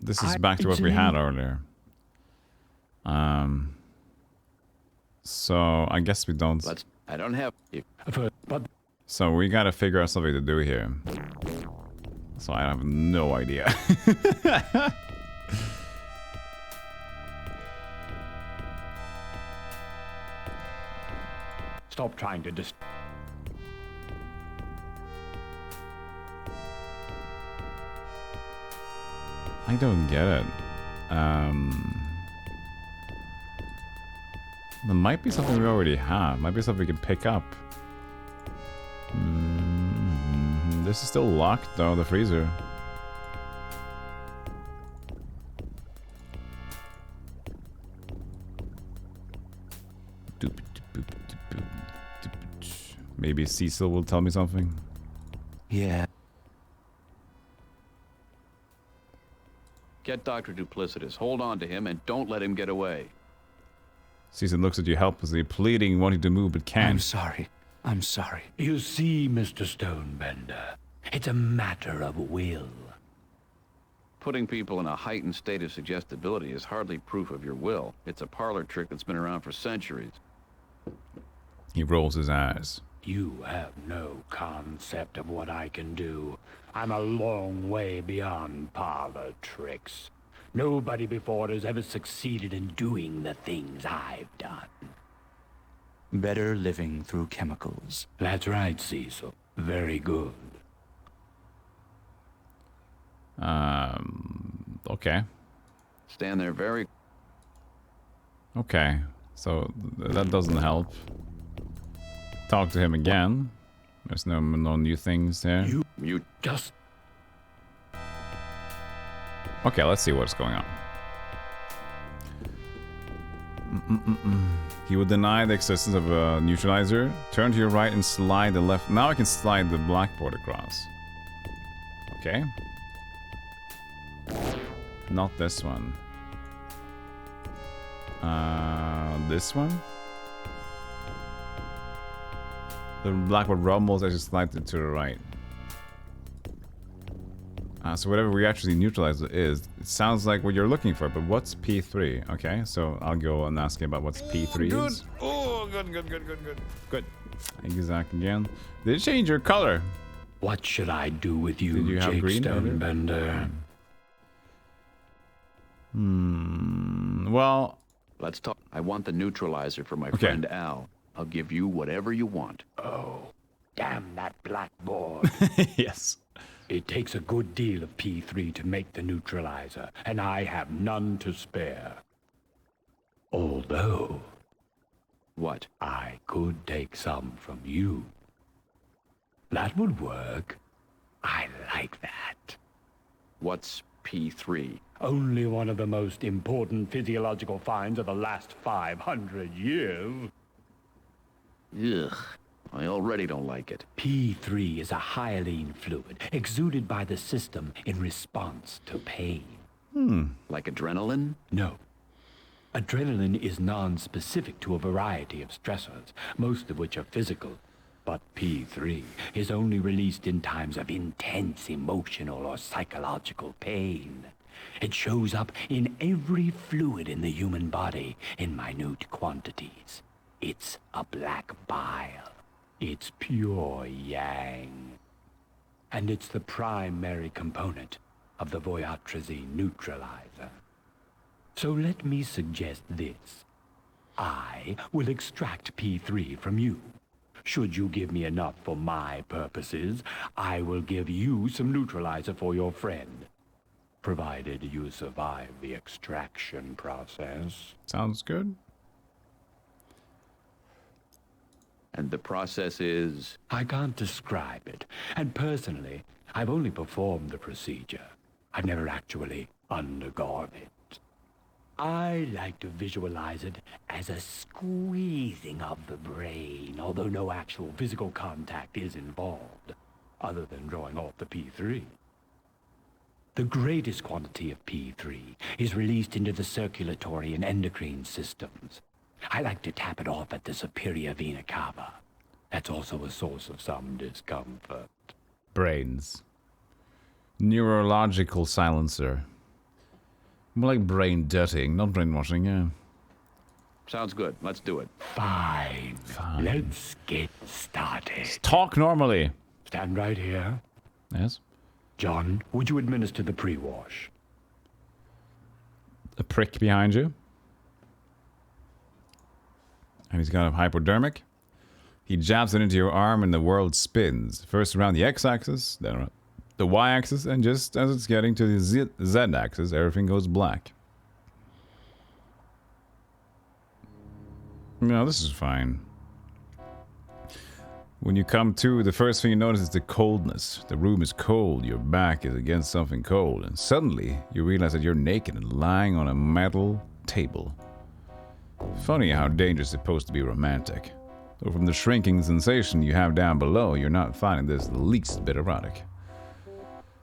this is back to what we had earlier. So I guess we don't. I don't have. So we gotta figure out something to do here. So I have no idea. Stop trying to I don't get it. There might be something we already have. Might be something we can pick up. This is still locked though, the freezer. Maybe Cecil will tell me something. Yeah. Get Dr. Duplicitous. Hold on to him and don't let him get away. Cecil looks at you helplessly, pleading, wanting to move but can't. I'm sorry. I'm sorry. You see, Mr. Stonebender, it's a matter of will. Putting people in a heightened state of suggestibility is hardly proof of your will. It's a parlor trick that's been around for centuries. He rolls his eyes. You have no concept of what I can do. I'm a long way beyond parlor tricks. Nobody before has ever succeeded in doing the things I've done. Better living through chemicals. That's right, Cecil. Very good. Okay. Stand there very... Okay. So, that doesn't help. Talk to him again. There's no new things here. You just... Okay, let's see what's going on. He would deny the existence of a neutralizer. Turn to your right and slide the left. Now I can slide the blackboard across. Okay. Not this one. This one? The blackboard rumbles as you slide it to the right. So whatever we actually neutralize is, it sounds like what you're looking for, but what's P3? Okay, so I'll go and ask him about what's P3 is. Oh, good. Good. Exact again. Did it change your color? What should I do with you, Did you have Jake green Stonebender? Well... Let's talk. I want the neutralizer for my friend Al. I'll give you whatever you want. Oh, damn that blackboard. Yes. It takes a good deal of P3 to make the neutralizer, and I have none to spare. Although... What? I could take some from you. That would work. I like that. What's P3? Only one of the most important physiological finds of the last 500 years. Ugh. I already don't like it. P3 is a hyaline fluid exuded by the system in response to pain. Like adrenaline? No. Adrenaline is non-specific to a variety of stressors, most of which are physical. But P3 is only released in times of intense emotional or psychological pain. It shows up in every fluid in the human body in minute quantities. It's a black bile. It's pure yang. And it's the primary component of the voyatrazine neutralizer. So let me suggest this. I will extract P3 from you. Should you give me enough for my purposes, I will give you some neutralizer for your friend. Provided you survive the extraction process. Sounds good. And the process is... I can't describe it. And personally, I've only performed the procedure. I've never actually undergone it. I like to visualize it as a squeezing of the brain, although no actual physical contact is involved, other than drawing off the P3. The greatest quantity of P3 is released into the circulatory and endocrine systems. I like to tap it off at the superior vena cava. That's also a source of some discomfort. Brains. Neurological silencer. More like brain dirtying, not brainwashing, yeah. Sounds good. Let's do it. Fine. Let's get started. Talk normally. Stand right here. Yes? John, would you administer the pre-wash? A prick behind you. And he's got a hypodermic. He jabs it into your arm and the world spins. First around the x-axis, then around the y-axis, and just as it's getting to the z-axis, everything goes black. No, this is fine. When you come to, the first thing you notice is the coldness. The room is cold, your back is against something cold, and suddenly you realize that you're naked and lying on a metal table. Funny how danger is supposed to be romantic. Though from the shrinking sensation you have down below, you're not finding this the least bit erotic.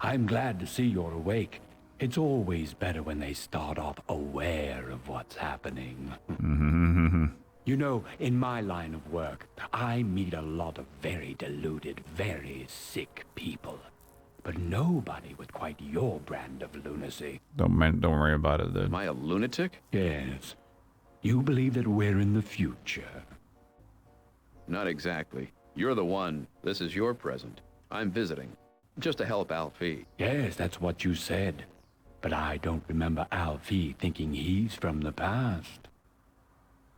I'm glad to see you're awake. It's always better when they start off aware of what's happening. You know, in my line of work, I meet a lot of very deluded, very sick people. But nobody with quite your brand of lunacy. Don't worry about it, then. Am I a lunatic? Yes. You believe that we're in the future. Not exactly. You're the one. This is your present. I'm visiting. Just to help Phee. Yes, that's what you said. But I don't remember Phee thinking he's from the past.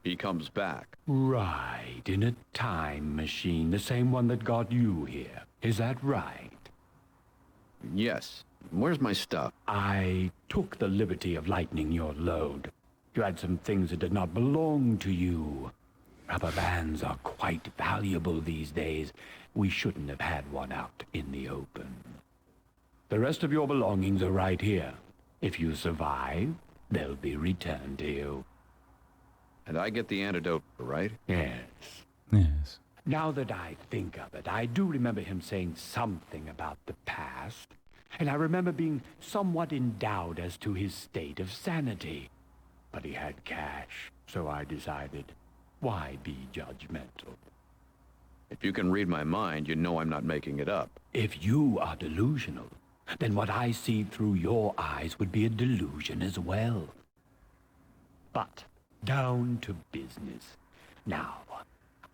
He comes back. Right, in a time machine, the same one that got you here. Is that right? Yes. Where's my stuff? I took the liberty of lightening your load. You had some things that did not belong to you. Rubber bands are quite valuable these days. We shouldn't have had one out in the open. The rest of your belongings are right here. If you survive, they'll be returned to you. And I get the antidote, right? Yes. Yes. Now that I think of it, I do remember him saying something about the past. And I remember being somewhat in doubt as to his state of sanity. But he had cash, so I decided, why be judgmental? If you can read my mind, you know I'm not making it up. If you are delusional, then what I see through your eyes would be a delusion as well. But down to business. Now,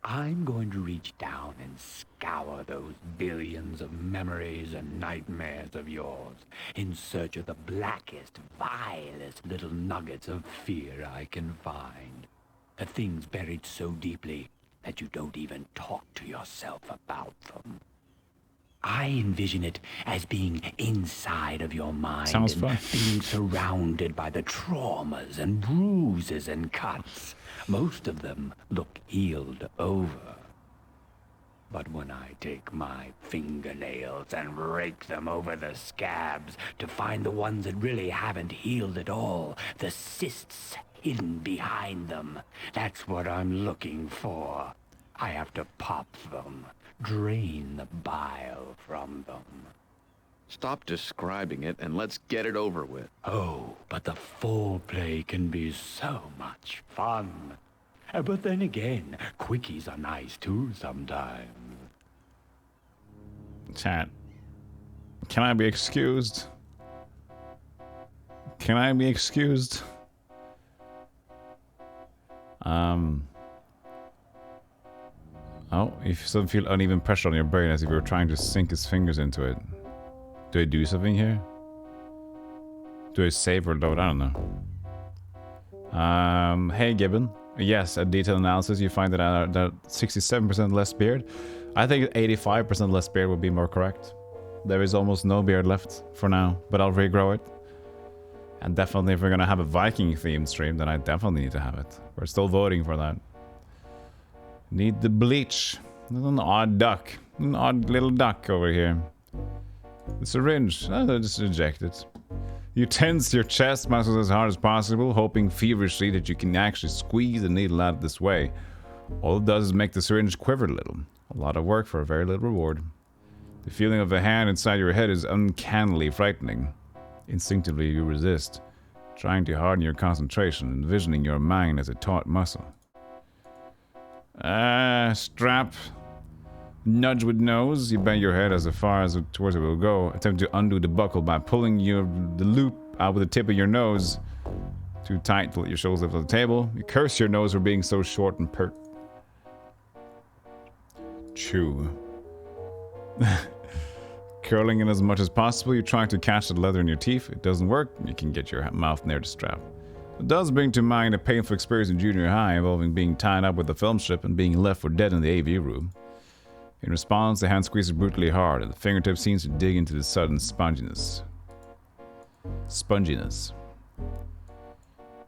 I'm going to reach down and scour those billions of memories and nightmares of yours in search of the blackest, vilest little nuggets of fear I can find. The things buried so deeply that you don't even talk to yourself about them. I envision it as being inside of your mind. Sounds and fun. being surrounded by the traumas and bruises and cuts. Most of them look healed over. But when I take my fingernails and rake them over the scabs to find the ones that really haven't healed at all, the cysts hidden behind them, that's what I'm looking for. I have to pop them, drain the bile from them. Stop describing it and let's get it over with. Oh, but the foreplay can be so much fun. But then again, quickies are nice too sometimes. Chat. Can I be excused? Can I be excused? Oh, if you suddenly feel uneven pressure on your brain as if you were trying to sink his fingers into it. Do I do something here? Do I save or load? I don't know. Hey Gibbon. Yes, at detailed analysis you find that 67% less beard. I think 85% less beard would be more correct. There is almost no beard left for now, but I'll regrow it. And definitely if we're gonna have a Viking themed stream, then I definitely need to have it. We're still voting for that. Need the bleach. There's an odd duck. An odd little duck over here. The syringe. Oh, just eject it. You tense your chest muscles as hard as possible, hoping feverishly that you can actually squeeze the needle out this way. All it does is make the syringe quiver a little. A lot of work for a very little reward. The feeling of a hand inside your head is uncannily frightening. Instinctively you resist, trying to harden your concentration, envisioning your mind as a taut muscle. Strap. Nudge with nose. You bend your head as far as towards it will go. Attempt to undo the buckle by pulling the loop out with the tip of your nose. Too tight to let your shoulders lift on the table. You curse your nose for being so short and pert. Chew. Curling in as much as possible, you try to catch the leather in your teeth. It doesn't work. You can get your mouth near the strap. It does bring to mind a painful experience in junior high involving being tied up with a film strip and being left for dead in the AV room. In response, the hand squeezes brutally hard, and the fingertip seems to dig into the sudden sponginess.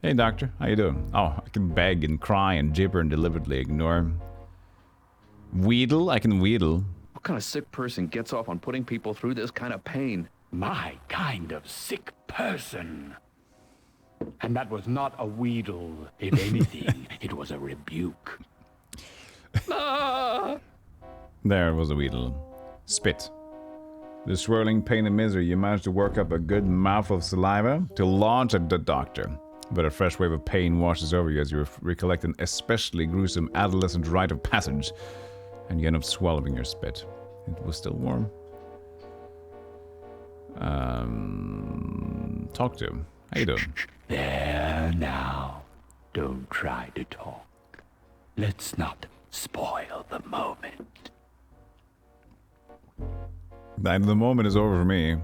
Hey, doctor. How you doing? Oh, I can beg and cry and gibber and deliberately ignore. Wheedle? I can wheedle. What kind of sick person gets off on putting people through this kind of pain? My kind of sick person. And that was not a wheedle. If anything, it was a rebuke. There was a wheedle. Spit. The swirling pain and misery, you managed to work up a good mouthful of saliva to launch at the doctor. But a fresh wave of pain washes over you as you recollect an especially gruesome adolescent rite of passage, and you end up swallowing your spit. It was still warm. Talk to him. How you doing? There now. Don't try to talk. Let's not spoil the moment. The moment is over for me.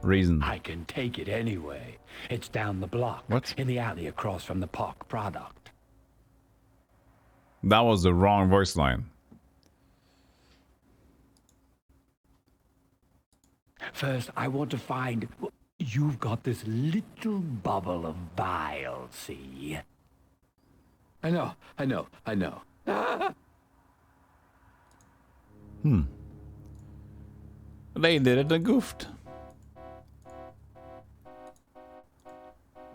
reason. I can take it anyway. It's down the block. What? In the alley across from the Park Product. That was the wrong voice line. First, I want to find... You've got this little bubble of bile, see? I know. They did it and goofed.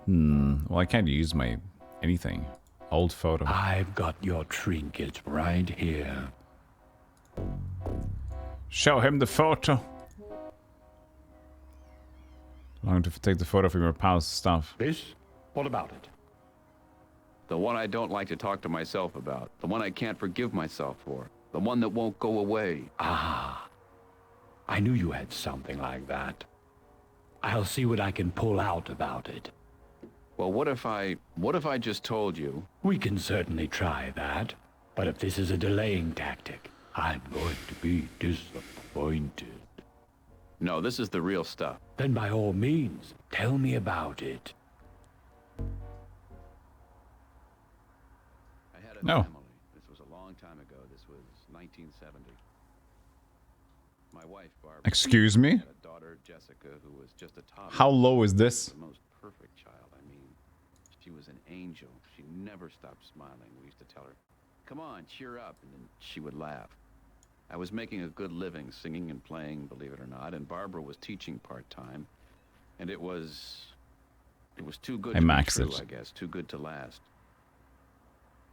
Well, I can't use my anything. Old photo. I've got your trinkets right here. Show him the photo. I'm going to take the photo from your pal's stuff. This? What about it? The one I don't like to talk to myself about. The one I can't forgive myself for. The one that won't go away. Ah. I knew you had something like that. I'll see what I can pull out about it. Well, what if I just told you? We can certainly try that. But if this is a delaying tactic, I'm going to be disappointed. No, this is the real stuff. Then by all means, tell me about it. I had a No. family. This was a long time ago. This was 1970. My wife, Barbara. Excuse me? Had a daughter, Jessica, who was just a toddler. How low is this? The most perfect child. I mean, she was an angel. She never stopped smiling. We used to tell her, "Come on, cheer up," and then she would laugh. I was making a good living singing and playing, believe it or not, and Barbara was teaching part-time, and it was too good to be true, I guess, too good to last.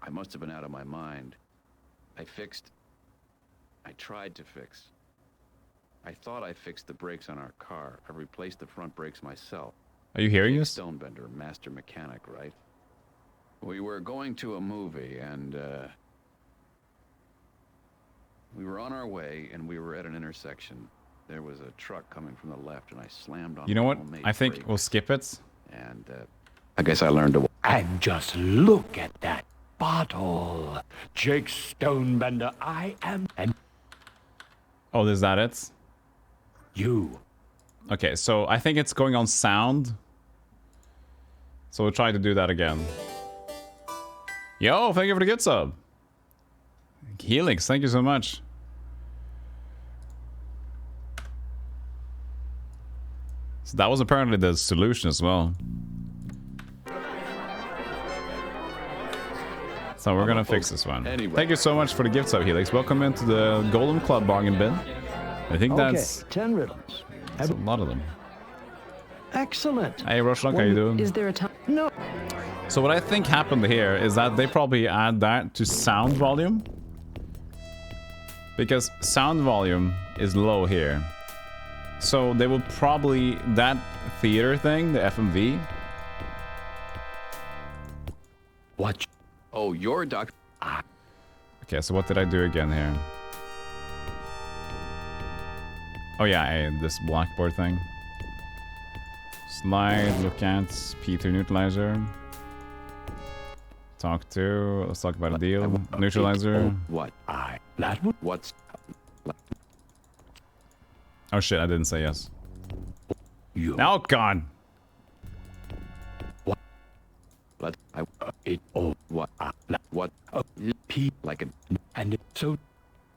I must have been out of my mind. I tried to fix. I thought I fixed the brakes on our car. I replaced the front brakes myself. Are you hearing this? Stonebender, master mechanic, right? We were going to a movie, and we were on our way, and we were at an intersection. There was a truck coming from the left, and I slammed on. You know what? homemade I think brake. we'll skip it. And I guess I learned to. And just look at that bottle. Jake Stonebender, I am... And Oh, is that it? you. Okay, so I think it's going on sound. So we'll try to do that again. Yo, thank you for the good sub. Helix, thank you so much. So that was apparently the solution as well. So we're gonna fix this one. Anyway. Thank you so much for the gift sub, Helix. Welcome into the Golden Club bargain bin. I think that's 10 riddles. a lot of them. Excellent. Hey, Roshlock, how you doing? Is there a time? No. So what I think happened here is that they probably add that to sound volume. Because sound volume is low here. So they will probably, that theater thing, the FMV. What? Oh, your doc. Okay, so what did I do again here? Oh yeah, this blackboard thing. Slide, look at, P3 neutralizer. Talk to, let's talk about a deal. Neutralizer. What? That would... What's... Oh shit, I didn't say yes. You. Oh god! What? Let it. Oh, what? What? P like a. And it so.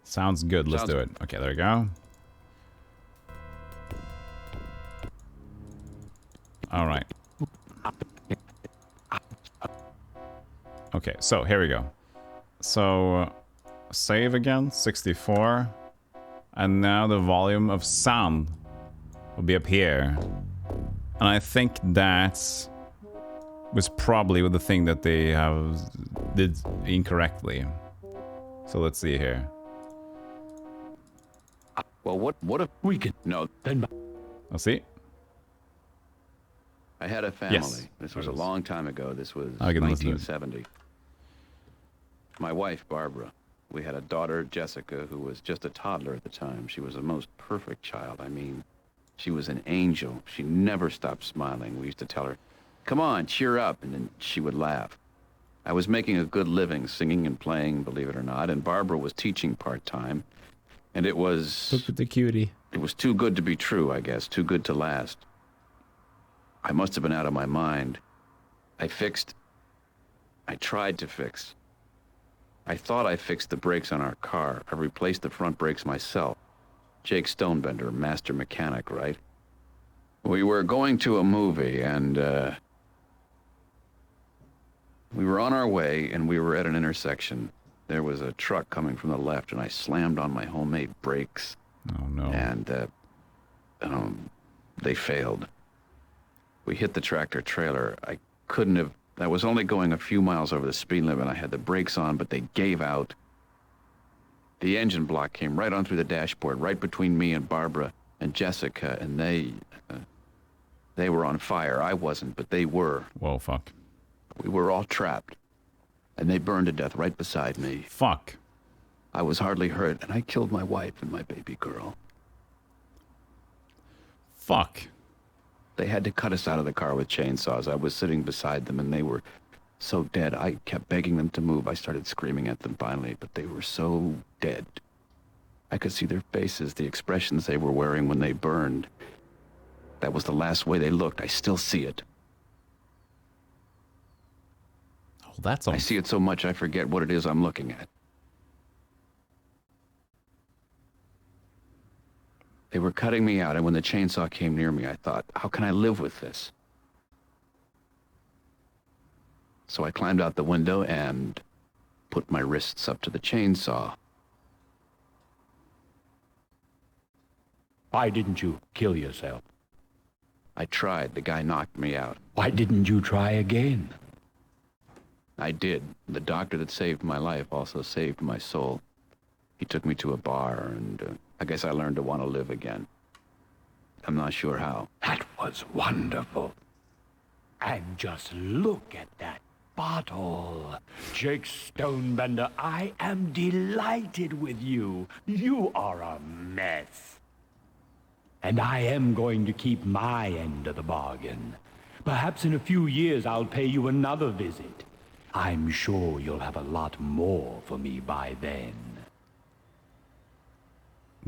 Sounds good. Let's do it. Okay, there we go. All right. Okay, so here we go. So save again, 64. And now the volume of sound will be up here. And I think that was probably the thing that they did incorrectly. So let's see here. Well, what if we could... No, then... I'll see. I had a family. Yes. This was a long time ago. This was I can listen to it. 1970. My wife, Barbara. We had a daughter, Jessica, who was just a toddler at the time. She was the most perfect child. I mean, she was an angel. She never stopped smiling. We used to tell her, "Come on, cheer up," and then she would laugh. I was making a good living singing and playing, believe it or not, and Barbara was teaching part-time. And it was... Look at the cutie. It was too good to be true, I guess. Too good to last. I must have been out of my mind. I tried to fix. I thought I fixed the brakes on our car. I replaced the front brakes myself. Jake Stonebender, master mechanic, right? We were going to a movie, and we were on our way, and we were at an intersection. There was a truck coming from the left, and I slammed on my homemade brakes. Oh, no. And they failed. We hit the tractor trailer. I was only going a few miles over the speed limit. I had the brakes on, but they gave out. The engine block came right on through the dashboard, right between me and Barbara and Jessica, and they were on fire. I wasn't, but they were. Whoa, fuck. We were all trapped, and they burned to death right beside me. Fuck. I was hardly hurt, and I killed my wife and my baby girl. Fuck. They had to cut us out of the car with chainsaws. I was sitting beside them, and they were so dead. I kept begging them to move. I started screaming at them finally, but they were so dead. I could see their faces, the expressions they were wearing when they burned. That was the last way they looked. I still see it. Oh, that's I see it so much I forget what it is I'm looking at. They were cutting me out, and when the chainsaw came near me, I thought, how can I live with this? So I climbed out the window and put my wrists up to the chainsaw. Why didn't you kill yourself? I tried. The guy knocked me out. Why didn't you try again? I did. The doctor that saved my life also saved my soul. He took me to a bar, and I guess I learned to want to live again. I'm not sure how. That was wonderful. And just look at that bottle. Jake Stonebender, I am delighted with you. You are a mess. And I am going to keep my end of the bargain. Perhaps in a few years I'll pay you another visit. I'm sure you'll have a lot more for me by then.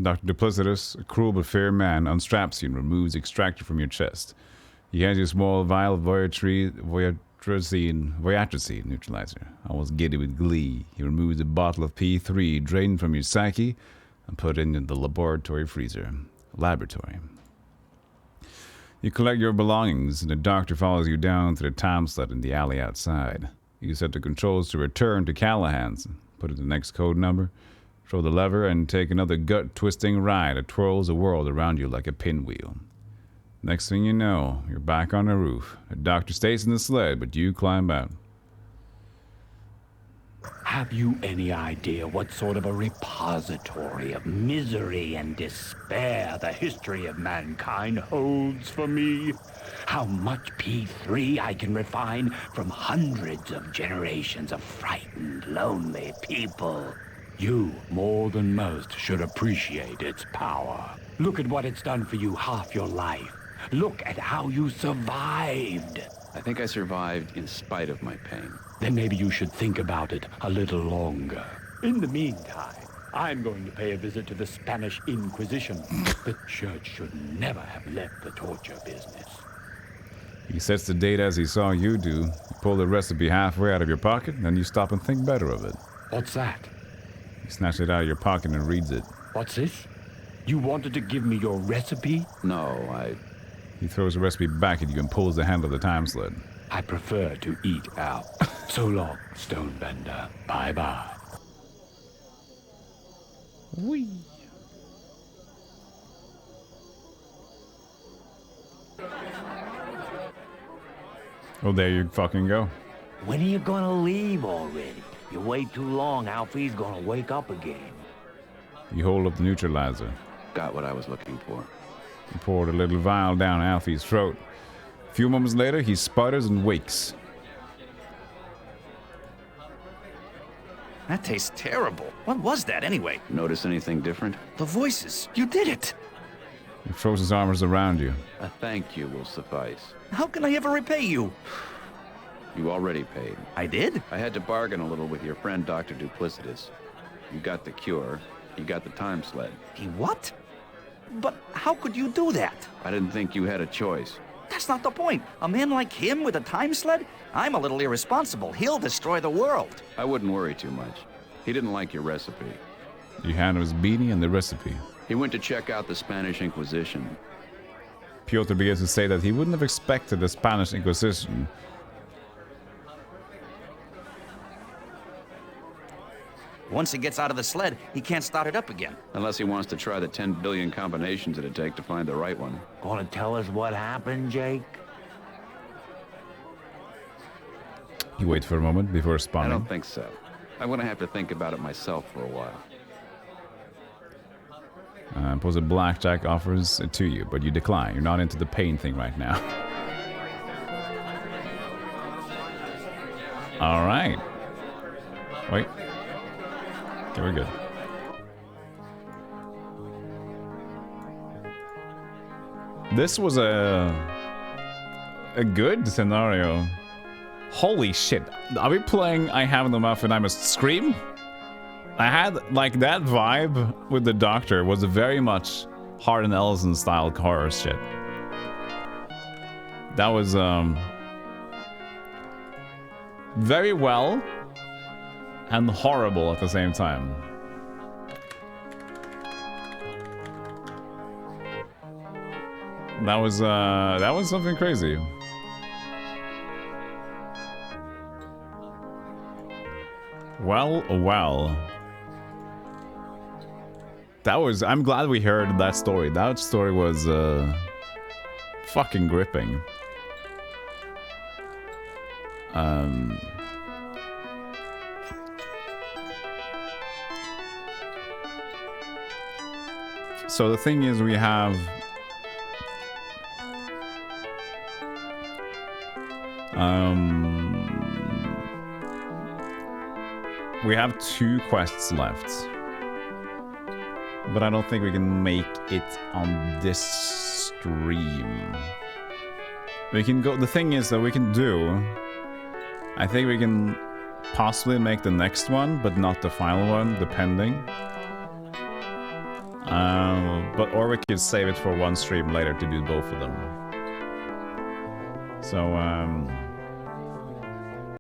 Dr. Duplicitous, a cruel but fair man, unstraps you and removes the extractor from your chest. He hands you a small vial of voyatricine neutralizer. Almost giddy with glee, he removes a bottle of P3 drained from your psyche and put it into the laboratory freezer. You collect your belongings, and the doctor follows you down to the time slot in the alley outside. You set the controls to return to Callahan's, put in the next code number, throw the lever, and take another gut-twisting ride that twirls the world around you like a pinwheel. Next thing you know, you're back on the roof. The doctor stays in the sled, but you climb out. Have you any idea what sort of a repository of misery and despair the history of mankind holds for me? How much P3 I can refine from hundreds of generations of frightened, lonely people? You, more than most, should appreciate its power. Look at what it's done for you half your life. Look at how you survived. I think I survived in spite of my pain. Then maybe you should think about it a little longer. In the meantime, I'm going to pay a visit to the Spanish Inquisition. The church should never have left the torture business. He sets the date as he saw you do. You pull the recipe halfway out of your pocket, then you stop and think better of it. What's that? He snatches it out of your pocket and reads it. What's this? You wanted to give me your recipe? No, He throws the recipe back at you and pulls the handle of the time sled. I prefer to eat out. So long, Stonebender. Bye-bye. Whee! Oh, there you fucking go. When are you gonna leave already? You wait too long, Alfie's gonna wake up again. You hold up the neutralizer. Got what I was looking for. You poured a little vial down Alfie's throat. A few moments later, he sputters and wakes. That tastes terrible. What was that anyway? Notice anything different? The voices. You did it. He throws his arms around you. A thank you will suffice. How can I ever repay you? You already paid. I did? I had to bargain a little with your friend Dr. Duplicitous. You got the cure. You got the time sled. He what? But how could you do that? I didn't think you had a choice. That's not the point. A man like him with a time sled? I'm a little irresponsible. He'll destroy the world. I wouldn't worry too much. He didn't like your recipe. You hand him his beanie and the recipe. He went to check out the Spanish Inquisition. Piotr begins to say that he wouldn't have expected the Spanish Inquisition. Once he gets out of the sled, he can't start it up again. Unless he wants to try the 10 billion combinations it'd take to find the right one. Gonna tell us what happened, Jake? You wait for a moment before I responding. don't think so. I'm gonna have to think about it myself for a while. Suppose a blackjack offers it to you, but you decline. You're not into the pain thing right now. All right. Wait. Okay, we're good. This was a good scenario. Holy shit. Are we playing I Have No Mouth and I Must Scream? I had, like, that vibe with the Doctor was very much Hard and Ellison style horror shit. That was, very well and horrible at the same time. That was something crazy. Well. I'm glad we heard that story. That story was fucking gripping. So the thing is, we have we have 2 quests left. But I don't think we can make it on this stream. We can go... The thing is that we can do... I think we can possibly make the next one, but not the final one, depending. Or we could save it for one stream later to do both of them. So,